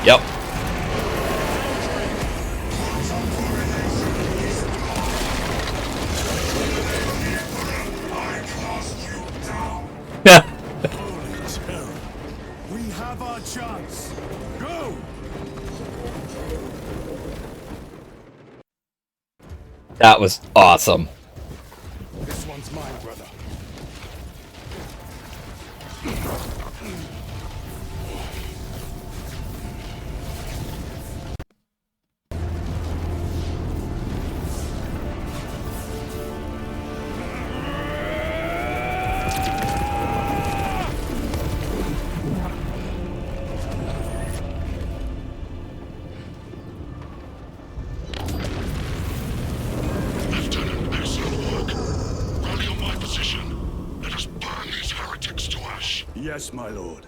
Yep. We have our chance. Go! That was awesome. This one's mine, brother. Lieutenant, excellent work. Rally on my position. Let us burn these heretics to ash. Yes, my lord.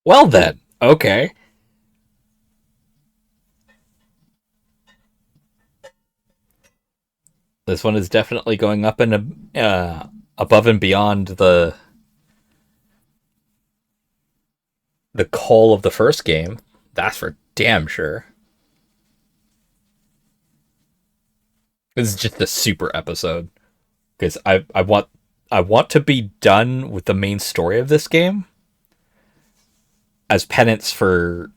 Well then, okay. This one is definitely going up and above and beyond the call of the first game. That's for damn sure. This is just a super episode because I want to be done with the main story of this game as penance for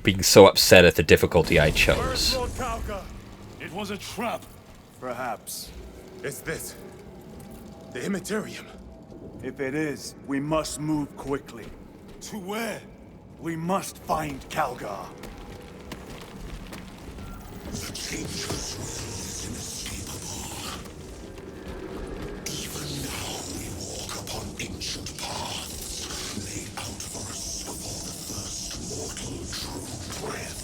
being so upset at the difficulty I chose. Lord Calca. It was a trap. Perhaps. Is this the Immaterium? If it is, we must move quickly. To where? We must find Calgar. The changeless rule is inescapable. Even now we walk upon ancient paths, laid out for us before the first mortal drew breath.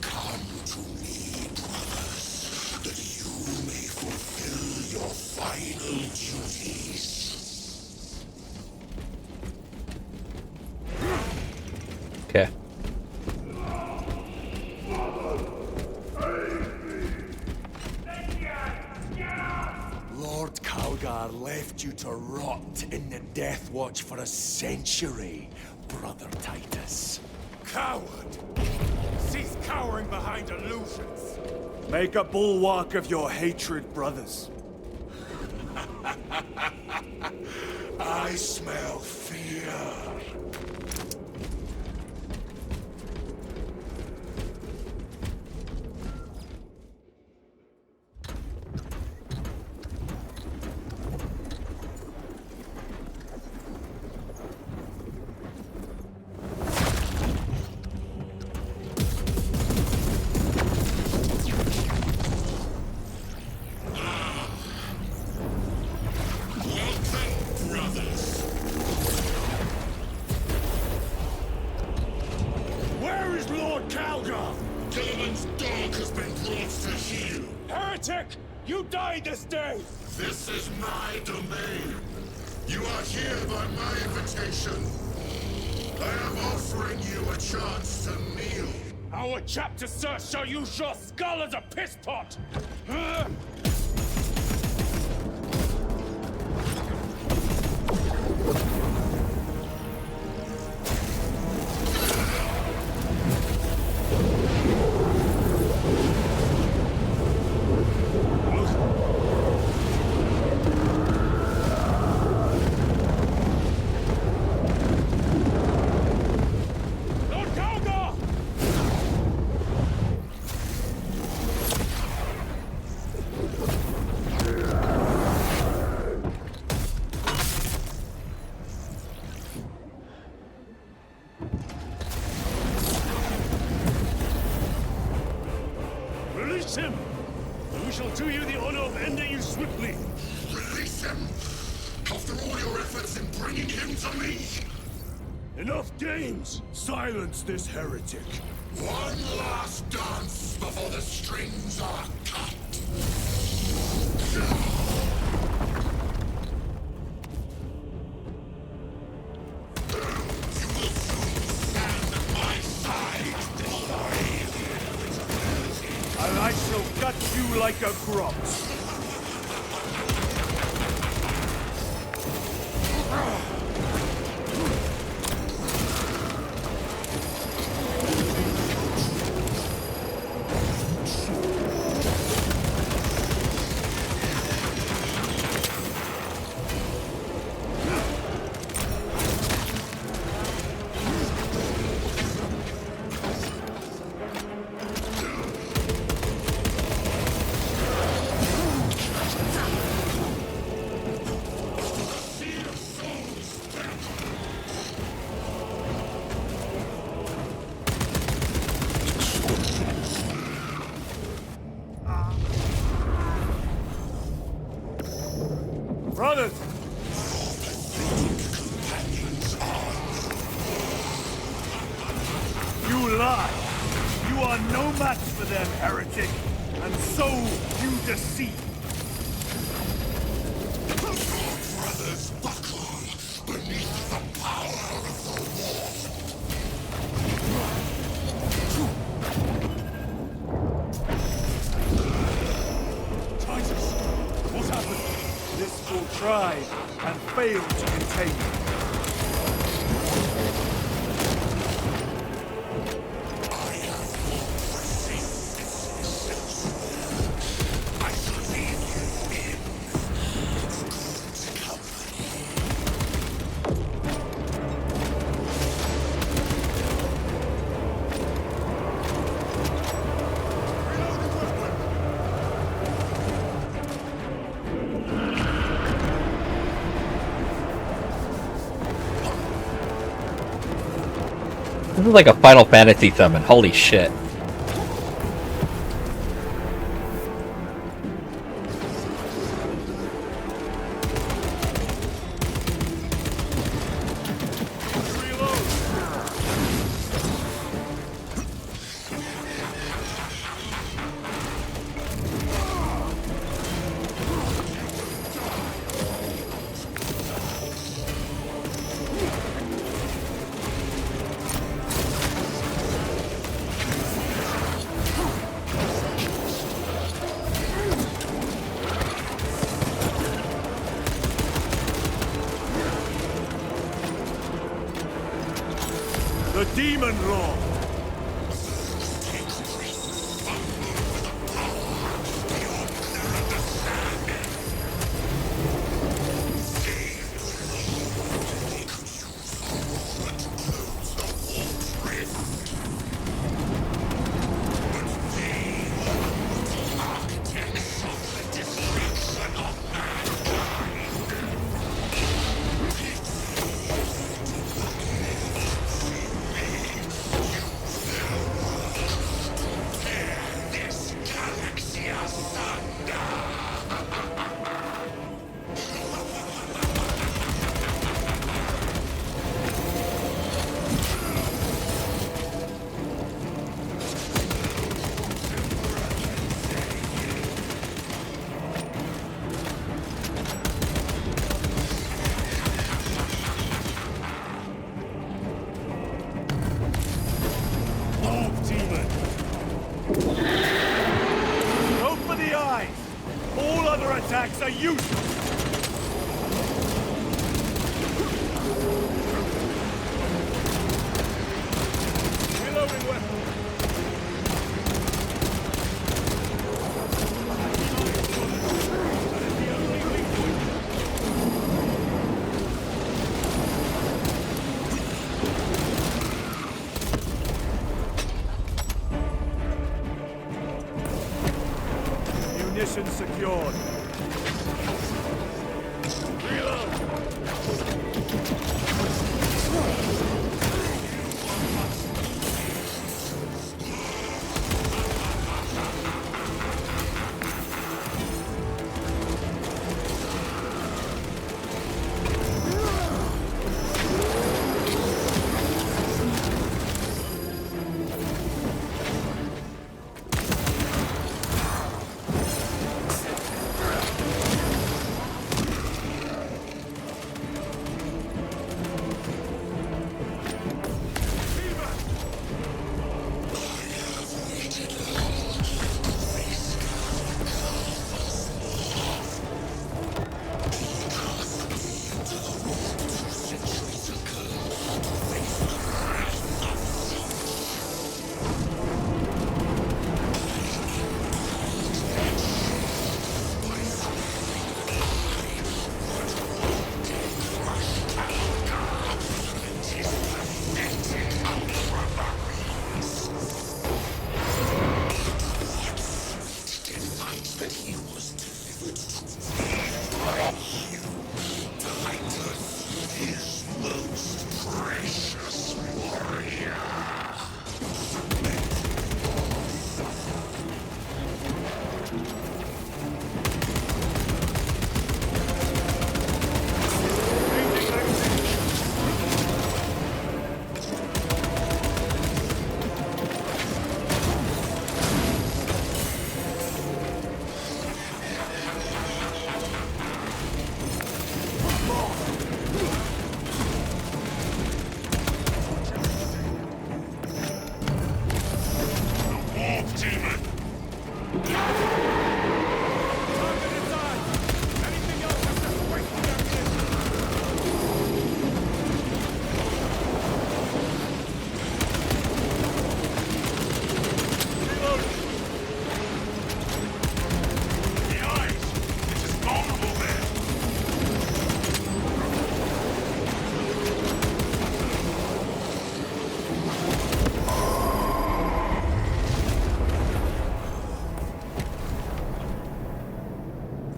Come to me, brothers, that you may fulfill your final duties. Okay. Lord Calgar left you to rot in the Death Watch for a century, Brother Titus. Coward! Cease cowering behind illusions! Make a bulwark of your hatred, brothers. I smell fear. Where is Lord Calgar? Gilliman's dog has been brought to heel. Heretic! You died this day! This is my domain. You are here by my invitation. I am offering you a chance to kneel. Our chapter, sir, shall use your skull as a piss pot! Lord Calgar! Release him! And we shall do you the honor of ending you swiftly. Release him! After all your efforts in bringing him to me! Enough games! Silence this heretic. One last dance before the strings are cut! And I shall gut you like a grot. Brothers! You lie! You are no match for them, heretic! And so you deceive! Brothers buckle beneath the power of the war. Titus! What happened? This fool tried and failed to contain you. This is like a Final Fantasy summon. Holy shit. The Demon Lord! Go for the eyes! All other attacks are useless! Reloading weapon! Munition secured.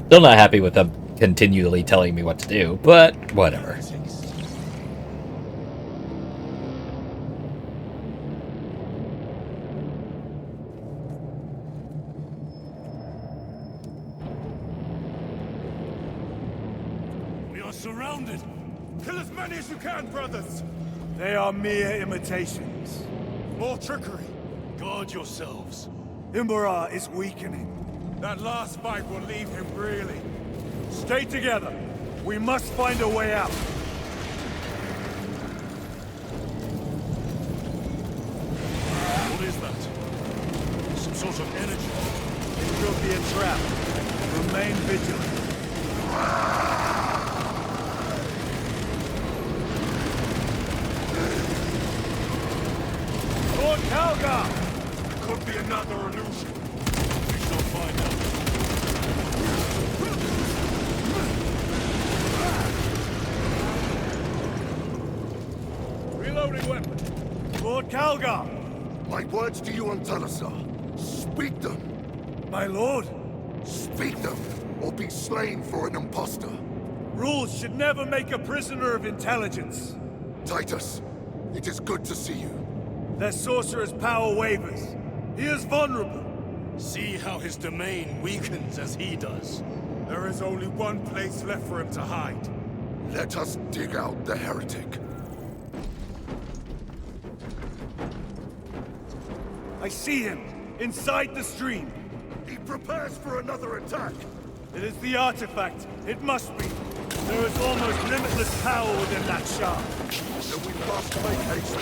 Still not happy with them continually telling me what to do, but whatever. We are surrounded! Kill as many as you can, brothers! They are mere imitations. More trickery. Guard yourselves. Imbara is weakening. That last fight will leave him reeling. Stay together. We must find a way out. What is that? Some sort of energy. It could be a trap. Remain vigilant. another illusion. We shall find out. Reloading weapon. Lord Calgar! My words to you on Talasar. Speak them. My lord? Speak them, or be slain for an impostor. Rules should never make a prisoner of intelligence. Titus, it is good to see you. Their sorcerer's power wavers. He is vulnerable. See how his domain weakens as he does. There is only one place left for him to hide. Let us dig out the heretic. I see him, inside the stream. He prepares for another attack. It is the artifact. It must be. There is almost limitless power within that shard. Then we must make haste.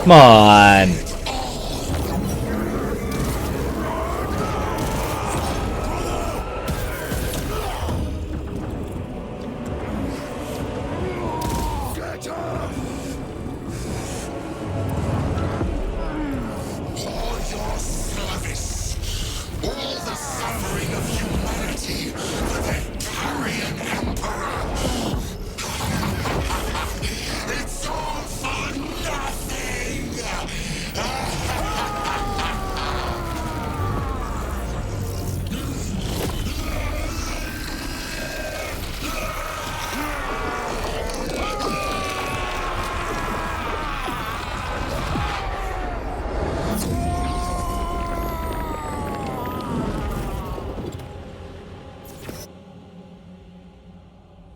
Come on.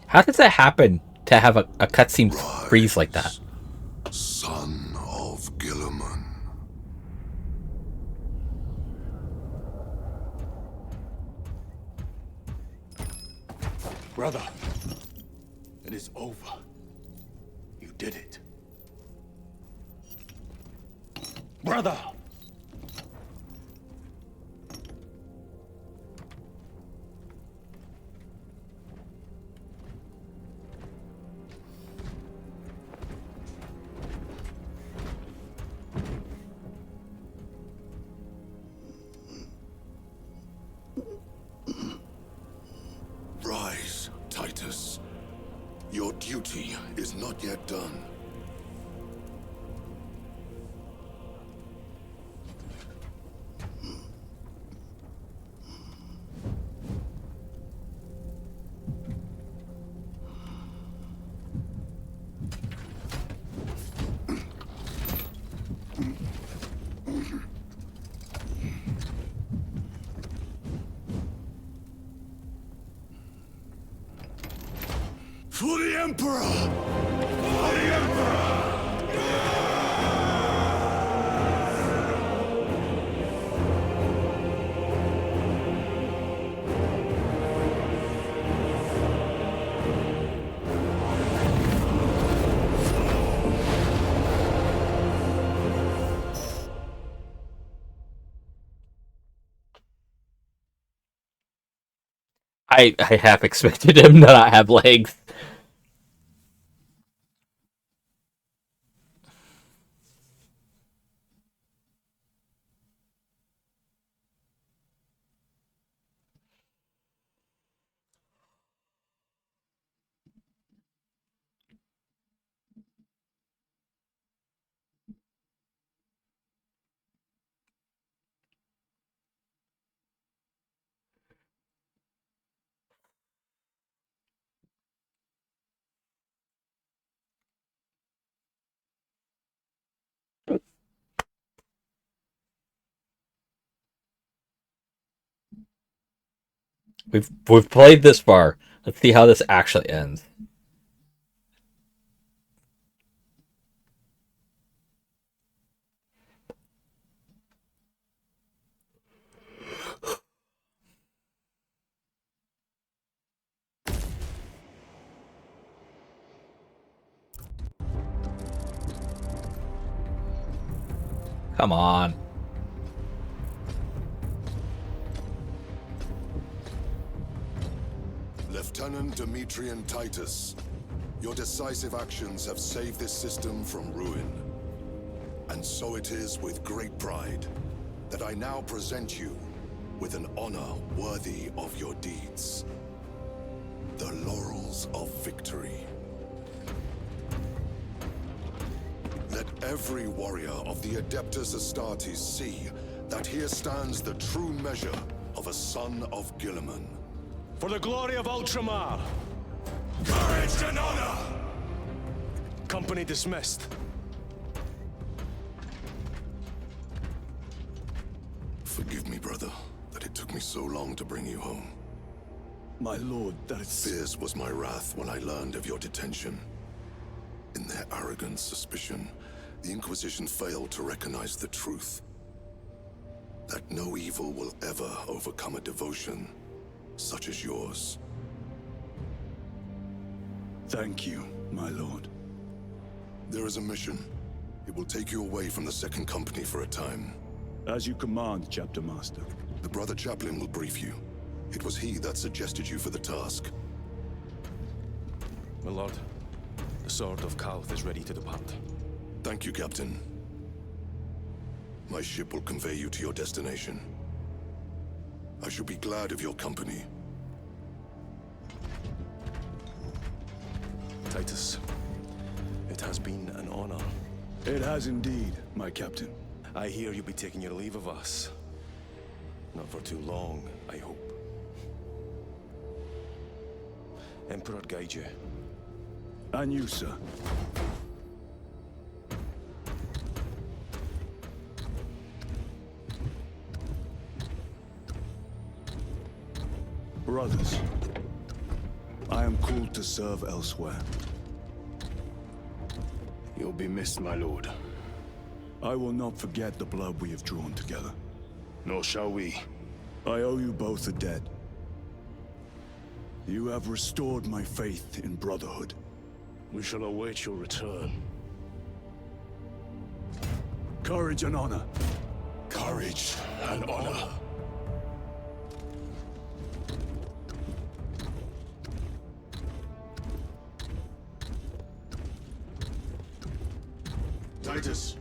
How does that happen to have a cutscene freeze like that? Son of Gilliman. Brother, it is over. You did it. Brother! Rise, Titus. Your duty is not yet done. For the Emperor! For the Emperor! I half expected him to not have legs. We've played this far. Let's see how this actually ends. Come on. Lieutenant Demetrian Titus, your decisive actions have saved this system from ruin. And so it is with great pride that I now present you with an honor worthy of your deeds. The Laurels of Victory. Let every warrior of the Adeptus Astartes see that here stands the true measure of a son of Guilliman. For the glory of Ultramar! Courage and honor! Company dismissed. Forgive me, brother, that it took me so long to bring you home. My lord, that is... Fierce was my wrath when I learned of your detention. In their arrogant suspicion, the Inquisition failed to recognize the truth. That no evil will ever overcome a devotion such as yours. Thank you, my lord. There is a mission. It will take you away from the Second Company for a time. As you command, Chapter Master. The Brother Chaplain will brief you. It was he that suggested you for the task. My lord, the Sword of Kauth is ready to depart. Thank you, Captain. My ship will convey you to your destination. I shall be glad of your company. Titus, it has been an honor. It has indeed, my captain. I hear you'll be taking your leave of us. Not for too long, I hope. Emperor guide you. And you, sir. Brothers, I am called to serve elsewhere. You'll be missed, my lord. I will not forget the blood we have drawn together. Nor shall we. I owe you both a debt. You have restored my faith in brotherhood. We shall await your return. Courage and honor. Courage and honor. Titus,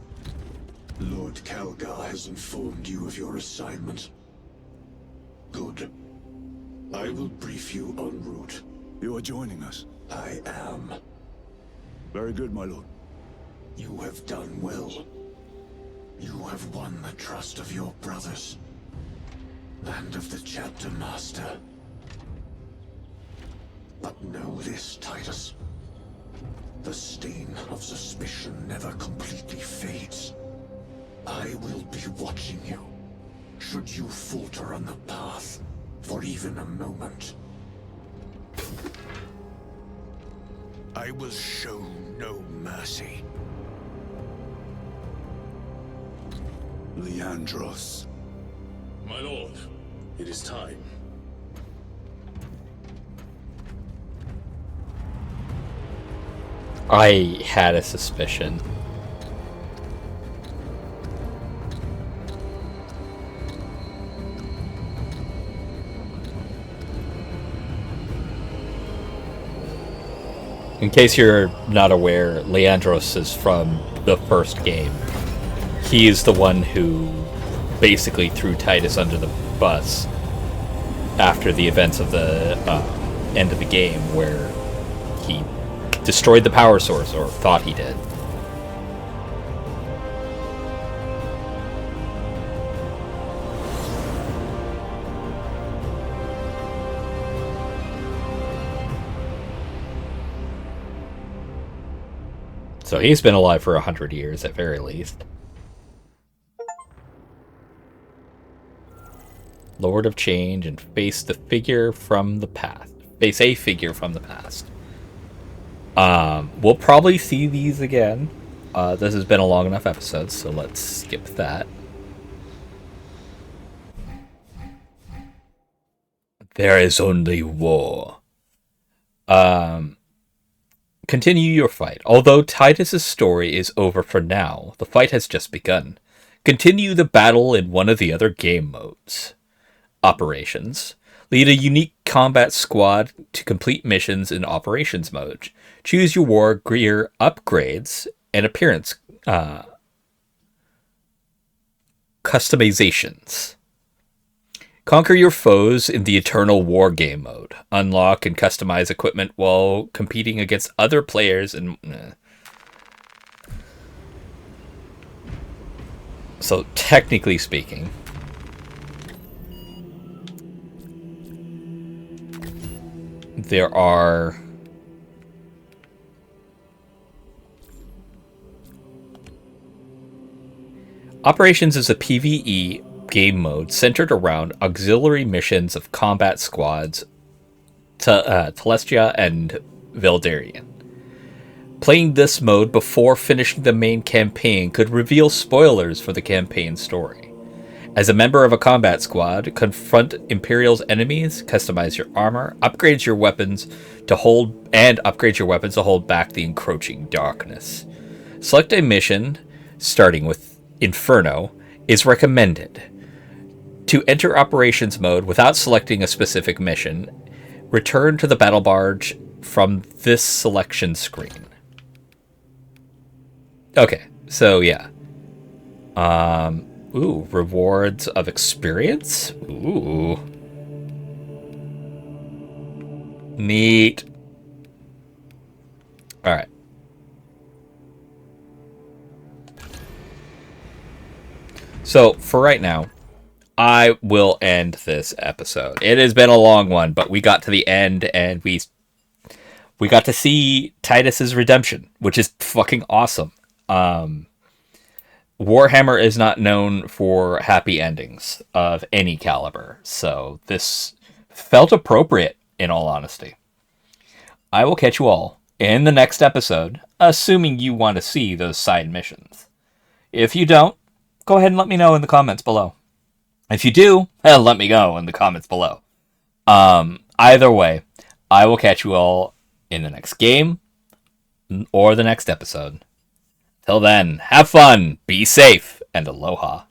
Lord Calgar has informed you of your assignment. Good. I will brief you en route. You are joining us? I am. Very good, my lord. You have done well. You have won the trust of your brothers. And of the Chapter Master. But know this, Titus. The stain of suspicion never completely fades. I will be watching you. Should you falter on the path, for even a moment. I will show no mercy. Leandros. My lord, it is time. I had a suspicion. In case you're not aware, Leandros is from the first game. He is the one who basically threw Titus under the bus after the events of the end of the game, where he destroyed the power source, or thought he did. So he's been alive for 100 years at very least. Lord of Change and face the figure from the past. Face a figure from the past. We'll probably see these again. This has been a long enough episode, so let's skip that. There is only war. Continue your fight. Although Titus's story is over for now, the fight has just begun. Continue the battle in one of the other game modes. Operations. Lead a unique combat squad to complete missions in operations mode. Choose your war gear upgrades and appearance customizations. Conquer your foes in the Eternal War game mode. Unlock and customize equipment while competing against other players and... So, technically speaking... there are... Operations is a PvE game mode centered around auxiliary missions of combat squads, Telestia and Veldarian. Playing this mode before finishing the main campaign could reveal spoilers for the campaign story. As a member of a combat squad, confront Imperial's enemies, customize your armor, upgrade your weapons to hold back the encroaching darkness. Select a mission, starting with Inferno, is recommended. To enter operations mode without selecting a specific mission, return to the battle barge from this selection screen. Okay, so yeah. Ooh, rewards of experience? Ooh. Neat. Alright. So, for right now, I will end this episode. It has been a long one, but we got to the end and we got to see Titus's redemption, which is fucking awesome. Warhammer is not known for happy endings of any caliber, so this felt appropriate, in all honesty. I will catch you all in the next episode, assuming you want to see those side missions. If you don't, go ahead and let me know in the comments below. If you do, let me know in the comments below. Either way, I will catch you all in the next game or the next episode. Till then, have fun, be safe, and aloha.